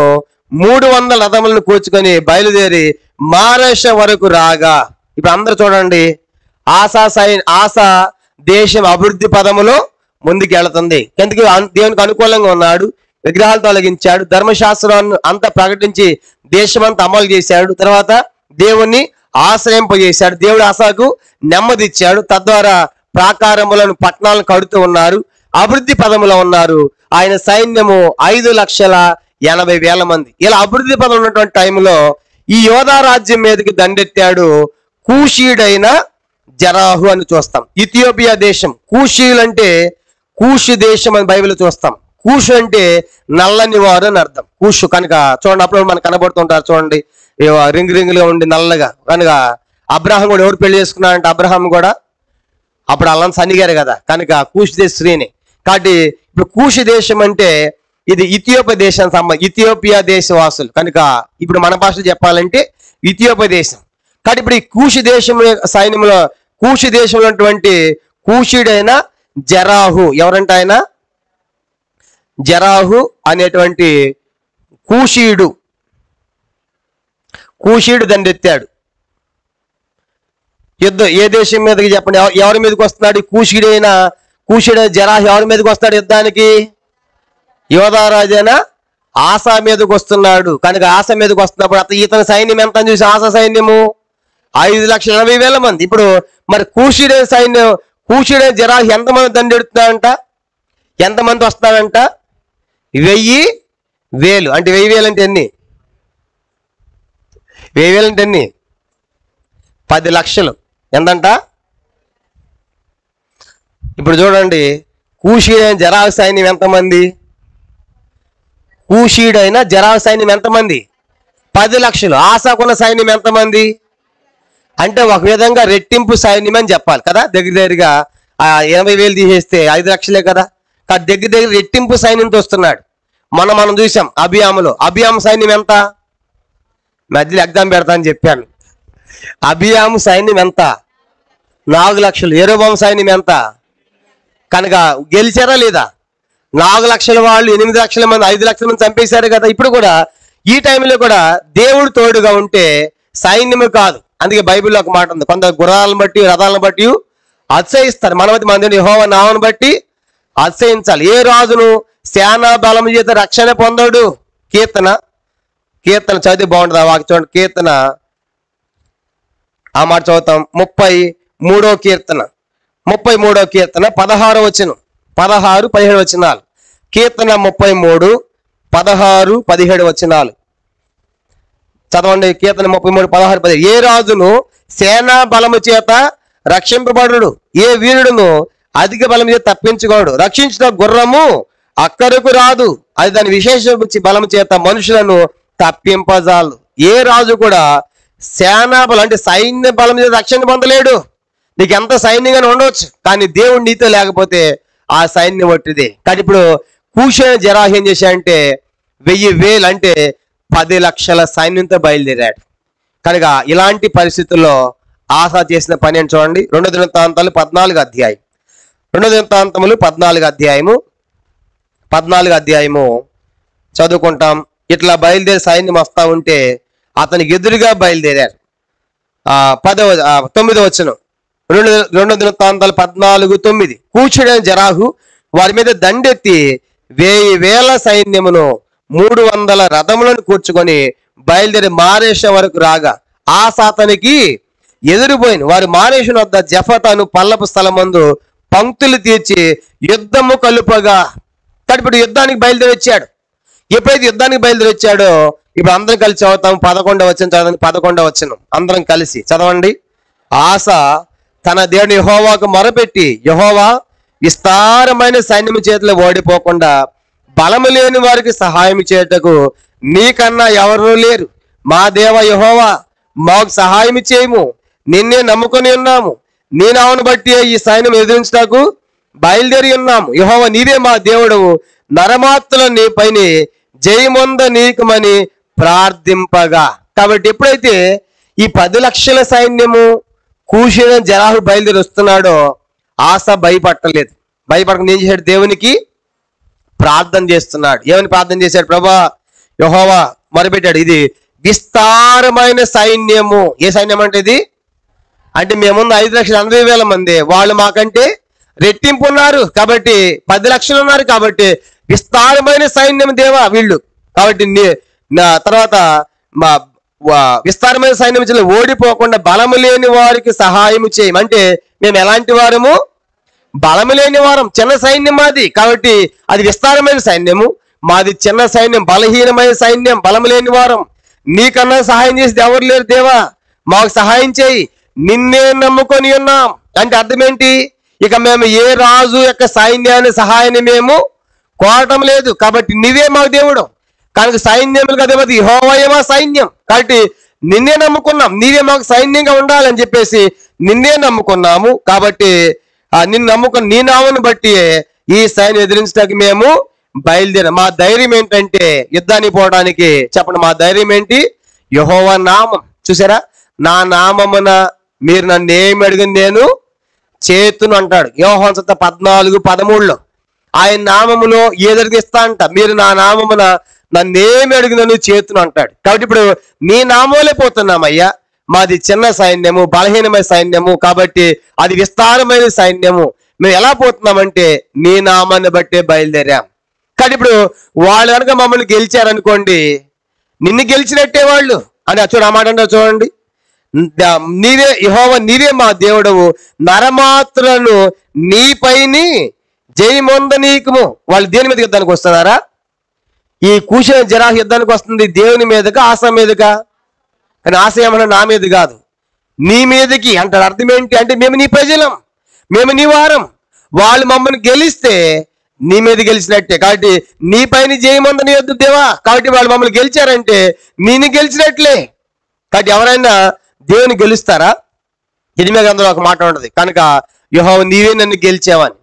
300 రథములను కూర్చుకొని బయలుదేరి మారేష వరకు రాగా. ఇప్పుడు అందరూ చూడండి, ఆసా దేశం అభివృద్ధి పదములో ముందుకు వెళుతుంది. ఎందుకు? దేవునికి అనుకూలంగా ఉన్నాడు, విగ్రహాలు తొలగించాడు, ధర్మశాస్త్రాన్ని అంతా ప్రకటించి దేశమంతా అమలు చేశాడు, తర్వాత దేవుణ్ణి ఆశ్రయింపజేశాడు. దేవుడు ఆసాకు నెమ్మది ఇచ్చాడు. తద్వారా ప్రాకారములను, పట్టణాలను కడుతూ ఉన్నారు, అభివృద్ధి పదములో ఉన్నారు. ఆయన సైన్యము 5,80,000 మంది. ఇలా అభివృద్ధి పదం ఉన్నటువంటి టైంలో ఈ యోధా రాజ్యం మీదకి దండెత్తాడు కూషీడైన జరాహు అని చూస్తాం. ఇథియోపియా దేశం. కూషీలు అంటే కూషు దేశం అని బైబిల్ చూస్తాం. కూషు అంటే నల్లని వారు అని అర్థం. కూషు కనుక చూడండి, అప్పుడు మనకు కనబడుతుంటారు చూడండి, రింగులుగా ఉండి నల్లగా. కనుక అబ్రహాం కూడా ఎవరు పెళ్లి చేసుకున్నారంటే అబ్రహాం కూడా అప్పుడు అల్లం సన్నిగారు కదా, కనుక కూషు దేశ స్త్రీని. కాబట్టి ఇప్పుడు కూషు దేశం అంటే ఇది ఇథియోపియా దేశం ఇథియోపియా దేశవాసులు. కనుక ఇప్పుడు మన భాషలో చెప్పాలంటే ఇథియోపియా దేశం. కాబట్టి ఇప్పుడు ఈ కూషు దేశం సైన్యంలో, కూషు దేశంలో ఉన్నటువంటి కూషుడైన జరాహు, ఎవరంటే ఆయన జరాహు అనేటువంటి కూషీయుడు దండెత్తాడు. యుద్ధం ఏ దేశం మీదకి చెప్పండి, ఎవరి మీదకి వస్తున్నాడు? కూషీడైన జరాహు ఎవరి మీదకి వస్తాడు యుద్ధానికి? యోధారాజైన ఆసా మీదకి వస్తున్నాడు. కనుక ఆసా మీదకి వస్తున్నప్పుడు ఇతని సైన్యం ఎంత అని చూసి ఆసా సైన్యము 5,80,000 మంది. ఇప్పుడు మరి కూషీడైన సైన్యం, కూషీడైన జరాహు ఎంతమంది దండెడుతున్నాడంట? ఎంతమంది వస్తున్నాడంట? 1,000 అంటే 1,000 అంటే ఎన్ని? 1,000 అంటే ఎన్ని? 10 లక్షలు. ఎంతంట? ఇప్పుడు చూడండి, కూషీడైన జరాహు సైన్యం ఎంతమంది? కూషీడైన జరాహు సైన్యం ఎంతమంది? 10 లక్షలు. ఆసాకున్న సైన్యం ఎంతమంది? అంటే ఒక విధంగా రెట్టింపు సైన్యం అని చెప్పాలి కదా. దగ్గరగా 80,000 తీసేస్తే 5 లక్షలే కదా. దగ్గర రెట్టింపు సైన్యంతో వస్తున్నాడు. మనం చూసాం అభియాము సైన్యం ఎంత? మధ్యలో ఎగ్జామ్ పెడతా అని చెప్పాను. అభియాము సైన్యం ఎంత? 4 లక్షలు. యెరోబాము సైన్యం ఎంత? కనుక గెలిచారా లేదా? 4 లక్షల వాళ్ళు 8 లక్షల మంది, 5 లక్షల మంది చంపేశారు కదా. ఇప్పుడు కూడా ఈ టైంలో కూడా దేవుడు తోడుగా ఉంటే సైన్యము కాదు. అందుకే బైబిల్లో ఒక మాట ఉంది, కొంత గుర్రాలను బట్టి రథాలను బట్టి అతిశయిస్తారు. మన యెహోవా నామమును బట్టి అతిశయించాలి. ఏ రాజును సేనా బలము చేత రక్షణ పొందాడు? కీర్తన చదివి బాగుంటుంది. ఆ వాకి చూడండి, కీర్తన ఆ మాట చదువుతాం. 33వ కీర్తన 16వ వచనం, 16, 17 వచనాలు. కీర్తన 33, 16, 17 వచనాలు చదవండి. కీర్తన 33, 16, 17. ఏ రాజును సేనా బలము చేత రక్షింపబడుడు. ఏ వీరుడును అధిక బలం చేత తప్పించుకోడు. రక్షించిన గుర్రము అక్కరకు రాదు, అది దాని విశేష బలం చేత మనుషులను తప్పింపజాలు. ఏ రాజు కూడా సేనా బలం అంటే సైన్య బలం చేత రక్షణ పొందలేడు. నీకు ఎంత సైన్యంగానే ఉండవచ్చు, కానీ దేవుడు నీతో లేకపోతే ఆ సైన్యం ఒట్టిదే. కానీ ఇప్పుడు కూషైన జరాహు ఏం చేశాడంటే 1000 అంటే 10 లక్షల సైన్యంతో బయలుదేరాడు. కనుక ఇలాంటి పరిస్థితుల్లో ఆసా చేసిన పని అని చూడండి. 2 దినవృత్తాంతాలు 14 అధ్యాయం. 2 దినవృత్తాంతములు 14 అధ్యాయము చదువుకుంటాం. ఇట్లా బయలుదేరి సైన్యం వస్తా ఉంటే అతనికి ఎదురుగా బయలుదేరారు. 9వ వచనం 2 దినవృత్తాంతాలు 14:9. కూర్చుడైన జరాహు వారి మీద దండెత్తి 1000 సైన్యమును 300 రథములను కూర్చుకొని బయలుదేరి మారేష వరకు రాగా ఆసా అతనికి ఎదురుపోయిన వారు మారేషుని వద్ద జఫతాను పల్లపు స్థలమందు పంక్తులు తీర్చి యుద్ధము కలుపగా. ఇప్పుడు యుద్ధానికి బయలుదేరి వచ్చాడు. ఎప్పుడైతే యుద్ధానికి బయలుదేరి వచ్చాడో ఇప్పుడు అందరం కలిసి చదువుతాం. 11వ వచనం చదవండి. 11వ వచనం అందరం కలిసి చదవండి. ఆసా తన దేవుని యెహోవాకు మొరపెట్టి, యెహోవా విస్తారమైన సైన్యము చేతిలో ఓడిపోకుండా బలము లేని వారికి సహాయం చేయటకు నీకన్నా ఎవరూ లేరు. మా దేవ యెహోవా మాకు సహాయం చేయము, నిన్నే నమ్ముకొని ఉన్నాము. నీ నామమును బట్టి ఈ సైన్యం ఎదిరించటకు బయలుదేరి ఉన్నాము. యెహోవా నీవే మా దేవుడవు, నరమాత్రుల నీ పైన జయమొంద నీకుమని ప్రార్థింపగా. కాబట్టి ఎప్పుడైతే ఈ 10 లక్షల సైన్యము కూషైన జరాహు బయలుదేరి వస్తున్నాడో ఆసా భయపడలేదు. భయపడక ఏం చేశాడు? దేవునికి ప్రార్థన చేస్తున్నాడు. ఏమని ప్రార్థన చేశాడు? ప్రభా యెహోవా మొరపెట్టాడు. ఇది విస్తారమైన సైన్యము. ఏ సైన్యం అంటే ఇది? అంటే మేముందు 5,80,000 మంది, వాళ్ళు మాకంటే రెట్టింపు ఉన్నారు. కాబట్టి 10 లక్షలు ఉన్నారు. కాబట్టి విస్తారమైన సైన్యం దేవా వీళ్ళు. కాబట్టి తర్వాత మా విస్తారమైన సైన్యం ఓడిపోకుండా బలము లేని వారికి సహాయం చేయము. అంటే మేము ఎలాంటి వారము? బలము లేని వారం. చిన్న సైన్యం మాది, కాబట్టి అది విస్తారమైన సైన్యము. మాది చిన్న సైన్యం, బలహీనమైన సైన్యం, బలము లేని వారం. నీకన్నా సహాయం చేసేది ఎవరు లేరు దేవా, మాకు సహాయం చేయి, నిన్నే నమ్ముకొని ఉన్నాం. అంటే అర్థం ఏంటి? ఇక మేము ఏ రాజు యొక్క సైన్యాన్ని సహాయాన్ని మేము కోరటం లేదు. కాబట్టి నీవే మాకు దేవుడు. కనుక సైన్యములు కదా యెహోవాయే మా సైన్యం. కాబట్టి నిన్నే నమ్ముకున్నాం, నీవే మాకు సైన్యంగా ఉండాలని చెప్పేసి నిన్నే నమ్ముకున్నాము. కాబట్టి నిన్ను నమ్ముకున్న నీ నామను బట్టి ఈ సైన్యం ఎదిరించడానికి మేము బయలుదేరాం. మా ధైర్యం ఏంటంటే యుద్ధానికి పోవడానికి చెప్పండి. మా ధైర్యం ఏంటి? యెహోవా నామం. చూసారా? నా నామమున మీరు నన్ను ఏమి అడిగింది నేను చేతును అంటాడు. యోహాను సువార్త 14:13. ఆయన నామములో ఏదడిగి ఇస్తా అంట. మీరు నా నామమున నన్నేమి అడిగినను చేతును అంటాడు. కాబట్టి ఇప్పుడు నీ నామంలో పోతున్నామయ్యా. మాది చిన్న సైన్యము, బలహీనమైన సైన్యము, కాబట్టి అది విస్తారమైన సైన్యము. మేము ఎలా పోతున్నామంటే నీ నామాన్ని బట్టే బయలుదేరాం. కానీ ఇప్పుడు వాళ్ళు కనుక మమ్మల్ని గెలిచారనుకోండి, నిన్ను గెలిచినట్టే వాళ్ళు అని చూడ మాట అంటారు. చూడండి, నీవే యెహోవా నీవే మా దేవుడవు, నరమాత్రులను నీపైని జయమొంద నీకుము. వాళ్ళు దేని మీద యుద్ధానికి వస్తున్నారా? ఈ కూషైన జరాహు యుద్ధానికి వస్తుంది దేవుని మీదగా, ఆసా మీదగా. కానీ ఆశ ఏమన్నా నా మీద కాదు, నీ మీదకి అంటారు. అర్థం ఏంటి అంటే మేము నీ ప్రజలం, మేము నీ వారం. వాళ్ళు మమ్మల్ని గెలిస్తే నీ మీద గెలిచినట్టే. కాబట్టి నీ పైన జయమందని వద్దు దేవా. కాబట్టి వాళ్ళు మమ్మల్ని గెలిచారంటే నేను గెలిచినట్లే. కాబట్టి ఎవరైనా దేవుని గెలుస్తారా? ఇరిమియా గ్రంథంలో ఒక మాట ఉంటుంది, కనుక యెహోవా నీవే నన్ను గెలిచావని.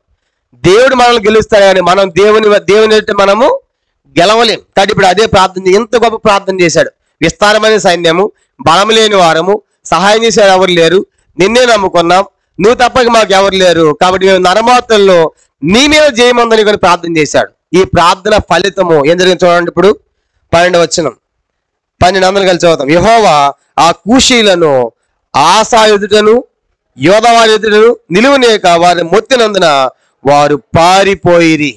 దేవుడు మనల్ని గెలుస్తారు కానీ మనం దేవుని మనము గెలవలేం. కాబట్టి ఇప్పుడు అదే ప్రార్థన, ఎంత గొప్ప ప్రార్థన చేశాడు. విస్తారమైన సైన్యము, బలం లేని వారము, సహాయం చేసేవారు ఎవరు లేరు, నిన్నే నమ్ముకున్నాం, నువ్వు తప్పక మాకు ఎవరు లేరు. కాబట్టి మేము నరమాత్రుల్లో నీ మీద జయమందని కూడా ప్రార్థన చేశాడు. ఈ ప్రార్థన ఫలితము ఏం జరిగింది చూడండి. ఇప్పుడు 12వ వచనం 12 కలిసి చదువుతాం. యెహోవా ఆ కూషీలను ఆసా ఎదుటను యోధవారి ఎదుటను నిలువనేక వారిని మొత్తినందున వారు పారిపోయిరి.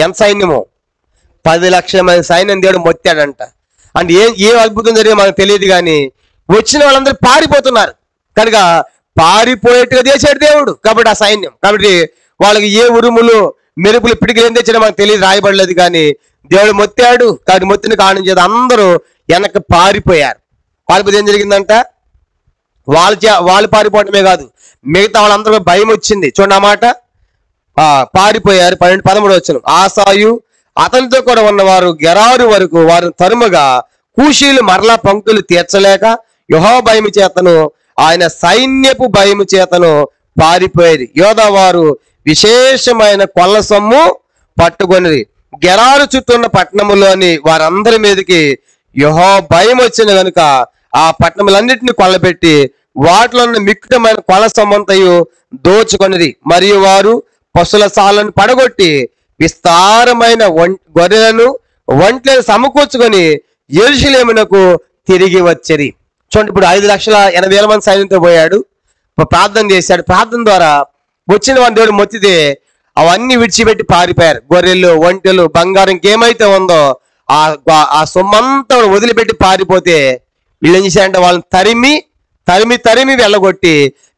ఎంత సైన్యము? 10 లక్షల మంది సైన్యం దేవుడు మొత్తాడంట. అంటే ఏ అద్భుతం జరిగిందో మనకు తెలియదు, కానీ వచ్చిన వాళ్ళందరూ పారిపోతున్నారు. కనుక పారిపోయేట్టుగా చేశాడు దేవుడు. కాబట్టి ఆ సైన్యం, కాబట్టి వాళ్ళకి ఏ ఉరుములు మెరుపులు పిడికిలు ఏం తెచ్చినా మనకు తెలియదు, రాయబడలేదు. కానీ దేవుడు మొత్తాడు. కాబట్టి మొత్తిని కారణం చేత అందరూ వెనక్కి పారిపోయారు. పారిపోతే ఏం జరిగిందంట? వాళ్ళు పారిపోవటమే కాదు, మిగతా వాళ్ళందరూ భయం వచ్చింది. చూడండి ఆ మాట. పారిపోయారు. 12-13 వచనం. ఆసాయు అతనితో కూడా ఉన్నవారు గెరారు వరకు వారు తరుముగా కూషీలు మరలా పంక్తులు తీర్చలేక యెహోవా భయము చేతను ఆయన సైన్యపు భయము చేతను పారిపోయేది. యోధా వారు విశేషమైన కొల్ల సొమ్ము పట్టుకొని గెరారు చుట్టూన్న పట్టణములోని వారందరి మీదకి యెహోవా భయం వచ్చిన కనుక ఆ పట్టణములన్నిటిని కొల్లబెట్టి వాటిలో ఉన్న మిక్కుటమైన కొల్ల సొమ్మంతయు దోచుకొనిది. మరియు వారు పశుల సాలను పడగొట్టి విస్తారమైన గొర్రెలను ఒంట్లను సమకూర్చుకొని యెరూషలేమునకు తిరిగి వచ్చిరి. చూడండి, ఇప్పుడు 5,80,000 మంది సైన్యంతో పోయాడు, ప్రార్థన చేశాడు. ప్రార్థన ద్వారా వచ్చిన వారి దేవుడు మొత్తితే అవన్నీ విడిచిపెట్టి పారిపోయారు. గొర్రెలు, ఒంటెలు, బంగారం ఇంకేమైతే ఉందో ఆ సొమ్మంతా వదిలిపెట్టి పారిపోతే వీళ్ళు ఏం చేశారంటే వాళ్ళని తరిమి వెళ్ళగొట్టి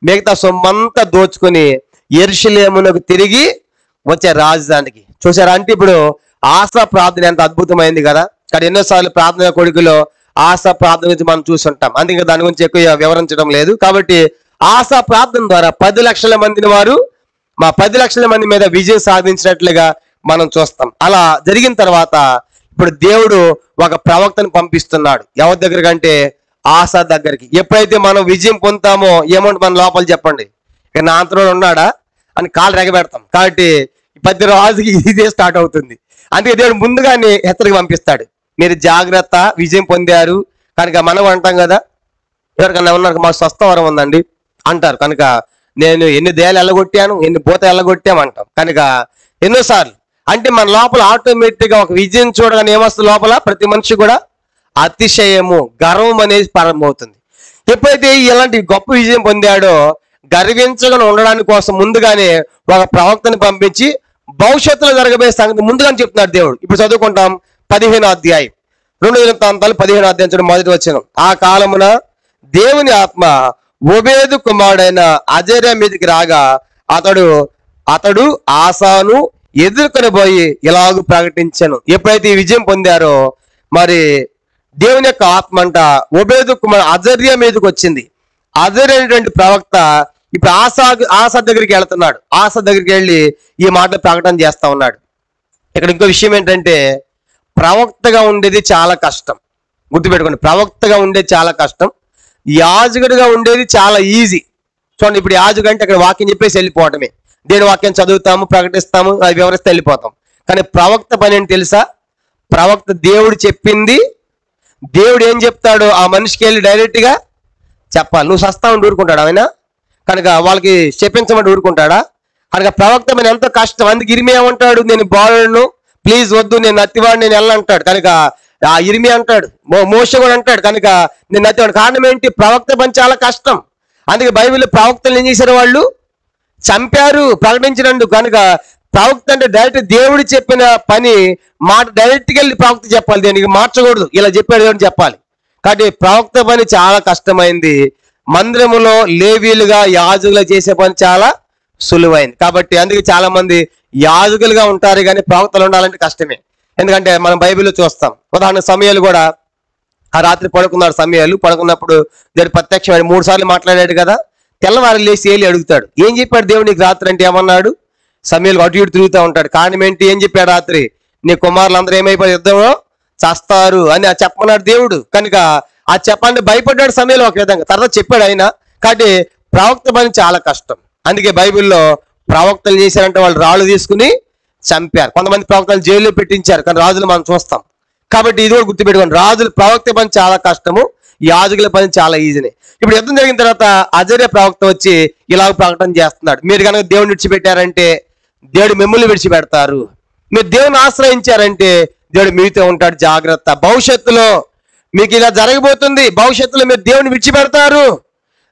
మిగతా సొమ్మంతా దోచుకొని యెరూషలేమునకు తిరిగి వచ్చే రాజధానికి. చూసారా? అంటే ఇప్పుడు ఆశా ప్రార్థన ఎంత అద్భుతమైంది కదా. ఇక్కడ ఎన్నోసార్లు ప్రార్థన కొడుకులో ఆశా ప్రార్థన గురించి మనం చూసుంటాం, అందుకే దాని గురించి ఎక్కువ వివరించడం లేదు. కాబట్టి ఆశా ప్రార్థన ద్వారా 10 లక్షల మందిని వారు 10 లక్షల మంది మీద విజయం సాధించినట్లుగా మనం చూస్తాం. అలా జరిగిన తర్వాత ఇప్పుడు దేవుడు ఒక ప్రవక్తను పంపిస్తున్నాడు. ఎవరి దగ్గరికి అంటే ఆశా దగ్గరికి. ఎప్పుడైతే మనం విజయం పొందుతామో ఏమంటే మన లోపల చెప్పండి, ఇక నా అంతలో ఉన్నాడా అని కాళ్ళు రెగబెడతాం. కాబట్టి ప్రతి రోజుకి ఇదే స్టార్ట్ అవుతుంది. అందుకే దేవుడు ముందుగానే హెచ్చరిక పంపిస్తాడు, మీరు జాగ్రత్త, విజయం పొందారు కనుక. మనం అంటాం కదా, ఎవరికన్నా ఉన్నారు మాకు స్వస్థవరం ఉందండి అంటారు కనుక, నేను ఎన్ని దేయాలు వెళ్ళగొట్టాను, ఎన్ని పూత వెళ్ళగొట్టాము అంటాం కనుక ఎన్నోసార్లు. అంటే మన లోపల ఆటోమేటిక్గా ఒక విజయం చూడగానే ఏమొస్తుంది లోపల ప్రతి మనిషి కూడా అతిశయము, గర్వం అనేది ప్రారంభమవుతుంది. ఎప్పుడైతే ఇలాంటి గొప్ప విజయం పొందాడో గర్వించగా ఉండడానికి కోసం ముందుగానే ఒక ప్రవక్తని పంపించి భవిష్యత్తులో జరగబోయే సంగతి ముందుగానే చెప్తున్నాడు దేవుడు. ఇప్పుడు చదువుకుంటాం 15వ అధ్యాయం 2 దినవృత్తాంతాలు 15వ అధ్యాయం చూడండి, మొదటి వచనం. ఆ కాలమున దేవుని ఆత్మ ఓబేదు కుమారుడైన అజర్యా మీదకి రాగా అతడు ఆసాను ఎదుర్కొని పోయి ఇలాగూ ప్రకటించాను. ఎప్పుడైతే ఈ విజయం పొందారో మరి దేవుని యొక్క ఆత్మ అంట ఓబేదు కుమారుడు అజర్యా మీదకి వచ్చింది. అజర్యా అనేటువంటి ప్రవక్త ఇప్పుడు ఆశా దగ్గరికి వెళ్తున్నాడు. ఆశా దగ్గరికి వెళ్ళి ఈ మాటలు ప్రకటన చేస్తా ఉన్నాడు. ఇక్కడ ఇంకో విషయం ఏంటంటే ప్రవక్తగా ఉండేది చాలా కష్టం. గుర్తుపెట్టుకోండి, ప్రవక్తగా ఉండేది చాలా కష్టం. యాజకుడిగా ఉండేది చాలా ఈజీ. చూడండి, ఇప్పుడు యాజకుడు అంటే అక్కడ వాక్యం చెప్పేసి వెళ్ళిపోవటమే. దేని వాక్యం చదువుతాము, ప్రకటిస్తాము, అది వివరిస్తే వెళ్ళిపోతాం. కానీ ప్రవక్త పని ఏంటి తెలుసా? ప్రవక్త దేవుడు చెప్పింది, దేవుడు ఏం చెప్తాడో ఆ మనిషికి వెళ్ళి డైరెక్ట్గా చెప్పాలి. నువ్వు సస్తామని ఊరుకుంటాడు ఆయన కనుక, వాళ్ళకి చెప్పించమని ఊరుకుంటాడా? కనుక ప్రవక్త పని ఎంతో కష్టం. అందుకు ఇర్మియా అంటాడు, నేను బాలుడును, ప్లీజ్ వద్దు, నేను నత్తివాడు, నేను వెళ్ళంటాడు కనుక. ఆ ఇర్మియా అంటాడు, మోషే కూడా అంటాడు కనుక నేను నత్తివాడు. కారణం ఏంటి? ప్రవక్త పని చాలా కష్టం. అందుకే బైబిల్లో ప్రవక్తలు ఏం చేశారు? వాళ్ళు చంపారు ప్రకటించినందుకు. కనుక ప్రవక్త అంటే డైరెక్ట్ దేవుడు చెప్పిన పని మాట డైరెక్ట్గా వెళ్ళి ప్రవక్త చెప్పాలి, దేనికి మార్చకూడదు. ఇలా చెప్పాడు దేవుడు చెప్పాలి. కాబట్టి ప్రవక్త పని చాలా కష్టమైంది. మందిరములో లేవీలుగా యాజకులుగా చేసే పని చాలా సులువైంది. కాబట్టి అందుకే చాలా మంది యాజకులుగా ఉంటారు కానీ ప్రవక్తలు ఉండాలంటే కష్టమే. ఎందుకంటే మనం బైబిల్లో చూస్తాం. ఉదాహరణ సమయాలు కూడా ఆ రాత్రి పడుకున్నాడు. సమయాలు పడుకున్నప్పుడు దేవుడు ప్రత్యక్షమైన 3 సార్లు మాట్లాడాడు కదా. తెల్లవారు లేచి ఏలి అడుగుతాడు, ఏం చెప్పాడు దేవుడు నీకు రాత్రి అంటే? ఏమన్నాడు? సమయాలు అటు ఇటు తిరుగుతూ ఉంటాడు. కారణం ఏంటి? ఏం చెప్పాడు రాత్రి? నీ కుమారులు అందరూ ఏమైపోయి యుద్ధంలో చస్తారు అని చెప్పమన్నాడు దేవుడు. కనుక ఆ చెప్పండి భయపడ్డాడు సమయాలు ఒక విధంగా. తర్వాత చెప్పాడు ఆయన. కాబట్టి ప్రవక్త పని చాలా కష్టం. అందుకే బైబిల్లో ప్రవక్తలు చేశారంటే వాళ్ళు రాళ్ళు తీసుకుని చంపారు. కొంతమంది ప్రవక్తలు జైల్లో పెట్టించారు, కానీ రాజులు మనం చూస్తాం. కాబట్టి ఇది కూడా గుర్తుపెట్టుకోండి, రాజుల ప్రవక్త పని చాలా కష్టము, యాజకుల పని చాలా ఈజీనే. ఇప్పుడు యుద్ధం జరిగిన తర్వాత అజర్యా ప్రవక్త వచ్చి ఇలాగ ప్రకటన చేస్తున్నాడు, మీరు కనుక దేవుడిని విడిచిపెట్టారంటే దేవుడు మిమ్మల్ని విడిచిపెడతారు, మీరు దేవుని ఆశ్రయించారంటే దేవుడు మీతో ఉంటాడు, జాగ్రత్త. భవిష్యత్తులో మీకు ఇలా జరగబోతుంది, భవిష్యత్తులో మీరు దేవుని విడిచిపెడతారు,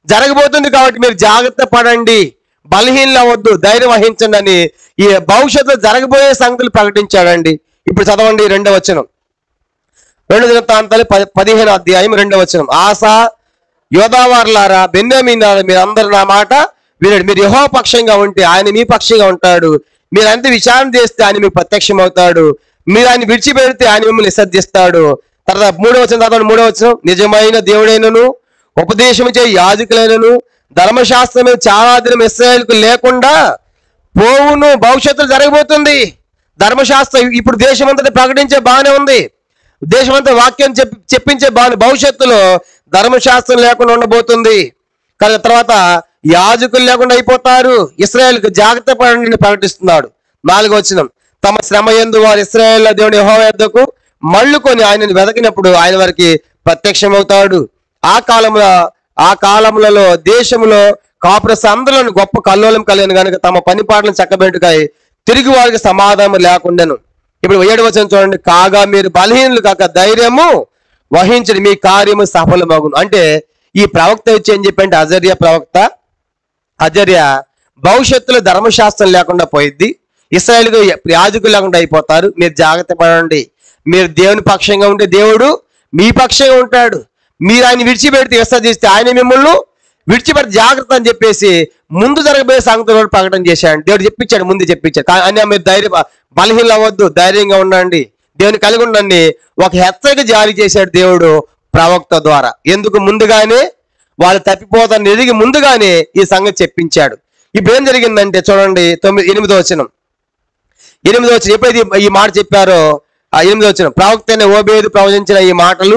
జరగబోతుంది. కాబట్టి మీరు జాగ్రత్త పడండి, బలహీనలు అవ్వద్దు, ధైర్యం వహించండి అని ఈ భవిష్యత్తులో జరగబోయే సంగతులు ప్రకటించాడండి. ఇప్పుడు చదవండి 2వ వచనం, 2 దినవృత్తాంతాలు 15వ అధ్యాయం 2వ వచనం. ఆసా యోధావారులారా, బెన్యామీనులారా, మీరు అందరూ నా మాట వినండి. మీరు యెహోవా పక్షంగా ఉంటే ఆయన మీ పక్షంగా ఉంటాడు, మీరు అంత విచారణ చేస్తే ఆయన మీకు ప్రత్యక్షం అవుతాడు, మీరు ఆయన విడిచిపెడితే ఆయన మిమ్మల్ని విసర్జిస్తాడు. తర్వాత 3వ వచనం, తర్వాత 3వ వచనం, నిజమైన దేవుడైనను ఉపదేశం చే యాజకులైనను ధర్మశాస్త్రం మీద చాలా దినం ఇశ్రాయేలుకు లేకుండా పోవును, భవిష్యత్తులో జరగబోతుంది. ధర్మశాస్త్రం ఇప్పుడు దేశమంతటి ప్రకటించే బాగానే ఉంది, దేశమంతా వాక్యం చెప్పించే బాగానే, భవిష్యత్తులో ధర్మశాస్త్రం లేకుండా ఉండబోతుంది. కానీ తర్వాత యాజకులు లేకుండా అయిపోతారు. ఇశ్రాయేలుకు జాగ్రత్త పడండి ప్రకటిస్తున్నాడు. 4వ వచనం, తమ శ్రమ యందు వారు ఇశ్రాయేలు దేవుని యెహోవా యొద్దకు మళ్ళుకొని ఆయనను వెదకినప్పుడు ఆయన వారికి ప్రత్యక్షమవుతాడు. ఆ కాలములలో దేశంలో కాపురస్ అందరిలోని గొప్ప కల్లోలం కలిగిన కనుక తమ పని పాటలను చక్కబెట్టుకాయి తిరిగి వారికి సమాధానం లేకుండాను. ఇప్పుడు 7వ వచనం చూడండి, కాగా మీరు బలహీనులు కాక ధైర్యము వహించండి, మీ కార్యము సఫలమగును. అంటే ఈ ప్రవక్త వచ్చి ఏం చెప్పంటే, అజర్య భవిష్యత్తులో ధర్మశాస్త్రం లేకుండా పోయిద్ది, ఇశ్రాయేలుకు యాజకులు లేకుండా అయిపోతారు, మీరు జాగ్రత్త పడండి. మీరు దేవుని పక్షంగా ఉంటే దేవుడు మీ పక్షంగా ఉంటాడు, మీరు ఆయన విడిచిపెడితే విసర్జిస్తే ఆయన మిమ్మల్ని విడిచిపెట్టి జాగ్రత్త అని చెప్పేసి ముందు జరగబోయే సంగతులు ప్రకటన చేశాడు. దేవుడు చెప్పించాడు, ముందు చెప్పించాడు. కానీ మీరు బలహీనలు అవ్వద్దు, ధైర్యంగా ఉండండి, దేవుని కలిగి ఉండండి. ఒక హెచ్చరిక జారీ చేశాడు దేవుడు ప్రవక్త ద్వారా. ఎందుకు? ముందుగానే వాళ్ళు తప్పిపోతాన్ని ఎదిగి ముందుగానే ఈ సంగతి చెప్పించాడు. ఇప్పుడు ఏం జరిగిందంటే చూడండి, 8వ వచనం ఎప్పుడైతే ఈ మాట చెప్పారో, 8వ వచనం, ప్రవక్త అయిన ఓబేదు ప్రవచించిన ఈ మాటలు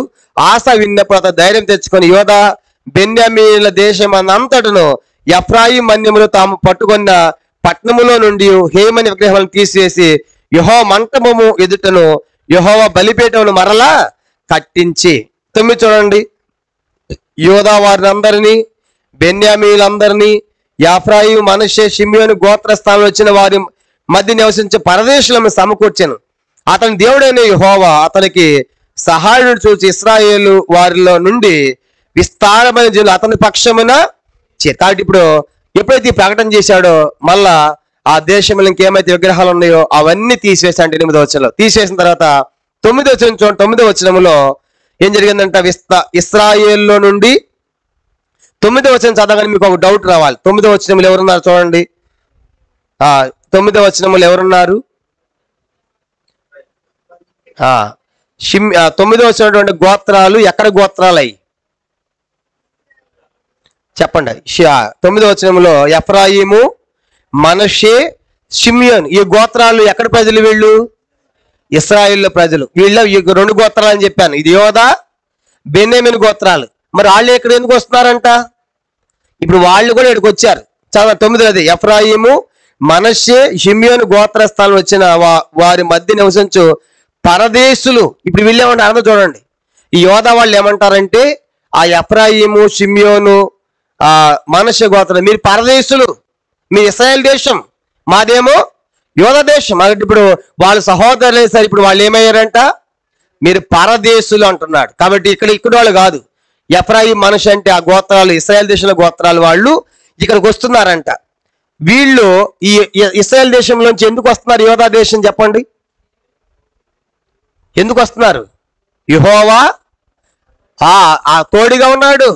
ఆశ విన్నప్పుడు అతను ధైర్యం తెచ్చుకొని యోధా బెన్యామీనుల దేశం అంతటను ఎఫ్రాయిం మన్యములు తాము పట్టుకున్న పట్టణములో నుండి హేమని విగ్రహాలను తీసివేసి యెహోవా మంటపము ఎదుటను యెహోవా బలిపీఠమును మరలా కట్టించి. 9 చూడండి, యోధా వారిని అందరినీ, బెన్యామీలందరినీ, ఎఫ్రాయిం మనష్షే షిమ్యోను గోత్ర స్థానంలో వచ్చిన వారి మధ్య నివసించే పరదేశులను సమకూర్చెను. అతని దేవుడైన యెహోవా అతనికి సహాయుడు చూసి ఇశ్రాయేలు వారిలో నుండి విస్తారమైన జనులు అతని పక్షమున కాబట్టి ఇప్పుడు ఎప్పుడైతే ప్రకటన చేశాడో మళ్ళా ఆ దేశంలో ఇంకేమైతే విగ్రహాలు ఉన్నాయో అవన్నీ తీసివేశాడు. 8వ వచనంలో తీసివేసిన తర్వాత 9వ వచనం చూడండి. 9వ వచనంలో ఏం జరిగిందంట, ఇశ్రాయేల్లో నుండి 9వ వచనం చదవగానే మీకు ఒక డౌట్ రావాలి. 9వ వచనంలో ఎవరున్నారు చూడండి. 9వ వచనంలో ఎవరున్నారు? 9వ వచనటువంటి గోత్రాలు ఎక్కడ గోత్రాలు అయ్యి చెప్పండి. 9వ వచనంలో ఎఫ్రాయిము, మనష్షే, షిమ్యోన్ ఈ గోత్రాలు ఎక్కడ ప్రజలు? వీళ్ళు ఇశ్రాయేలు ప్రజలు. వీళ్ళ ఈ 2 గోత్రాలు అని చెప్పాను, ఇది యోధా బెన్యామీను గోత్రాలు. మరి వాళ్ళు ఇక్కడ ఎందుకు వస్తున్నారంట? ఇప్పుడు వాళ్ళు కూడా ఇక్కడికి వచ్చారు. చాలా 9వ ఎఫ్రాయిము, మనష్షే, షిమ్యోను గోత్రస్థానం వచ్చిన వారి మధ్య నివసించు పరదేశులు. ఇప్పుడు వీళ్ళు ఏమంటారు అర్థం చూడండి. ఈ యోధా వాళ్ళు ఏమంటారంటే, ఆ ఎఫ్రాయిము, షిమ్యోను, మనష్షే గోత్రం మీరు పరదేశులు, మీ ఇశ్రాయేల్ దేశం, మాదేమో యోధా దేశం. ఇప్పుడు వాళ్ళ సహోదరులే సరే, ఇప్పుడు వాళ్ళు ఏమయ్యారంట? మీరు పరదేశులు అంటున్నాడు. కాబట్టి ఇక్కడ వాళ్ళు కాదు. ఎఫ్రాయిం, మనష్షే అంటే ఆ గోత్రాలు ఇశ్రాయేల్ దేశంలో గోత్రాలు, వాళ్ళు ఇక్కడికి వస్తున్నారంట. వీళ్ళు ఈ ఇశ్రాయేల్ దేశంలోంచి ఎందుకు వస్తున్నారు? యోధా దేశం చెప్పండి, ఎందుకు వస్తున్నారు? యెహోవా తోడుగా ఉన్నాడు.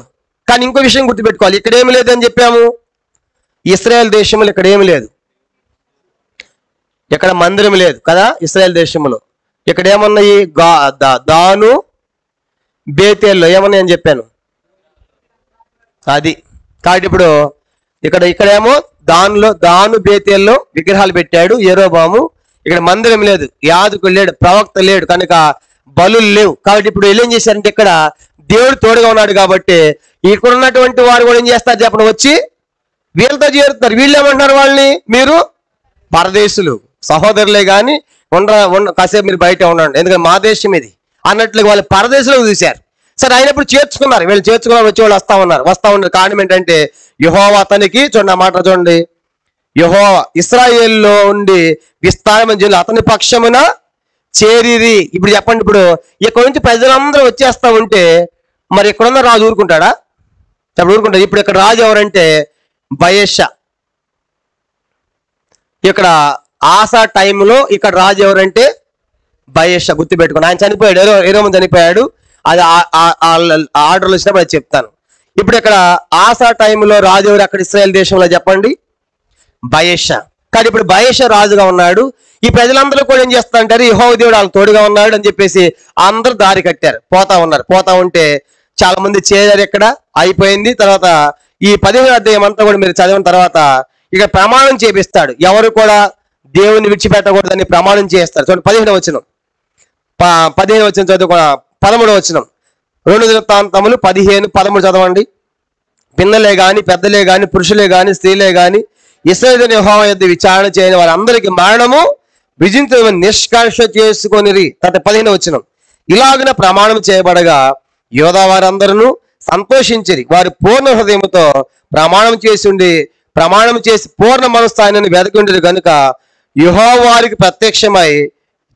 కానీ ఇంకో విషయం గుర్తుపెట్టుకోవాలి, ఇక్కడేమి లేదని చెప్పాము. ఇశ్రాయేల్ దేశంలో ఇక్కడ ఏమి లేదు, ఇక్కడ మందిరం లేదు కదా ఇశ్రాయేల్ దేశంలో. ఇక్కడ ఏమన్నాయి? దాను, బేతేల్లో ఏమన్నాయి అని చెప్పాను. అది కాబట్టి ఇప్పుడు ఇక్కడేమో దాను బేతేల్లో విగ్రహాలు పెట్టాడు యెరోబాము. ఇక్కడ మందిరం లేదు, యాజకుడు లేడు, ప్రవక్త లేడు, కనుక బలులు లేవు. కాబట్టి ఇప్పుడు వీళ్ళు ఏం చేశారంటే, ఇక్కడ దేవుడు తోడుగా ఉన్నాడు కాబట్టి ఇక్కడ ఉన్నటువంటి వారు కూడా ఏం చేస్తారు చెప్పండి, వచ్చి వీళ్ళతో చేరుతారు. వీళ్ళు ఏమంటున్నారు వాళ్ళని? మీరు పరదేశులు, సహోదరులే కానీ కాసేపు మీరు బయట ఉండండి, ఎందుకంటే మా దేశం ఇది అన్నట్లుగా వాళ్ళు పరదేశులకు చూశారు. సరే అయినప్పుడు చేర్చుకున్నారు. వీళ్ళు చేర్చుకున్నారు, వచ్చి వాళ్ళు వస్తా ఉన్నారు. కారణం ఏంటంటే యెహోవా అతనికి, చూడండి ఆ మాట చూడండి, యెహోవా ఇశ్రాయేల్లో ఉండి విస్తారమైన జనులు అతని పక్షమున చేరిరి. ఇప్పుడు చెప్పండి, ఇప్పుడు ఇక్కడ నుంచి ప్రజలందరూ వచ్చేస్తా ఉంటే మరి ఇక్కడున్న రాజు ఊరుకుంటాడా? చెప్పండి, ఊరుకుంటాడు. ఇప్పుడు ఇక్కడ రాజు ఎవరంటే బయెషా. ఇక్కడ ఆసా టైంలో ఇక్కడ రాజు ఎవరంటే బయెషా. గుర్తుపెట్టుకుని ఆయన చనిపోయాడు, ఏరో చనిపోయాడు. అది ఆర్డర్లు వచ్చినప్పుడు అది చెప్తాను. ఇప్పుడు ఇక్కడ ఆసా టైంలో రాజు ఎవరు అక్కడ ఇశ్రాయేల్ దేశంలో చెప్పండి? బయెషా. కానీ ఇప్పుడు బయెషా రాజుగా ఉన్నాడు. ఈ ప్రజలందరూ కూడా ఏం చేస్తారంటారు? యెహోవా దేవుడు వాళ్ళకి తోడుగా ఉన్నాడు అని చెప్పేసి అందరూ దారి కట్టారు, పోతా ఉంటే చాలా మంది చేరారు, ఎక్కడ అయిపోయింది. తర్వాత ఈ 15వ అధ్యాయం అంతా కూడా మీరు చదివిన తర్వాత ఇక ప్రమాణం చేపిస్తాడు. ఎవరు కూడా దేవుని విడిచిపెట్టకూడదని ప్రమాణం చేస్తారు. చూడండి 15వ వచనం, 15వ వచనం చదువు, 13వ వచనం, 2 దినవృత్తాంతములు 15:13 చదవండి. పిన్నలే గాని పెద్దలే గాని పురుషులే గాని స్త్రీలే గాని ఇశ్రాయేలు యెహోవా యొద్ద విచారణ చేయని వారందరికీ మరణము విధించమని నిష్కర్ష చేసుకొనిరి. తర్వాత 15వ వచనం, ఇలాగున ప్రమాణం చేయబడగా యోధా వారందరూ సంతోషించిరి. వారు పూర్ణ హృదయముతో ప్రమాణం చేసి పూర్ణ మనస్థాయిని వెదకుండిరి కనుక యెహోవా వారికి ప్రత్యక్షమై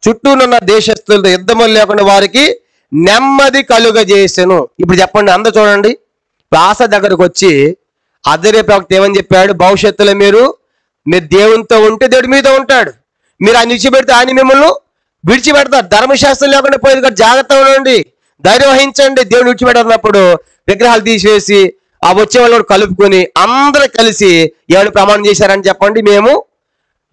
చుట్టూనున్న దేశస్తులతో యుద్ధము లేకుండా వారికి నెమ్మది కలుగజేసెను. ఇప్పుడు చెప్పండి, అందరూ చూడండి. ఆస దగ్గరకు వచ్చి అదరే ప్రవక్త ఏమని చెప్పాడు? భవిష్యత్తులో మీరు దేవునితో ఉంటే దేవుడి మీద ఉంటాడు, మీరు ఆయన విడిచిపెడితే ఆయన మిమ్మల్ని విడిచిపెడతారు. ధర్మశాస్త్రం లేకుండా పోయేది కాబట్టి జాగ్రత్తగా ఉండండి, ధైర్యం వహించండి. దేవుని విడిచిపెడుతున్నప్పుడు విగ్రహాలు తీసేసి ఆ వచ్చే వాళ్ళు కలుపుకొని అందరూ కలిసి ఎవరు ప్రమాణం చేశారని చెప్పండి? మేము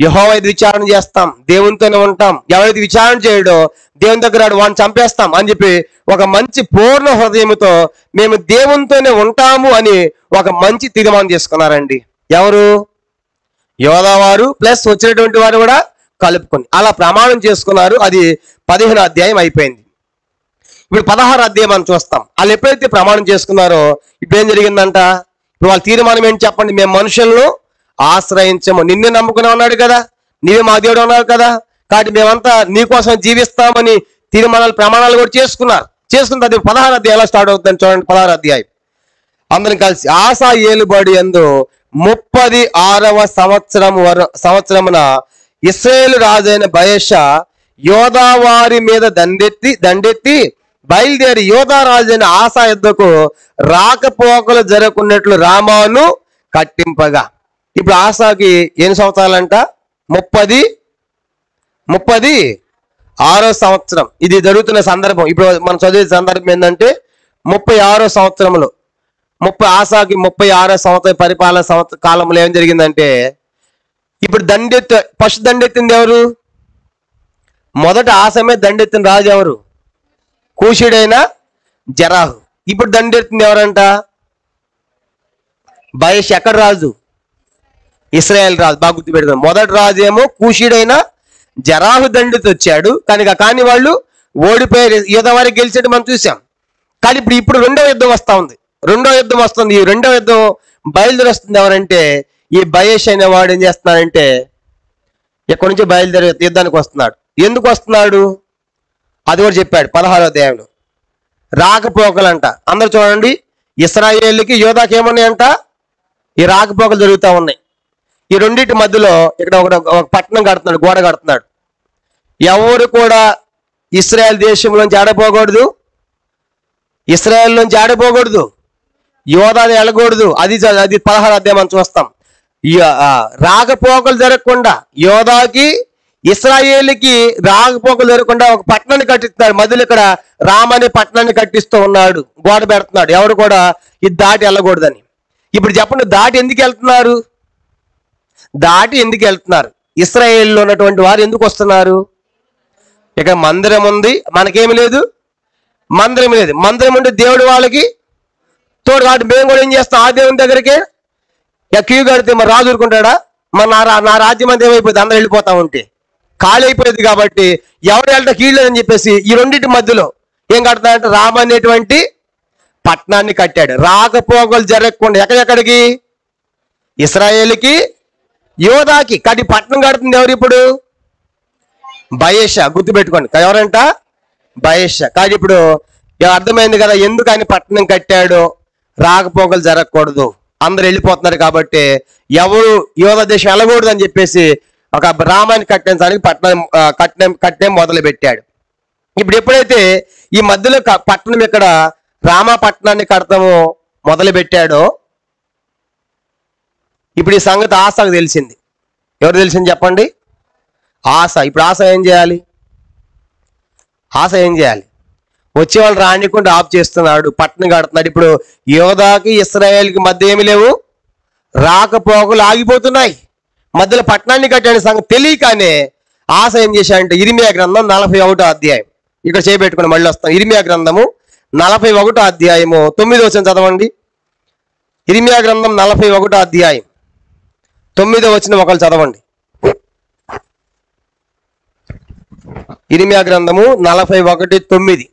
యెహోవా విచారణ చేస్తాం, దేవునితోనే ఉంటాం, ఎవరైతే విచారణ చేయడో దేవుని దగ్గర వాడిని చంపేస్తాం అని చెప్పి ఒక మంచి పూర్ణ హృదయంతో మేము దేవునితోనే ఉంటాము అని ఒక మంచి తీర్మానం చేసుకున్నారండి. ఎవరు? యోధా వారు ప్లస్ వచ్చినటువంటి వారు కూడా కలుపుకొని అలా ప్రమాణం చేసుకున్నారు. అది 15వ అధ్యాయం అయిపోయింది. ఇప్పుడు 16వ అధ్యాయం మనం చూస్తాం. వాళ్ళు ఎప్పుడైతే ప్రమాణం చేసుకున్నారో ఇప్పుడు ఏం జరిగిందంట? ఇప్పుడు వాళ్ళ తీర్మానం ఏంటి చెప్పండి? మేము మనుషులను ఆశ్రయించము, నిన్నే నమ్ముకునే ఉన్నాడు కదా, నీవే మా దేవుడు ఉన్నారు కదా, కాబట్టి మేమంతా నీకోసం జీవిస్తామని తీర్మానాలు ప్రమాణాలు కూడా చేసుకున్నారు. అది 16వ అధ్యాయం ఎలా స్టార్ట్ అవుతుందని చూడండి. 16వ అధ్యాయం అందరం కలిసి ఆసా ఏలుబడి యందు 36వ సంవత్సరమున ఇశ్రాయేలు రాజైన బయెషా యోధా వారి మీద దండెత్తి బయలుదేరి యోధా రాజైన ఆసా యుద్ధకు రాకపోకలు జరగకున్నట్లు రామాను కట్టింపగా. ఇప్పుడు ఆసాకి ఎన్ని సంవత్సరాలంట? 36వ సంవత్సరం. ఇది జరుగుతున్న సందర్భం. ఇప్పుడు మనం చదివే సందర్భం ఏంటంటే 36వ సంవత్సరంలో ఆసాకి 36వ సంవత్సరం పరిపాలన కాలంలో ఏం జరిగిందంటే, ఇప్పుడు ఫస్ట్ దండెత్తింది ఎవరు? మొదట ఆసమే దండెత్తిన రాజు ఎవరు? కూషుడైన జరాహు. ఇప్పుడు దండెత్తింది ఎవరంట? బయెషా. ఎక్కడ రాజు? ఇశ్రాయేల్ రాజు. బాగా గుర్తుపెడతాం. మొదటి రాజు ఏమో కూషుడైన జరాహు దండెత్తి వచ్చాడు, కానీ వాళ్ళు ఓడిపోయారు. యుద్ధం వరకు గెలిచేట్టు మనం చూసాం. కానీ ఇప్పుడు రెండవ యుద్ధం వస్తుంది. ఈ రెండవ యుద్ధం బయలుదేరి వస్తుంది. ఎవరంటే ఈ బయెషా అనే వాడు ఏం చేస్తున్నాడంటే ఎక్కడి నుంచి బయలుదేరి యుద్ధానికి వస్తున్నాడు. ఎందుకు వస్తున్నాడు అది కూడా చెప్పాడు 16వ అధ్యాయంలో. రాకపోకలంట. అందరు చూడండి, ఇశ్రాయేలుకి యోధాకి ఏమున్నాయంట? ఈ రాకపోకలు జరుగుతూ ఉన్నాయి. ఈ రెండింటి మధ్యలో ఇక్కడ ఒక పట్టణం కడుతున్నాడు, గోడ కడుతున్నాడు. ఎవరు కూడా ఇశ్రాయేల్ దేశంలోంచి ఆడపోకూడదు, ఇశ్రాయేల్ నుంచి ఆడిపోకూడదు, యోధాని వెళ్ళకూడదు. అది 16వ అధ్యాయం మనం చూస్తాం. రాకపోకలు జరగకుండా యోధాకి ఇశ్రాయేలుకి రాకపోకలు జరగకుండా ఒక పట్టణాన్ని కట్టిస్తున్నాడు. మధ్యలో ఇక్కడ రామ్ అనే పట్టణాన్ని కట్టిస్తూ ఉన్నాడు, గోడ పెడుతున్నాడు. ఎవరు కూడా ఇది దాటి వెళ్ళకూడదని. ఇప్పుడు చెప్పండి, దాటి ఎందుకు వెళ్తున్నారు? ఇశ్రాయేల్లో ఉన్నటువంటి వారు ఎందుకు వస్తున్నారు? ఇక మందిరం ఉంది, మనకేమి లేదు, మందిరం లేదు. మందిరం ఉంటే దేవుడు వాళ్ళకి తోడు. కాబట్టి మేము కూడా ఏం చేస్తాం? ఆ దేవుని దగ్గరికి క్యూ కడితే మరి రాజు ఊరుకుంటాడా? మరి నా రాజ్యం అంతా ఏమైపోయింది? అందరూ వెళ్ళిపోతా ఉంటే ఖాళీ అయిపోయింది. కాబట్టి ఎవరు వెళ్ళటం కీళ్ళని చెప్పేసి ఈ రెండింటి మధ్యలో ఏం కడతాడంటే రామ అనేటువంటి పట్టణాన్ని కట్టాడు. రాకపోకలు జరగకుండా ఎక్కడెక్కడికి? ఇశ్రాయేలుకి, యోధాకి. కాబట్టి పట్టణం కడుతుంది ఎవరు ఇప్పుడు? బయెషా. గుర్తుపెట్టుకోండి, ఎవరంట? బయెషా. కానీ ఇప్పుడు అర్థమైంది కదా ఎందుకు ఆయన పట్టణం కట్టాడో. రాకపోకలు జరగకూడదు, అందరు వెళ్ళిపోతున్నారు కాబట్టి ఎవరు యోధా దేశం వెళ్ళకూడదు అని చెప్పేసి ఒక రామాన్ని కట్టించడానికి కట్టడం మొదలు పెట్టాడు. ఇప్పుడు ఎప్పుడైతే ఈ మధ్యలో పట్టణం ఇక్కడ రామా పట్టణాన్ని కడతామో మొదలు పెట్టాడో, ఇప్పుడు ఈ సంగతి ఆసాకు తెలిసింది. ఎవరు తెలిసింది చెప్పండి? ఆస. ఇప్పుడు ఆస ఏం చేయాలి? వచ్చేవాళ్ళు రానికుండా ఆఫ్ చేస్తున్నాడు, పట్టణం కడుతున్నాడు. ఇప్పుడు యోధాకి ఇశ్రాయేల్కి మధ్య ఏమి లేవు, రాకపోకలు ఆగిపోతున్నాయి. మధ్యలో పట్టణాన్ని కట్టాడు. సంగతి తెలియకనే ఆస ఏం చేశాడంటే ఇర్మియా గ్రంథం 41వ అధ్యాయం ఇక్కడ చేయబెట్టుకుని మళ్ళీ వస్తాం. ఇర్మియా గ్రంథము 41వ అధ్యాయము 9వ వచనం చదవండి. ఇర్మియా గ్రంథం 41వ అధ్యాయం 9వ వచనం ఒకళ్ళు చదవండి. ఇర్మియా గ్రంథము 41:9.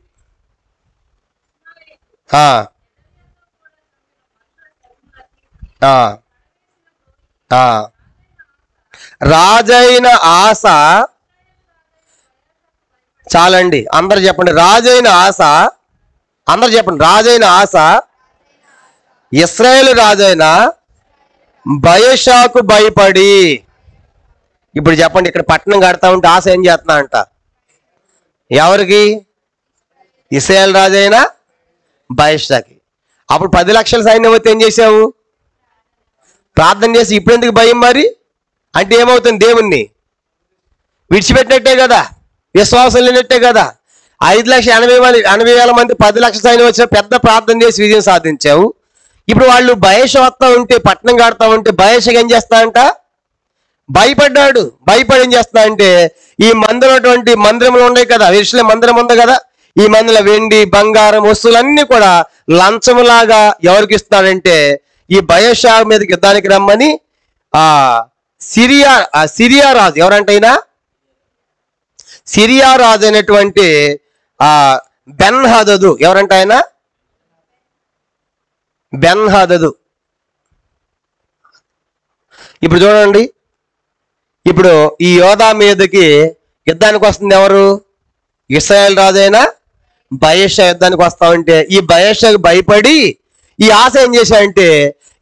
రాజైన ఆశ, చాలండి అందరు చెప్పండి, రాజైన ఆశ, అందరు చెప్పండి, రాజైన ఆశ ఇశ్రాయేలు రాజైన బయషాకు భయపడి. ఇప్పుడు చెప్పండి, ఇక్కడ పట్టణం కడతా ఉంటే ఆశ ఏం చేస్తున్నా అంట? ఎవరికి? ఇశ్రాయేలు రాజైన బయషాకి. అప్పుడు 10 లక్షల సైన్యం అయితే ఏం చేసావు? ప్రార్థన చేసి. ఇప్పుడు ఎందుకు భయం మరి? అంటే ఏమవుతుంది? దేవుణ్ణి విడిచిపెట్టినట్టే కదా, విశ్వాసం లేనట్టే కదా. 5,80,000 మంది 10 లక్షల సైన్యం వచ్చిన పెద్ద ప్రార్థన చేసి విజయం సాధించావు. ఇప్పుడు వాళ్ళు బయష వస్తా ఉంటే, పట్టణం కడతా ఉంటే బయషకి ఏం చేస్తా అంట? భయపడ్డాడు. భయపడి ఏం చేస్తా అంటే, ఈ మందిరటువంటి మందిరంలో ఉన్నాయి కదా, యెరూషలేము మందిరం ఉంది కదా, ఈ మందిరంలో వెండి బంగారం వస్తువులన్నీ కూడా లంచములాగా ఎవరికి ఇస్తున్నాడంటే ఈ బయషా మీదకి యుద్ధానికి రమ్మని సిరియా రాజు, ఎవరంటైనా సిరియా రాజు అయినటువంటి బెన్హదదు, ఎవరంటే ఆయన బెన్హదదు. ఇప్పుడు చూడండి, ఇప్పుడు ఈ యోధా మీదకి యుద్ధానికి వస్తుంది ఎవరు? ఇశ్రాయేలు రాజైన బయషా యుద్ధానికి వస్తా ఉంటే ఈ బయషాకు భయపడి ఈ ఆశ ఏం చేశాడంటే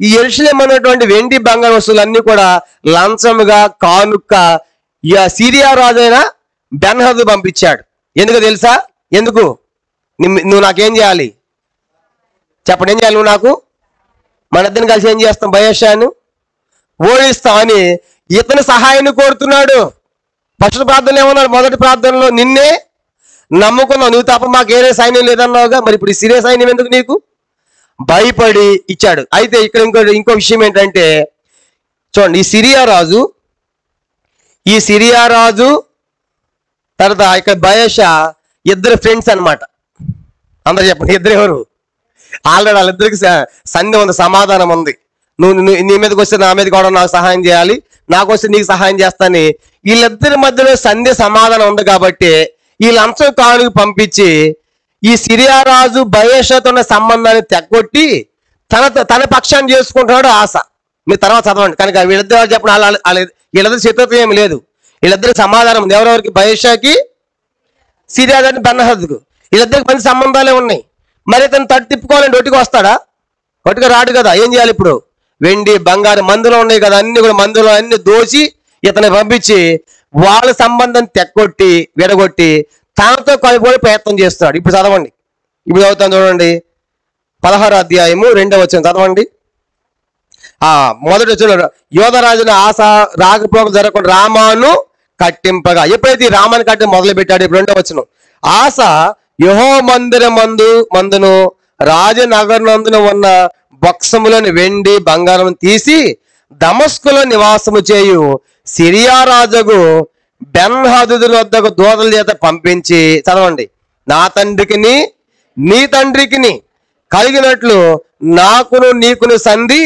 ఈ యెరూషలేము అనేటువంటి వెండి బంగారు వస్తువులన్నీ కూడా లంచముగా కానుక సిరియా రాజైన బెన్హదదు పంపించాడు. ఎందుకు తెలుసా? ఎందుకు? నువ్వు నాకేం చేయాలి చెప్పండి, ఏం చేయాలి నువ్వు నాకు? మన ఇద్దరిని కలిసి ఏం చేస్తాం? బయషాను ఓడిస్తాం అని ఇతని సహాయాన్ని కోరుతున్నాడు. ఫస్ట్ ప్రార్థనలో ఏమన్నాడు? మొదటి ప్రార్థనలో నిన్నే నమ్ముకున్నావు, నువ్వు తప్ప మాకు ఏరే సైన్యం లేదన్నావుగా, మరి ఇప్పుడు సిరియా సైన్యం ఎందుకు నీకు? భయపడి ఇచ్చాడు. అయితే ఇక్కడ ఇంకో విషయం ఏంటంటే చూడండి, ఈ సిరియా రాజు తర్వాత ఇక్కడ బయషా ఇద్దరు ఫ్రెండ్స్ అన్నమాట. అందరు చెప్పండి, ఇద్దరు ఎవరు? ఆల్రెడీ వాళ్ళిద్దరికి సంధి ఉంది, సమాధానం ఉంది. నువ్వు నీ మీదకి వస్తే నా మీదకి కూడా నాకు సహాయం చేయాలి, నాకు వస్తే నీకు సహాయం చేస్తాని వీళ్ళిద్దరి మధ్యలో సంధి సమాధానం ఉంది. కాబట్టి ఈ లంచం కానుక పంపించి ఈ సిరియా రాజు బయషాతో ఉన్న సంబంధాన్ని తెగొట్టి తన పక్షాన్ని చేసుకుంటున్నాడు ఆశ. మీరు తర్వాత చదవండి. కనుక వీళ్ళిద్దరు చెప్పండి, వీళ్ళిద్దరు శత్రుత్వం ఏమి లేదు, వీళ్ళిద్దరికి సమాధానం ఉంది. ఎవరెవరికి? బయషాకి, సిరియా గారిని బెన్హదదుకు. వీళ్ళిద్దరికి మంచి సంబంధాలే ఉన్నాయి. మరి ఇతను తట్టు తిప్పుకోవాలంటే ఒట్టిగా వస్తాడా? ఒట్టిగా రాడు కదా. ఏం చేయాలి ఇప్పుడు? వెండి బంగారు మందులో ఉన్నాయి కదా, అన్ని కూడా మందులో అన్ని దోచి ఇతను పంపించి వాళ్ళ సంబంధం తెగొట్టి విడగొట్టి తనతో కలుపుకొని ప్రయత్నం చేస్తున్నాడు. ఇప్పుడు చదవండి, ఇప్పుడు చదువుతాను చూడండి, 16వ అధ్యాయము 2వ వచనం చదవండి. మొదటి వచనం, యోధరాజున ఆశ రాకపోక జరగకుండా రామాను కట్టింపగా. ఎప్పుడైతే ఈ రామాను కట్టి మొదలు పెట్టాడు, ఇప్పుడు 2వ వచనం, ఆశ యెహోవా మందును రాజనగరనందున ఉన్న బొక్సములోని వెండి బంగారం తీసి దమస్కులో నివాసము చేయు సిరియా రాజుకు బెన్హదదు వద్దకు దూతల చేత పంపించి, చదవండి, నా తండ్రికి నీ తండ్రికి కలిగినట్లు నాకును నీకును సంధి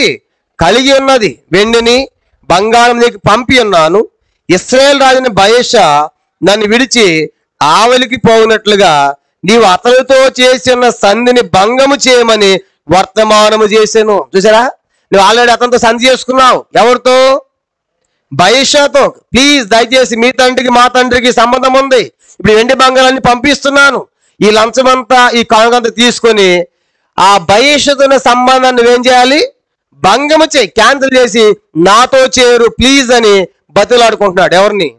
కలిగి ఉన్నది, వెండిని బంగారం నీకు పంపి ఉన్నాను. ఇశ్రాయేలు రాజుని బయషా నన్ను విడిచి ఆవలికి పోవునట్లుగా నీవు అతనితో చేసిన సంధిని భంగము చేయమని వర్తమానము చేశాను. చూసారా, నువ్వు ఆల్రెడీ అతనితో సంధి చేసుకున్నావు. ఎవరితో? బయషాతో. ప్లీజ్ దయచేసి మీ తండ్రికి మా తండ్రికి సంబంధం ఉంది, ఇప్పుడు వెండి బంగారాన్ని పంపిస్తున్నాను, ఈ లంచమంతా ఈ కానుకంతా తీసుకొని ఆ బయషతో సంబంధాన్ని నువ్వేం చేయాలి? భంగము చేయి, క్యాన్సిల్ చేసి నాతో చేరు ప్లీజ్ అని బతులాడుకుంటున్నాడు. ఎవరిని?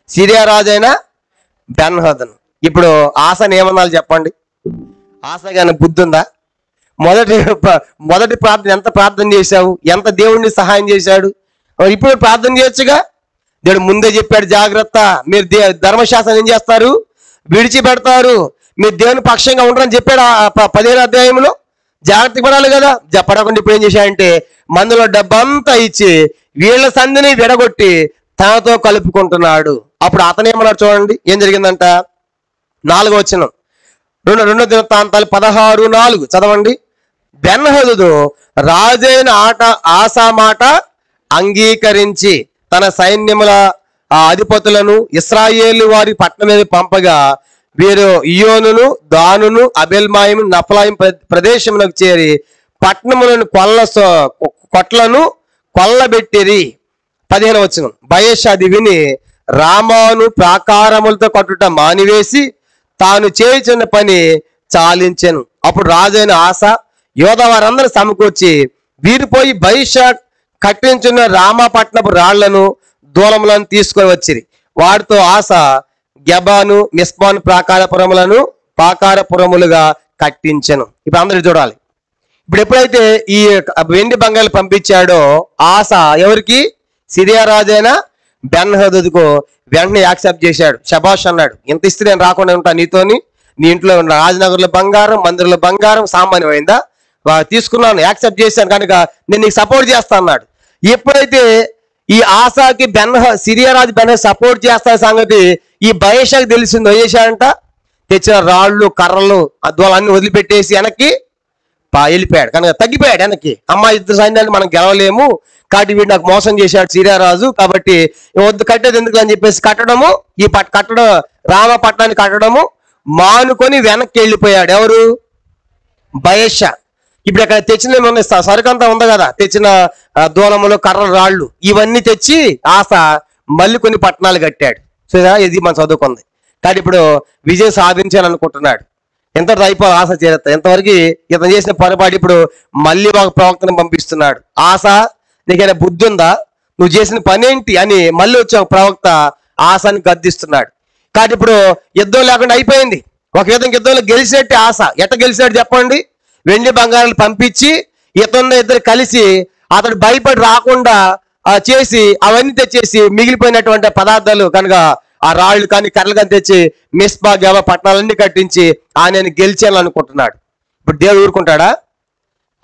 సిరియా రాజైన బెన్హదదును. ఇప్పుడు ఆశని ఏమన్నాళ్ళు చెప్పండి? ఆశగానే బుద్ధి ఉందా? మొదటి ప్రార్థన ఎంత ప్రార్థన చేశావు? ఎంత దేవుడిని సహాయం చేశాడు? ఇప్పుడు ప్రార్థన చేయొచ్చుగా. దేవుడు ముందే చెప్పాడు, జాగ్రత్త, మీరు ధర్మశాస్త్రం ఏం చేస్తారు? విడిచిపెడతారు, మీరు దేవుని పక్షంగా ఉంటారని చెప్పాడు 17వ అధ్యాయంలో. జాగ్రత్త పడాలి కదా. పడకుండా ఇప్పుడు ఏం చేశాడంటే మందులో డబ్బంతా ఇచ్చి వీళ్ళ సంధిని విడగొట్టి తనతో కలుపుకుంటున్నాడు. అప్పుడు అతనేమన్నాడు చూడండి, ఏం జరిగిందంట? 4వ వచనం, 2 దినవృత్తాంతాలు 16:4 చదవండి. బెన్హదదు రాజైన ఆసా మాట అంగీకరించి తన సైన్యముల అధిపతులను ఇశ్రాయేలు వారి పట్టణం మీద పంపగా వీరు ఇయోనును దానును అబెల్మాయిము నఫలాయిం ప్రదేశములకు చేరి పట్టణములను కొట్లను కొల్లబెట్టిరి. 15వ వచనం. బయెషా అది విని రామాను ప్రాకారములతో కట్టుట మానివేసి తాను చేయుచున్న పని చాలించెను. అప్పుడు రాజైన ఆసా యోధా వారందరూ సమకూర్చి వీరు పోయి బయెషా కట్టించున్న రామపట్నపు రాళ్లను దూలములను తీసుకొని వచ్చిరి. వాటితో ఆసా గెబాను మిస్పాను ప్రాకారపురములుగా కట్టించెను. ఇప్పుడు అందరూ చూడాలి. ఇప్పుడు ఎప్పుడైతే ఈ వెండి బంగారు పంపించాడో ఆసా ఎవరికి? సిరియా రాజైన బెన్హదదుకు వెంటనే యాక్సెప్ట్ చేశాడు. శబాష్ అన్నాడు. ఇంత ఇస్తే నేను రాకుండా ఉంటాను నీతోని. నీ ఇంట్లో ఉన్న రాజనగర్లో బంగారం, మందిరంలో బంగారం సామాన్యమైందా? తీసుకున్నాను, యాక్సెప్ట్ చేశాను కనుక నేను నీకు సపోర్ట్ చేస్తా అన్నాడు. ఎప్పుడైతే ఈ ఆసాకి సిరియా రాజు సపోర్ట్ చేస్తా సంగతి ఈ బయెషాకి తెలిసిందో ఏం చేశాడంట? తెచ్చిన రాళ్ళు కర్రలు అన్ని వదిలిపెట్టేసి వెనక్కి వెళ్ళిపోయాడు. కనుక తగ్గిపోయాడు వెనక్కి. ఇద్దరు సైన్యాన్ని మనం గెలవలేము కాబట్టి వీడు నాకు మోసం చేశాడు సిరియా రాజు, కాబట్టి వద్దు కట్టేది ఎందుకు అని చెప్పేసి కట్టడం రామపట్నాన్ని కట్టడము మానుకొని వెనక్కి వెళ్ళిపోయాడు. ఎవరు? బయెషా. ఇప్పుడు అక్కడ తెచ్చిన సరుకంతా ఉంది కదా, తెచ్చిన దూలములు కర్రలు రాళ్ళు ఇవన్నీ తెచ్చి ఆసా మళ్ళీ కొన్ని పట్టణాలు కట్టాడు. సో ఇది మనం చదువుకుంది. కానీ ఇప్పుడు విజయం సాధించాలనుకుంటున్నాడు. ఎంతవరకు అయిపోయి ఆశ చేస్తా. ఎంతవరకు ఇతను చేసిన పొరపాటు ఇప్పుడు మళ్ళీ ఒక ప్రవక్తను పంపిస్తున్నాడు. ఆశా నీకైనా బుద్ధి ఉందా? నువ్వు చేసిన పని ఏంటి అని మళ్ళీ వచ్చి ఒక ప్రవక్త ఆశాని గద్దిస్తున్నాడు. కాబట్టి ఇప్పుడు యుద్ధం లేకుండా అయిపోయింది. ఒక విధంగా యుద్ధంలో గెలిచినట్టే ఆశ. ఎట్ట గెలిచినట్టు చెప్పండి? వెండి బంగారాలు పంపించి ఇద్దరు కలిసి అతడు భయపడి రాకుండా చేసి అవన్నీ తెచ్చేసి మిగిలిపోయినటువంటి పదార్థాలు కనుక ఆ రాళ్ళు కానీ కర్రలు కానీ తెచ్చి మిస్పా గెబా పట్టణాలన్నీ కట్టించి ఆయన గెలిచేయాలనుకుంటున్నాడు. ఇప్పుడు దేవుడు ఊరుకుంటాడా?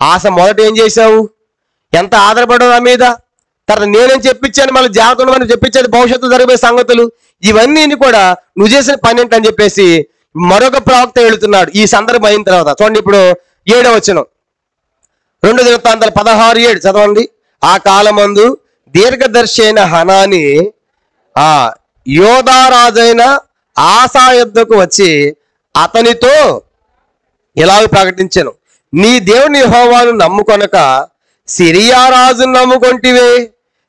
ఆశ మొదట ఏం చేశావు? ఎంత ఆధారపడవు నా మీద. తర్వాత నేనేం చెప్పించాను, మళ్ళీ జాగ్రత్త మనం చెప్పించాను భవిష్యత్తు జరిగిపోయే సంగతులు ఇవన్నీ కూడా నువ్వు చేసిన పని ఏంటని చెప్పేసి మరొక ప్రవక్త వెళుతున్నాడు. ఈ సందర్భం అయిన తర్వాత చూడండి. ఇప్పుడు 7వ వచనం 2 దినవృత్తాంతాలు 16:7 చదవండి. ఆ కాలమందు దీర్ఘదర్శి అయిన హనాని యోధారాజైన ఆసా యుద్ధకు వచ్చి అతనితో ఇలాగ ప్రకటించెను, నీ దేవుని యెహోవాను నమ్ముకొనక సిరియా రాజును నమ్ముకొంటివే.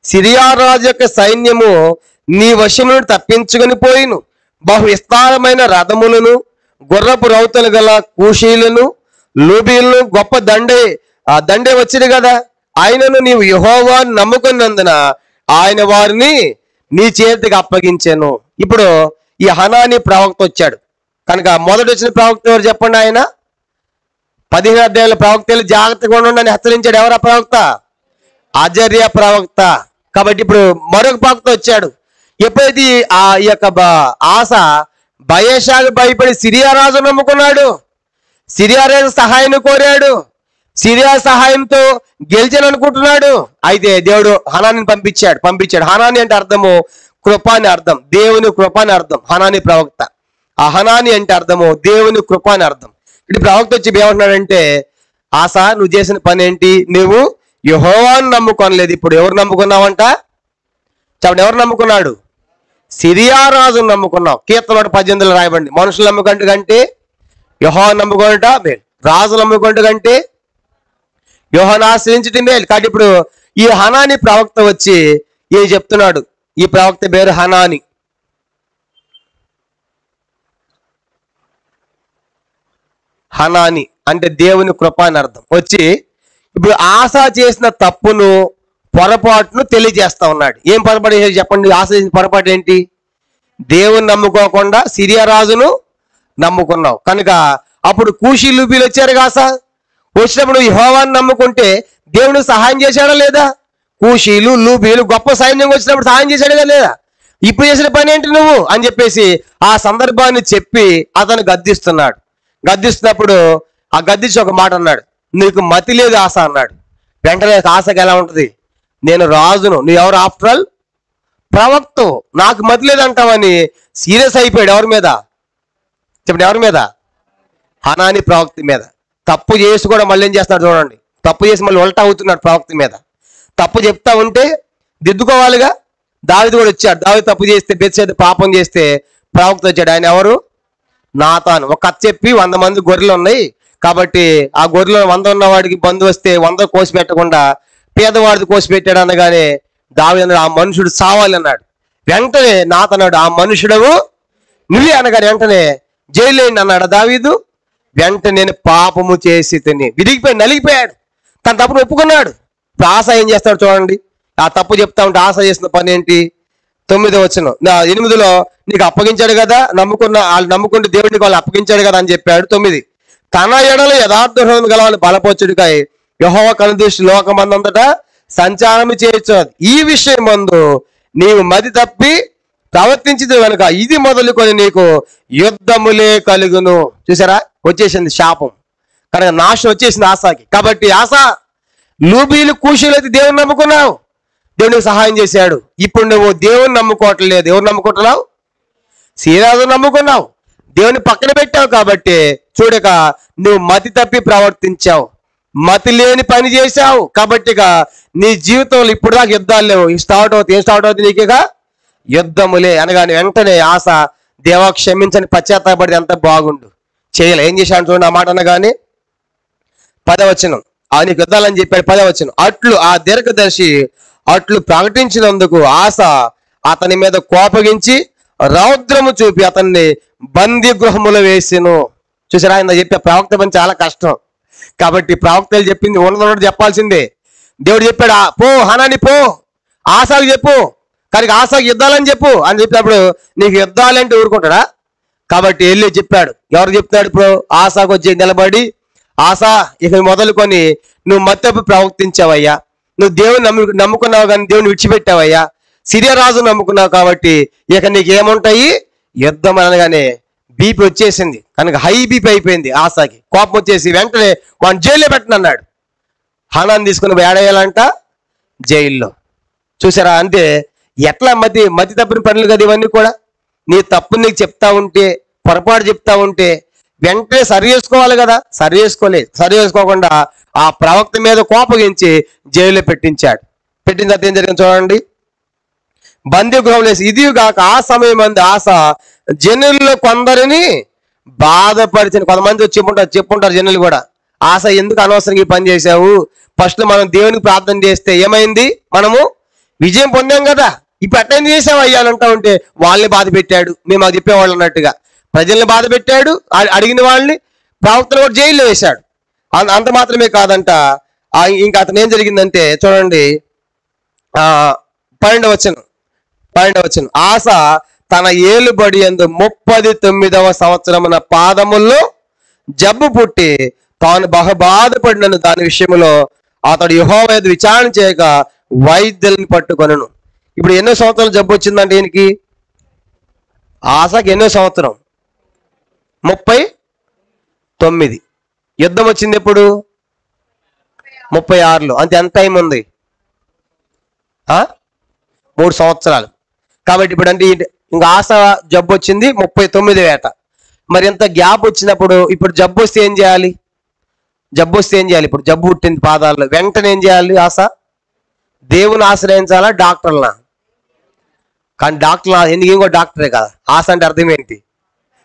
సిరియా రాజు యొక్క సైన్యము నీ వశమును తప్పించుకొని పోయిను. బహు విస్తారమైన రథములను గుర్రపు రౌతులు గల కూషీలను లూబీలను గొప్ప దండే వచ్చింది కదా. ఆయనను నీవు యెహోవాను నమ్ముకున్నందున ఆయన వారిని నీ చేతికి అప్పగించాను. ఇప్పుడు ఈ హనాని ప్రవక్త వచ్చాడు కనుక మొదటి వచ్చిన ప్రవక్త ఎవరు చెప్పండి? ఆయన 15 అధ్యాయుల ప్రవక్తలు జాగ్రత్తగా ఉండండి హెచ్చరించాడు. ఎవరు ఆ ప్రవక్త? అజర్య ప్రవక్త. కాబట్టి ఇప్పుడు మరొక ప్రవక్త వచ్చాడు. ఎప్పుడైతే ఈ యొక్క ఆశ బయెషాకు భయపడి సిరియా రాజు నమ్ముకున్నాడు, సిరియా రాజు సహాయాన్ని కోరాడు, సిరియా సహాయంతో గెలిచాలనుకుంటున్నాడు. అయితే దేవుడు హనాని పంపించాడు. హనాని అంటే అర్థము కృప అని అర్థం, దేవుని కృప అని అర్థం. హనాని ప్రవక్త. ఆ హనాని అంటే అర్థము దేవుని కృప అని అర్థం. ఇప్పుడు ప్రవక్త వచ్చి ఏమంటున్నాడంటే, ఆశా నువ్వు చేసిన పని ఏంటి? నువ్వు యెహోవాను నమ్ముకోనలేదు. ఇప్పుడు ఎవరు నమ్ముకున్నావంట? చెప్పండి, ఎవరు నమ్ముకున్నాడు? సిరియా రాజును నమ్ముకున్నావు. కీర్తన 18 రాయబండి. మనుషులు నమ్ముకుంటు కంటే యెహోవాను నమ్ముకుంట మేలు, రాజు నమ్ముకుంటు కంటే యెహోవాను ఆశ్రయించటం మేలు. కాబట్టి ఇప్పుడు ఈ హనాని ప్రవక్త వచ్చి ఏం చెప్తున్నాడు? ఈ ప్రవక్త పేరు హనాని. హనాని అంటే దేవుని కృప అని అర్థం. వచ్చి ఇప్పుడు ఆశా చేసిన తప్పును పొరపాటును తెలియజేస్తా ఉన్నాడు. ఏం పొరపాటు చేసి చెప్పండి? ఆశ చేసిన పొరపాటు ఏంటి? దేవుని నమ్ముకోకుండా సిరియా రాజును నమ్ముకున్నావు కనుక అప్పుడు కూషీ లూబీలు వచ్చారు కాసా. వచ్చినప్పుడు యెహోవాను నమ్ముకుంటే దేవుడు సహాయం చేశాడా లేదా? కూషీలు లూబీలు గొప్ప సైన్యం వచ్చినప్పుడు సహాయం చేశాడుగా లేదా? ఇప్పుడు చేసిన పని ఏంటి నువ్వు అని చెప్పేసి ఆ సందర్భాన్ని చెప్పి అతను గద్దిస్తున్నాడు. గద్దిస్తున్నప్పుడు ఆ గద్దించి ఒక మాట అన్నాడు, నీకు మతి లేదు ఆశ అన్నాడు. వెంటనే ఆశకి ఎలా ఉంటుంది? నేను రాజును, నువ్వు ఎవరు? ఆఫ్టర్ ఆల్ ప్రవక్త, నాకు మతి లేదంటావని సీరియస్ అయిపోయాడు. ఎవరి మీద చెప్పండి? ఎవరి మీద? హనాని ప్రవక్త మీద. తప్పు చేసి కూడా మళ్ళీ ఏం చేస్తున్నాడు చూడండి, తప్పు చేసి మళ్ళీ ఉల్టా అవుతున్నాడు ప్రవక్త మీద. తప్పు చెప్తా ఉంటే దిద్దుకోవాలిగా. దావీదు కూడా వచ్చాడు. దావీదు తప్పు చేస్తే, బెత్షెబ పాపం చేస్తే ప్రవక్త వచ్చాడు. ఆయన ఎవరు? నాతాను. ఒక కథ చెప్పి 100 మంది గొర్రెలు ఉన్నాయి కాబట్టి ఆ గొర్రెలు 100 ఉన్నవాడికి బంధు వస్తే 100 కోసి పెట్టకుండా పేదవాడిది కోసి పెట్టాడు అనగానే దావీదు అన్నాడు, ఆ మనుషుడు సావాలి అన్నాడు. వెంటనే నాతన్నాడు, ఆ మనుషుడవు నువ్వే అనగానే వెంటనే జైలు అన్నాడు దావీదు. వెంటనే నేను పాపము చేసి తిని విరిగిపోయి నలిగిపోయాడు. తన తప్పును ఒప్పుకున్నాడు. ఇప్పుడు ఆశ ఏం చేస్తాడు చూడండి. ఆ తప్పు చెప్తా ఉంటే ఆశ చేసిన పని ఏంటి? 9వ వచనం, 8లో నీకు అప్పగించాడు కదా, వాళ్ళు నమ్ముకుంటే దేవుడికి వాళ్ళు అప్పగించాడు కదా అని చెప్పాడు. 9, తన ఎడల యథార్థ హృదయం గలవాని బలపరచుడికై యెహోవా కనుదృష్టి లోకమందంతటా సంచారం చేయొచ్చు. ఈ విషయం మందు నీవు మది తప్పి ప్రవర్తించింది కనుక ఇది మొదలుకొని నీకు యుద్ధములే కలుగును. చూసారా, వచ్చేసింది శాపం. కనుక నాశనం వచ్చేసింది ఆశాకి. కాబట్టి ఆశ, లూబీలు కూషీలు అయితే దేవుని నమ్ముకున్నావు, దేవునికి సహాయం చేశాడు. ఇప్పుడు నువ్వు దేవుని నమ్ముకోవట్లేదు. ఎవరు నమ్ముకుంటున్నావు? సీరాజు నమ్ముకున్నావు, దేవుని పక్కన పెట్టావు. కాబట్టి చూడక నువ్వు మతి తప్పి ప్రవర్తించావు, మతి లేని పని చేశావు. కాబట్టి నీ జీవితంలో ఇప్పుడు దాకా యుద్ధాలు లేవు. ఏం స్టార్ట్ అవుతుంది నీకుగా? యుద్ధములే అనగానే వెంటనే ఆశ, దేవా క్షమించని పశ్చాత్తాపడి ఎంత బాగుండు, చేయలే. ఏం చేశాను చూడండి ఆ మాట అనగానే. 10వ వచనం, నీకు యుద్ధాలని చెప్పాడు. 10వ వచనం, అట్లు ఆ దీర్ఘదర్శి అట్లు ప్రకటించినందుకు ఆశ అతని మీద కోపగించి రౌద్రము చూపి అతన్ని బందీ గృహములో వేసిను. చూసారా, ఆయన చెప్పే ప్రవక్త పని చాలా కష్టం. కాబట్టి ప్రవక్తలు చెప్పింది ఉన్నదన్నట్టు చెప్పాల్సిందే. దేవుడు చెప్పాడు, పో హనాని పో, ఆశకు చెప్పు, కానీ ఆశకు యుద్ధాలని చెప్పు అని చెప్పినప్పుడు నీకు యుద్ధాలంటే ఊరుకుంటాడా? కాబట్టి వెళ్ళి చెప్పాడు. ఎవరు చెప్తాడు? ఇప్పుడు ఆశకు వచ్చి నిలబడి, ఆశ ఇక మొదలుకొని నువ్వు మత్తపు ప్రవర్తించావయ్యా, నువ్వు దేవుని నమ్ముకున్నావు కానీ దేవుని విడిచిపెట్టావయ్యా, సిరియా రాజు నమ్ముకున్నావు కాబట్టి ఇక నీకు ఏముంటాయి? యుద్ధం అనగానే బీపీ వచ్చేసింది. కనుక హై బీపీ అయిపోయింది ఆశకి. కోపం వచ్చేసి వెంటనే వాడిని జైల్లో పెట్టనన్నాడు. హనాన్ని తీసుకుని ఏడేయాలంట జైల్లో. చూసారా, అంటే ఎట్లా మతి తప్పిన పనులు కదా ఇవన్నీ కూడా. నీ తప్పు నీకు చెప్తా ఉంటే, పొరపాటు చెప్తా ఉంటే వెంటనే సరి చేసుకోవాలి కదా. సరి చేసుకోకుండా ఆ ప్రవక్త మీద కోపగించి జైల్లో పెట్టించాడు. పెట్టిన తర్వాత ఏం జరిగింది చూడండి. బందీ గృహంలో వేసి, ఇది కాక ఆ సమయం మంది ఆశ జనుల్లో కొందరిని బాధపరిచిన. కొంతమంది చెప్పుంటారు జనులు కూడా, ఆశ ఎందుకు అనవసరంగా ఈ పని చేశావు, ఫస్ట్ మనం దేవునికి ప్రార్థన చేస్తే ఏమైంది, మనము విజయం పొందాం కదా, ఇప్పుడు అటెండ్ చేసావు అయ్యా అని అంటా ఉంటే వాళ్ళని బాధ పెట్టాడు. మేము అది చెప్పేవాళ్ళు అన్నట్టుగా ప్రజల్ని బాధ పెట్టాడు. అడిగిన వాళ్ళని ప్రవక్తను కూడా జైల్లో వేశాడు. అంత మాత్రమే కాదంట, ఇంకా అతను ఏం జరిగిందంటే చూడండి 12వ వచనం, ఆశ తన ఏలుబడి యందు 39వ సంవత్సరమున పాదముల్లో జబ్బు పుట్టి తాను బాధపడినను దాని విషయంలో అతడు యెహోవా యందు విచారణ చేయక వైద్యుల్ని పట్టుకొనను. ఇప్పుడు ఎన్నో సంవత్సరాలు జబ్బు వచ్చిందంటే ఈయనకి, ఆశకి ఎన్నో సంవత్సరం? 39. యుద్ధం వచ్చింది ఎప్పుడు? 36లో. అంతే, ఎంత టైం ఉంది? 3 సంవత్సరాలు. కాబట్టి ఇప్పుడు అంటే ఇంకా ఆశ జబ్బు వచ్చింది 39 ఏట. మరి ఎంత గ్యాప్ వచ్చినప్పుడు ఇప్పుడు జబ్బు వస్తే ఏం చేయాలి? ఇప్పుడు జబ్బు పుట్టింది పాదాల్లో, వెంటనే ఏం చేయాలి? ఆశ దేవుని ఆశ్రయించాలా, డాక్టర్లా? కానీ డాక్టర్ ఎందుకు, ఇంకో డాక్టరే కదా. ఆశ అంటే అర్థం ఏంటి?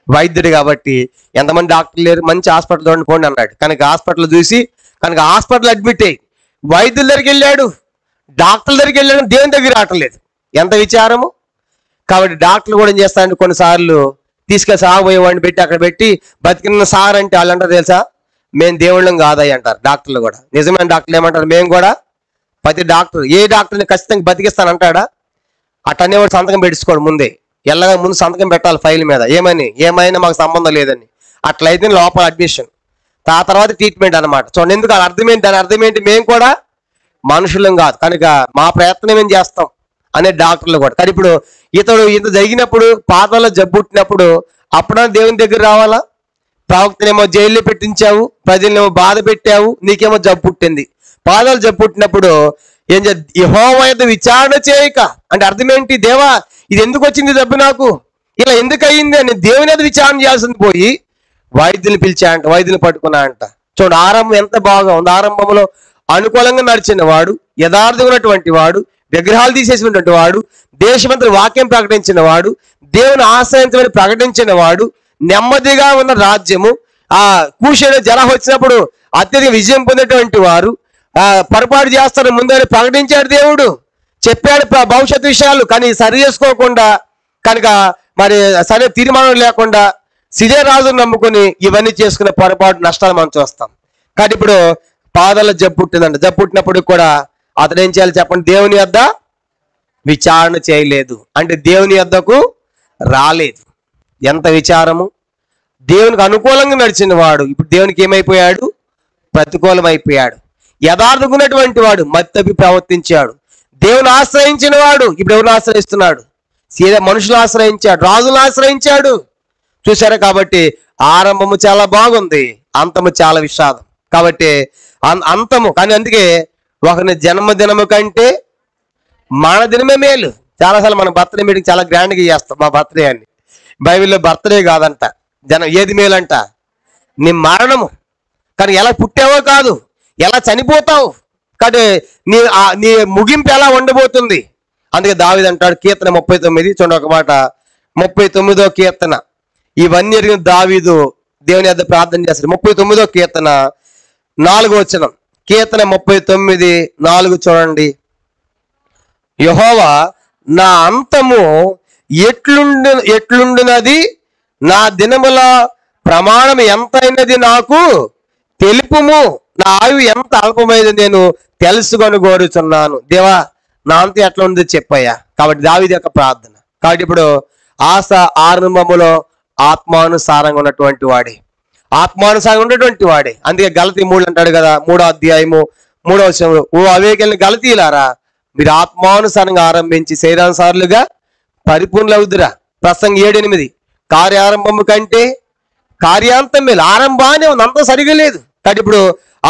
వైద్యుడు. కాబట్టి ఎంతమంది డాక్టర్లు లేరు, మంచి హాస్పిటల్ చూడండి పోండి అన్నాడు. కనుక హాస్పిటల్ చూసి కనుక హాస్పిటల్ అడ్మిట్ అయ్యి వైద్యుల దగ్గరికి వెళ్ళాడు, డాక్టర్ల దగ్గరికి వెళ్ళాడు, దేవుని దగ్గర రావట్లేదు. ఎంత విచారము. కాబట్టి డాక్టర్లు కూడా ఏం చేస్తారంటే కొన్నిసార్లు తీసుకెళ్ళి సాగబోయేవాడిని పెట్టి అక్కడ పెట్టి బతికిన సార్ అంటే వాళ్ళు అంటారు తెలుసా, మేము దేవుళ్ళం కాదయ్య అంటారు డాక్టర్లు కూడా. నిజమైన డాక్టర్లు ఏమంటారు, మేము కూడా ప్రతి డాక్టర్ ఏ డాక్టర్ని ఖచ్చితంగా బతికిస్తానంటాడా? అట్టనేవాడు సంతకం పెట్టించుకోడు ముందే, ఎల్లగా ముందు సంతకం పెట్టాలి ఫైల్ మీద, ఏమైనా మాకు సంబంధం లేదని. అట్లయితే లోపల అడ్మిషన్, ఆ తర్వాత ట్రీట్మెంట్ అనమాట. చూడండి, ఎందుకు దాని అర్థం ఏంటి, మేము కూడా మనుషులం కాదు కనుక మా ప్రయత్నం ఏం చేస్తాం అనే డాక్టర్లు కూడా. కానీ ఇప్పుడు ఇంత జరిగినప్పుడు, పాదాల్లో జబ్బు పుట్టినప్పుడు అప్పుడన్నా దేవుని దగ్గర రావాలా? ప్రవక్తనేమో జైల్లో పెట్టించావు, ప్రజలనేమో బాధ పెట్టావు, నీకేమో జబ్బు పుట్టింది. పాదాలు జబ్బు పుట్టినప్పుడు ఏం యెహోవా యందు విచారణ చేయక అంటే అర్థం ఏంటి, దేవా ఇది ఎందుకు వచ్చింది జబ్బు, నాకు ఇలా ఎందుకు అయ్యింది అని దేవుని మీద విచారణ చేయాల్సింది పోయి వైద్యుని పిలిచాయంట, వైద్యుని పట్టుకున్నా అంట. చూడండి ఆరంభం ఎంత బాగా ఉంది. ఆరంభంలో అనుకూలంగా నడిచిన వాడు, యథార్థంగా ఉన్నటువంటి వాడు, విగ్రహాలు తీసేసినటువంటి వాడు, దేశమంతా వాక్యం ప్రకటించిన వాడు, దేవుని ఆశ్రయించమని ప్రకటించిన వాడు, నెమ్మదిగా ఉన్న రాజ్యము, ఆ కూషేడు జలం వచ్చినప్పుడు అత్యధిక విజయం పొందినటువంటి వారు, పొరపాటు చేస్తారు ముందే ప్రకటించాడు దేవుడు, చెప్పాడు భవిష్యత్ విషయాలు. కానీ సరి చేసుకోకుండా కనుక మరి సరైన తీర్మానం లేకుండా సిదే రాజును నమ్ముకుని ఇవన్నీ చేసుకునే పొరపాటు నష్టాలు మనం చూస్తాం. కానీ ఇప్పుడు పాదాల జబ్బు పుట్టిందంట. జబ్బు పుట్టినప్పుడు కూడా అతడు ఏం చేయాలి చెప్పండి? దేవుని యొద్ద విచారణ చేయలేదు, అంటే దేవుని యొద్దకు రాలేదు. ఎంత విచారము! దేవునికి అనుకూలంగా నడిచిన వాడు ఇప్పుడు దేవునికి ఏమైపోయాడు? ప్రతికూలం అయిపోయాడు. యథార్థకున్నటువంటి వాడు మత్తపి ప్రవర్తించాడు. దేవుని ఆశ్రయించిన వాడు ఇప్పుడు ఎవరిని ఆశ్రయిస్తున్నాడు? సీదా మనుషులు ఆశ్రయించాడు, రాజులను ఆశ్రయించాడు. చూసారా? కాబట్టి ఆరంభము చాలా బాగుంది, అంతము చాలా విషాదం. కాబట్టి అంతము కానీ అందుకే ఒకరిని జన్మదినము కంటే మన దినమే మేలు. చాలాసార్లు మన బర్త్డే మీటింగ్ చాలా గ్రాండ్గా చేస్తాం. మా బర్త్డే అని బైబిల్లో బర్త్డే కాదంట, ఏది మేలంట? నీ మరణము. కానీ ఎలా పుట్టావో కాదు, ఎలా చనిపోతావు. కానీ నీ ముగింపు ఎలా ఉండబోతుంది. అందుకే దావీదు అంటాడు కీర్తన 39, చూడండి ఒక మాట, 39వ కీర్తన. ఇవన్నీ ఎరిగిన దావీదు దేవుని యొద్ద ప్రార్థన చేస్తాడు. 39వ కీర్తన 4వ వచనం. కీర్తన 39:4 చూడండి. యెహోవా నా అంతము ఎట్లుండునది, నా దినముల ప్రమాణం ఎంతైనది నాకు తెలుపుము, నా ఆయువు ఎంత అల్పమైనది నేను తెలుసుకొని కోరుచున్నాను. దేవా నా అంత ఎట్లా ఉంది చెప్పయ్యా. కాబట్టి దావీదు యొక్క ప్రార్థన. కాబట్టి ఇప్పుడు ఆశ ఆరంభములో ఆత్మానుసారంగా ఉన్నటువంటి వాడే, ఆత్మానుసారంగా ఉన్నటువంటి వాడే. అందుకే గలతీ 3 అంటాడు కదా, 3వ అధ్యాయము 3వ వచనంలో, ఓ అవివేకులైన గలతీయులారా, మీరు ఆత్మానుసారంగా ఆరంభించి శరీరానుసారులుగా పరిపూర్ణులవుదురా. ప్రసంగి 7:8, కార్యారంభము కంటే కార్యాంతం మేలు. ఆరంభానే ఉంది, అంతా సరిగా లేదు. కాబట్టి ఇప్పుడు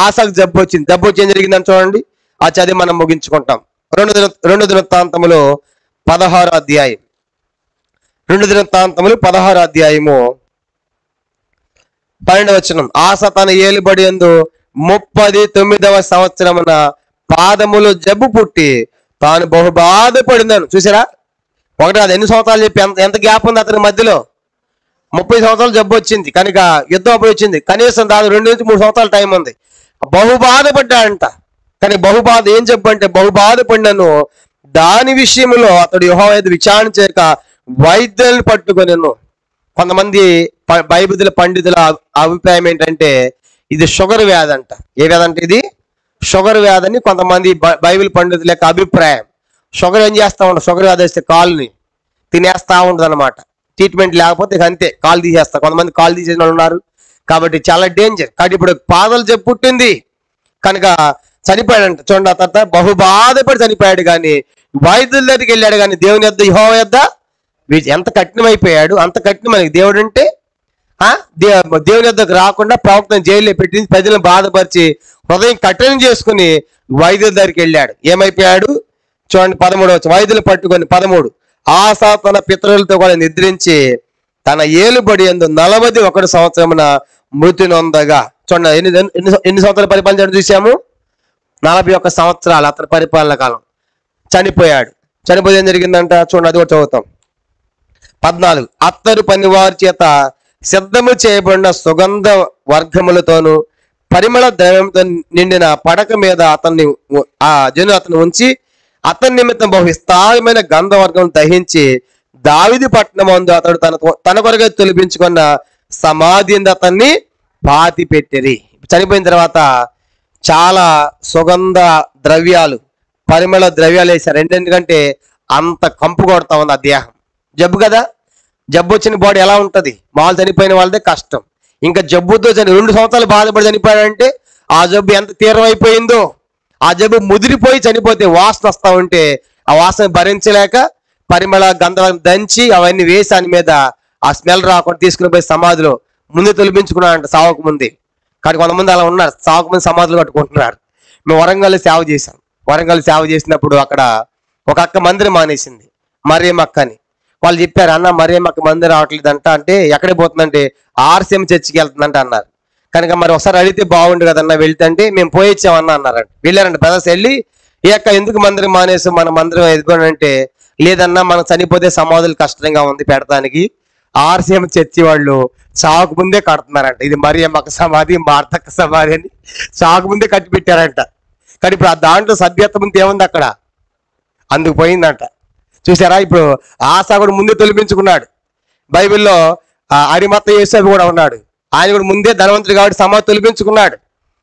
ఆశకు జబ్బు వచ్చింది. జబ్బు వచ్చి ఏం జరిగిందని చూడండి. ఆ చదివి మనం ముగించుకుంటాం. 2 దినవృత్తాంతములు 16వ అధ్యాయం. 2 దినవృత్తాంతములు 16వ అధ్యాయము 12వ వచనం. ఆశ తన ఏలుబడి యందు 39వ సంవత్సరమున పాదములు జబ్బు పుట్టి తాను బహు బాధపడిందాను. చూసారా? ఒకటి కాదు, ఎన్ని సంవత్సరాలు చెప్పి ఎంత గ్యాప్ ఉంది అతని మధ్యలో? 30 సంవత్సరాలు జబ్బు వచ్చింది కనుక యుద్ధం అప్పుడు వచ్చింది. కనీసం దాని 2 నుంచి 3 సంవత్సరాల టైం ఉంది. బహు బాధపడ్డాడంట. కానీ బహుబాధ ఏం చెప్పు అంటే బహు బాధపడినను దాని విషయంలో అతడు యెహోవా యొద్ద విచారణ చేయక వైద్యులను పట్టుకొనెను. కొంతమంది బైబిల్ పండితుల అభిప్రాయం ఏంటంటే ఇది షుగర్ వ్యాధి అంట. ఏ వ్యాధి అంటే ఇది? షుగర్ వ్యాధి అని కొంతమంది బైబిల్ పండితుల యొక్క అభిప్రాయం. షుగర్ ఏం చేస్తా ఉంటుంది? షుగర్ వ్యాధి వస్తే కాలుని తినేస్తా ఉంటుంది అనమాట. ట్రీట్మెంట్ లేకపోతే ఇక అంతే, కాలు తీసేస్తారు. కొంతమంది కాలు తీసేసిన వాళ్ళు ఉన్నారు. కాబట్టి చాలా డేంజర్. కాబట్టి ఇప్పుడు పాదాలు జబ్బు పుట్టింది కనుక చనిపోయాడంట. చూడండి, ఆ తర్వాత బహు బాధపడి చనిపోయాడు. కానీ వైద్యుల దగ్గరికి వెళ్ళాడు, కానీ దేవుని యొద్ద యెహోవా యొద్ద ఎంత కఠినమైపోయాడు. అంత కఠినమైన దేవుడు అంటే దేవుని యొద్దకు రాకుండా ప్రవక్తను జైల్లో పెట్టించి ప్రజలను బాధపరిచి హృదయం కఠినం చేసుకుని వైద్యుల దగ్గరికి వెళ్ళాడు. ఏమైపోయాడు చూడండి, 13వ వైద్యులు పట్టుకొని 13 ఆశ తన పితరులతో కూడా నిద్రించి తన ఏలుబడి యందు 41 సంవత్సరమున మృతి నొందగా. చూడండి, ఎన్ని సంవత్సరాల పరిపాలన చూసాము? 41 సంవత్సరాలు అతని పరిపాలన కాలం. చనిపోయాడు. చనిపోతే ఏం జరిగిందంట చూడండి, అది కూడా చదువుతాం. 14 అత్తరు పని వారి చేత సిద్ధము చేయబడిన సుగంధ వర్గములతోనూ పరిమళ ద్రవ్యంతో నిండిన పడక మీద ఆ జనులు అతను ఉంచి అతని నిమిత్తం బహు విస్తారమైన గంధవర్గం దహించి దావీదు పట్టణమందు అతడు తన కొరగా తొలిపించుకున్న సమాధి అతన్ని పాతి పెట్టిరి. చనిపోయిన తర్వాత చాలా సుగంధ ద్రవ్యాలు, పరిమళ ద్రవ్యాలు వేశారు. ఎందుకంటే అంత కంపు కొడతా ఉంది ఆ దేహం. జబ్బు కదా, జబ్బు వచ్చిన బాడీ ఎలా ఉంటది? మామూలు చనిపోయిన వాళ్ళదే కష్టం. ఇంకా జబ్బుతో 2 సంవత్సరాలు బాధపడి చనిపోయాడంటే ఆ జబ్బు ఎంత తీవ్రం అయిపోయిందో. ఆ జబ్బు ముదిరిపోయి చనిపోతే వాసన వస్తా ఉంటే ఆ వాసన భరించలేక పరిమళ గంధం దంచి అవన్నీ వేసి దాని మీద ఆ స్మెల్ రాకుండా తీసుకుని పోయి సమాధిలో ముందు తొలిపించుకున్నాడంట సావకు ముందే. కానీ కొంతమంది అలా ఉన్నారు, సావకు ముందు సమాధులు కట్టుకుంటున్నారు. మేము వరంగల్ సేవ చేశాం. వరంగల్ సేవ చేసినప్పుడు అక్కడ ఒక అక్క మందిరం మానేసింది, మరియమ్మ అక్క అని. వాళ్ళు చెప్పారు, అన్న మరియమ్మ అక్క మందిరం రావట్లేదంట. అంటే ఎక్కడికి పోతుందంటే RCM చర్చికి వెళ్తుందంట అన్నారు. కనుక మరి ఒకసారి అడిగితే బాగుండు కదన్నా వెళ్తే మేము పోయిచ్చామన్నా అన్నారంట. వెళ్ళారంట బ్రదర్స్. వెళ్ళి ఏ అక్క ఎందుకు మందిరం మానేసి మన మందిరం ఎదుగునంటే, లేదన్నా మనం చనిపోతే సమాధులు కష్టంగా ఉంది పెడతానికి, ఆర్సీఎం చర్చి వాళ్ళు చాకు ముందే కడుతున్నారంట. ఇది మరియమ్మక్క సమాధి, మార్తక్క సమాధి అని చాకు ముందే కట్టి పెట్టారంట. కానీ ఇప్పుడు ఆ దాంట్లో సభ్యత్వం ముందు ఏముంది అక్కడ, అందుకు పోయిందంట. చూసారా, ఇప్పుడు ఆశ కూడా ముందే తొలిపించుకున్నాడు. బైబిల్లో అరిమత్త యేసు కూడా ఉన్నాడు. ఆయన కూడా ముందే ధనవంతుడు కాబట్టి సమాధి తొలిపించుకున్నాడు.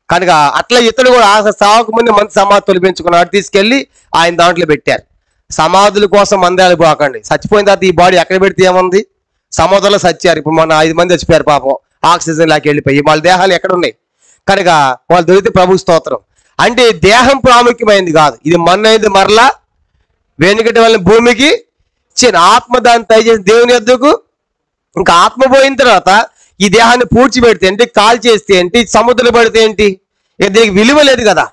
కనుక అట్లా ఇతడు కూడా ఆశ సావకు ముందే మంది సమాధి తొలిపించుకున్నాడు. తీసుకెళ్లి ఆయన దాంట్లో పెట్టారు. సమాధుల కోసం మందాలు పోకండి. చచ్చిపోయిన తర్వాత ఈ బాడీ ఎక్కడ పెడితే ఏముంది, సమాధుల్లో చచ్చారు. ఇప్పుడు మొన్న 5 మంది చచ్చిపోయారు పాపం, ఆక్సిజన్ లాకి వెళ్ళిపోయి. వాళ్ళ దేహాలు ఎక్కడ ఉన్నాయి కనుక వాళ్ళు దొరికితే ప్రభు స్తోత్రం. అంటే దేహం ప్రాముఖ్యమైనది కాదు, ఇది మన్నైంది మరలా వెనుకటి వాళ్ళని భూమికి చిన్న ఆత్మ దాన్ని దయచేసి దేవుని యొద్దకు. ఇంకా ఆత్మ పోయిన తర్వాత ఈ దేహాన్ని పూడ్చిపెడితే ఏంటి, కాల్ చేస్తే ఏంటి, సముద్రం పడితే ఏంటి, ఇక దీనికి విలువ లేదు కదా.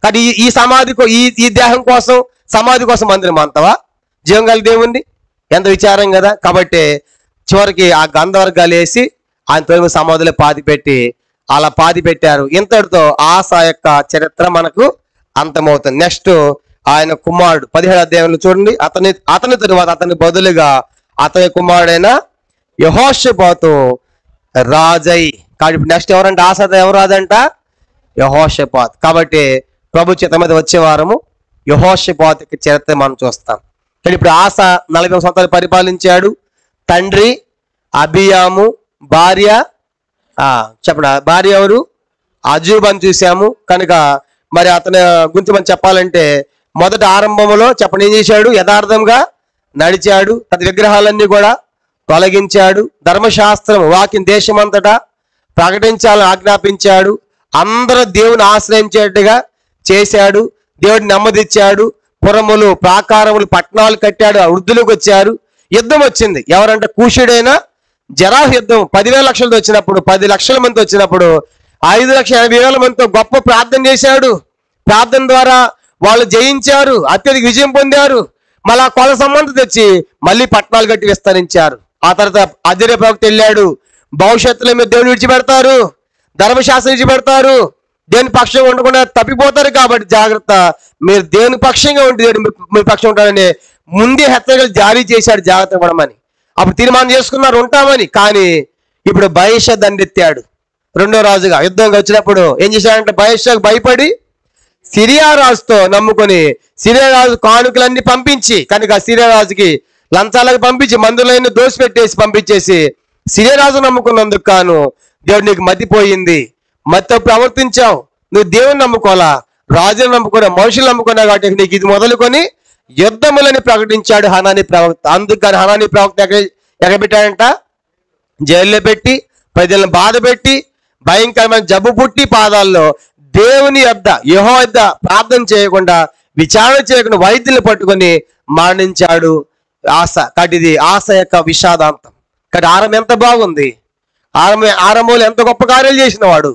కానీ ఈ సమాధి ఈ దేహం కోసం సమాధి కోసం మందిరం అంతవా జీవం గల దేవుణ్ణి, ఎంత విచారం కదా. కాబట్టి చివరికి ఆ గంధవర్గాలు వేసి ఆయన తొలి సమాధిలో పాతి పెట్టి అలా పాతి పెట్టారు. ఇంతటితో ఆశ యొక్క చరిత్ర మనకు అంతమవుతుంది. నెక్స్ట్ ఆయన కుమారుడు 17వ అధ్యాయంలో చూడండి. అతని తరువాత అతని బదులుగా అతని కుమారుడైన యెహోషాపాతు రాజై. కాబట్టి నెక్స్ట్ ఎవరంటే ఆశ ఎవరు రాదంట, యెహోషాపాతు. కాబట్టి ప్రభు చిత్తం మీద వచ్చే వారము యెహోషాపాతు యొక్క చరిత్ర మనం చూస్తాం. కానీ ఇప్పుడు ఆశ 40 సంవత్సరాలు పరిపాలించాడు. తండ్రి అబియాము, భార్య చెప్పండి భార్య ఎవరు, అజూబ్ అని చూసాము. కనుక మరి అతని గురించి మనం చెప్పాలంటే మొదట ఆరంభంలో చెప్పండి ఏం చేశాడు, యథార్థంగా నడిచాడు, తన విగ్రహాలన్నీ కూడా తొలగించాడు, ధర్మశాస్త్రం వాక్యం దేశమంతటా ప్రకటించాలని ఆజ్ఞాపించాడు, అందరూ దేవుని ఆశ్రయించేట్టుగా చేశాడు, దేవుడిని నెమ్మదిచ్చాడు, పురములు ప్రాకారములు పట్టణాలు కట్టాడు, వృద్ధులకు వచ్చారు. యుద్ధం వచ్చింది. ఎవరంటే కూషుడైన జరాహు యుద్ధం 10,000 లక్షలతో వచ్చినప్పుడు, 10 లక్షల మంది వచ్చినప్పుడు 5,80,000 మందితో గొప్ప ప్రార్థన చేశాడు. ప్రార్థన ద్వారా వాళ్ళు జయించారు, అత్యధిక విజయం పొందారు. మళ్ళా కొల సంబంధం తెచ్చి మళ్ళీ పట్టణాలు కట్టి విస్తరించారు. ఆ తర్వాత అజర్య ప్రవక్త వెళ్ళాడు, భవిష్యత్తులో మీరు దేవుని విడిచిపెడతారు, ధర్మశాస్త్రం విడిచిపెడతారు, దేవుని పక్షంగా ఉండకుండా తప్పిపోతారు, కాబట్టి జాగ్రత్త, మీరు దేవుని పక్షంగా ఉంటే దేవుడు మీ పక్షం ఉంటారని ముందే హెచ్చరికలు జారీ చేశాడు, జాగ్రత్త పడమని. అప్పుడు తీర్మానం చేసుకున్నారు ఉంటామని. కానీ ఇప్పుడు బయష దండెత్తాడు. 2వ రాజుగా యుద్ధంగా వచ్చినప్పుడు ఏం చేశాడంటే బయషకు భయపడి సిరియా రాజుతో నమ్ముకొని సిరియా రాజు కానుకలన్నీ పంపించి, కనుక సిరియా రాజుకి లంచాలకు పంపించి మందులైన దోసి పెట్టేసి పంపించేసి సిరియా రాజు నమ్ముకున్నందుకు కాను దేవుడు నీకు మతిపోయింది, మతితో ప్రవర్తించావు, నువ్వు దేవుని నమ్ముకోవాలా, రాజుని నమ్ముకున్నా, మనుషులు నమ్ముకున్నా, కాబట్టి నీకు ఇది మొదలుకొని యుద్ధములని ప్రకటించాడు హనానీ ప్రవక్త. అందుకని హనానీ ప్రవక్త ఎక్కడ పెట్టాడంట, జైల్లో పెట్టి ప్రజలను బాధ పెట్టి భయంకరమైన జబ్బు పుట్టి పాదాల్లో దేవుని యొద్ద యెహోవా యొద్ద ప్రార్థన చేయకుండా విచారణ చేయకుండా వైద్యులు పట్టుకొని మరణించాడు ఆశ. కాబట్టి ఇది ఆశ యొక్క విషాదాంతం. కానీ ఆరంభం ఎంత బాగుంది, ఆరంభంలో ఎంత గొప్ప కార్యాలు చేసిన వాడు,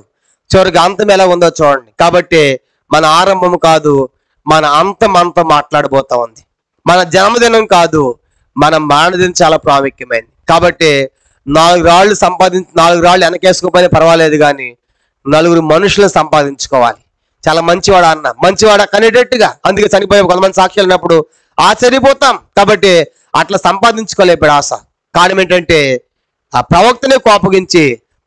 చివరికి అంతం ఎలా ఉందో చూడండి. కాబట్టి మన ఆరంభం కాదు, మన అంతం మాట్లాడబోతా ఉంది. మన జన్మదినం కాదు, మన మరణదినం చాలా ప్రాముఖ్యమైనది. కాబట్టి 4 రాళ్ళు 4 రాళ్ళు వెనకేసుకోపోయినా పర్వాలేదు, కానీ 4 మనుషులను సంపాదించుకోవాలి. చాలా మంచివాడా అన్న, మంచివాడా కనేటట్టుగా. అందుకే చనిపోయే కొంతమంది సాక్ష్యాలు ఉన్నప్పుడు ఆశ్చర్యపోతాం. కాబట్టి అట్లా సంపాదించుకోలేపాడు ఆశ. కారణం ఏంటంటే ఆ ప్రవక్తనే కోపగించి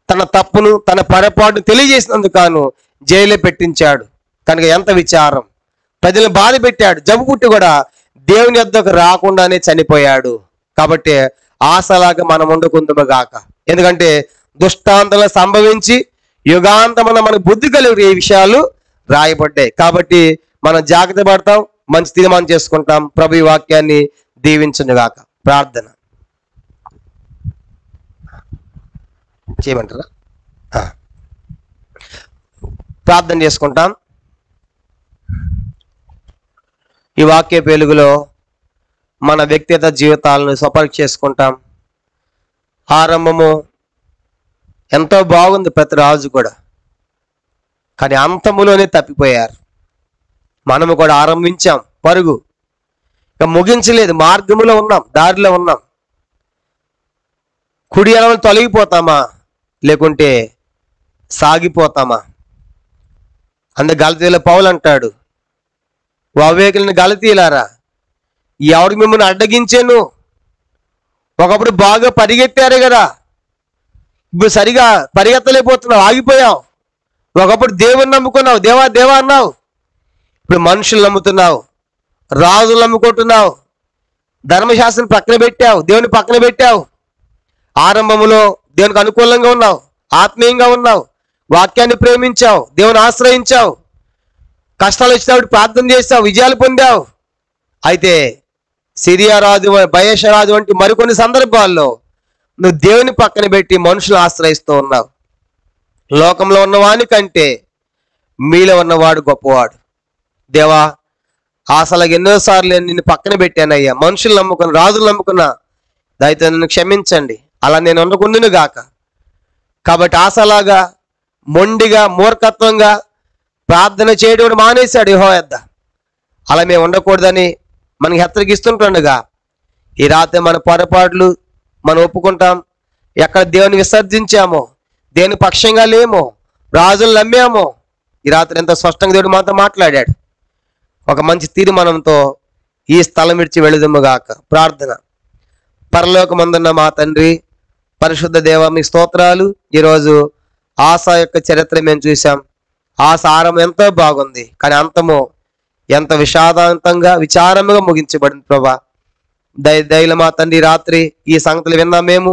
తన తప్పును తన పొరపాటును తెలియజేసినందుకు గాను జైల్లో పెట్టించాడు. కనుక ఎంత విచారం, ప్రజలను బాధ పెట్టాడు. జబ్బు పుట్టి కూడా దేవుని యొద్దకు రాకుండానే చనిపోయాడు. కాబట్టి ఆశలాగా మనం ఉండకుందుము గాక. ఎందుకంటే దుష్టాంతలు సంభవించి యుగాంతమున మనకు బుద్ధి కలిగే ఈ విషయాలు రాయబడ్డాయి. కాబట్టి మనం జాగ్రత్త పడతాం, మంచి తీర్మానం చేసుకుంటాం. ప్రభు ఈ వాక్యాన్ని దీవించును గాక. ప్రార్థన చేయమంటారా? ప్రార్థన చేసుకుంటాం. ఈ వాక్య వెలుగులో మన వ్యక్తిగత జీవితాలను స్వపరీక్ష చేసుకుంటాం. ఆరంభము ఎంతో బాగుంది ప్రతి రాజు కూడా, కానీ అంతములోనే తప్పిపోయారు. మనము కూడా ఆరంభించాం పరుగు, ఇక ముగించలేదు, మార్గములో ఉన్నాం, దారిలో ఉన్నాం. కుడి ఎడమలు తొలగిపోతామా, లేకుంటే సాగిపోతామా? అందుకే గలతీయుల పౌలు అంటాడు, అవివేకులని గలతీయులారా, ఎవరికి మిమ్మల్ని అడ్డగించాను? ఒకప్పుడు బాగా పరిగెత్తారు కదా, ఇప్పుడు సరిగా పరిగెత్తలేకపోతున్నావు, ఆగిపోయావు. ఒకప్పుడు దేవుని నమ్ముకున్నావు, దేవా దేవా అన్నావు, ఇప్పుడు మనుషులు నమ్ముతున్నావు, రాజులు నమ్ముకుంటున్నావు, ధర్మశాస్త్రం పక్కన పెట్టావు, దేవుని పక్కన పెట్టావు. ఆరంభంలో దేవునికి అనుకూలంగా ఉన్నావు, ఆత్మీయంగా ఉన్నావు, వాక్యాన్ని ప్రేమించావు, దేవుని ఆశ్రయించావు, కష్టాలు వచ్చినప్పుడు ప్రార్థన చేస్తావు, విజయాలు పొందావు. అయితే సిరియా రాజు, బయేష రాజు వంటి మరికొన్ని సందర్భాల్లో నువ్వు దేవుని పక్కన పెట్టి మనుషులు ఆశ్రయిస్తూ ఉన్నావు. లోకంలో ఉన్నవాని కంటే మీలో ఉన్నవాడు గొప్పవాడు. దేవా, అసలు ఎన్నోసార్లు నేను నిన్ను పక్కన పెట్టానయ్యా, మనుషులు నమ్ముకున్నా, రాజులు నమ్ముకున్నా, దయతో నన్ను క్షమించండి, అలా నేను ఉండకుండును గాక. కాబట్టి ఆశలాగా మొండిగా మూర్ఖత్వంగా ప్రార్థన చేయడం మానేశాడు యెహోవా. అలా మేము ఉండకూడదని మనకి హెచ్చరికిస్తుంటుండగా ఈ రాత్రి మన పొరపాట్లు మనం ఒప్పుకుంటాం. ఎక్కడ దేవుని విసర్జించామో, దేవుని పక్షంగా లేమో, రాజులు నమ్మామో, ఈ రాత్రి ఎంత స్పష్టంగా దేవుడు మాతో మాట్లాడాడు. ఒక మంచి తీర్మానంతో ఈ స్థలం విడిచి వెళుదుముగాక. ప్రార్థన. పరలోకమందున్న మా తండ్రి, పరిశుద్ధ దేవ, మీ స్తోత్రాలు. ఈరోజు ఆశ యొక్క చరిత్ర మేము చూసాం. ఆశ ఆరంభం ఎంతో బాగుంది, కానీ అంతము ఎంత విషాదాంతంగా విచారముగా ముగించబడింది ప్రభా. దయలు మా తండ్రి, రాత్రి ఈ సంగతులు విన్నా మేము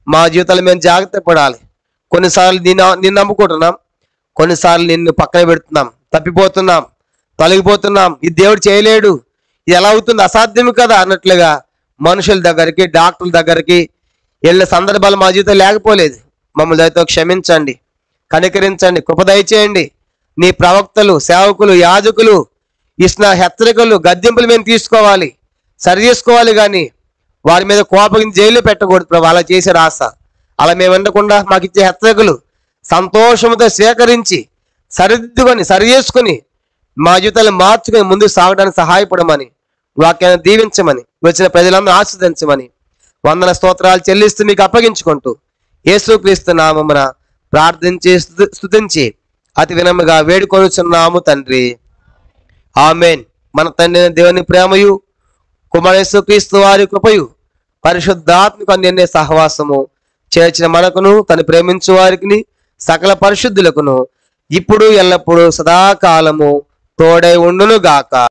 మా జీవితాలు మేము జాగ్రత్త పడాలి. కొన్నిసార్లు నిన్ను నమ్ముకుంటున్నాం, కొన్నిసార్లు నిన్ను పక్కన పెడుతున్నాం, తప్పిపోతున్నాం, తొలగిపోతున్నాం. ఇది దేవుడు చేయలేడు, ఇది ఎలా అవుతుంది, అసాధ్యం కదా అన్నట్లుగా మనుషుల దగ్గరికి, డాక్టర్ల దగ్గరికి వెళ్ళిన సందర్భాలు మా జీవితం లేకపోలేదు. మమ్మల్ని దయతో క్షమించండి, కనికరించండి, కృప దయచేయండి. నీ ప్రవక్తలు, సేవకులు, యాజకులు ఇచ్చిన హెచ్చరికలు, గద్దింపులు మేము తీసుకోవాలి, సరి చేసుకోవాలి, కానీ వారి మీద కోపం జైల్లో పెట్టకూడదు ప్రభు. అలా చేశారు ఆశ. అలా మేము ఉండకుండా మాకు ఇచ్చే హెచ్చరికలు సంతోషంతో స్వీకరించి సరిదిద్దుకొని సరి చేసుకుని మా జీవితాలు మార్చుకొని ముందుకు సాగడానికి సహాయపడమని, వాక్యాన్ని దీవించమని, వచ్చిన ప్రజలందరూ ఆస్వాదించమని వందన స్తోత్రాలు చెల్లిస్తూ మీకు అప్పగించుకుంటూ యేసుక్రీస్తు నామమున ప్రార్థించి స్తుతించి అతి వినమ్రగా వేడుకొనుచున్నాము తండ్రి. ఆమేన్. మన తండ్రి దేవుని ప్రేమయు, కుమారుడు యేసుక్రీస్తు వారి కృపయు, పరిశుద్ధాత్మక అన్యోన్య సహవాసము చేర్చిన మనకును, తను ప్రేమించు వారికి సకల పరిశుద్ధులకును ఇప్పుడు ఎల్లప్పుడూ సదాకాలము తోడై ఉండును గాక.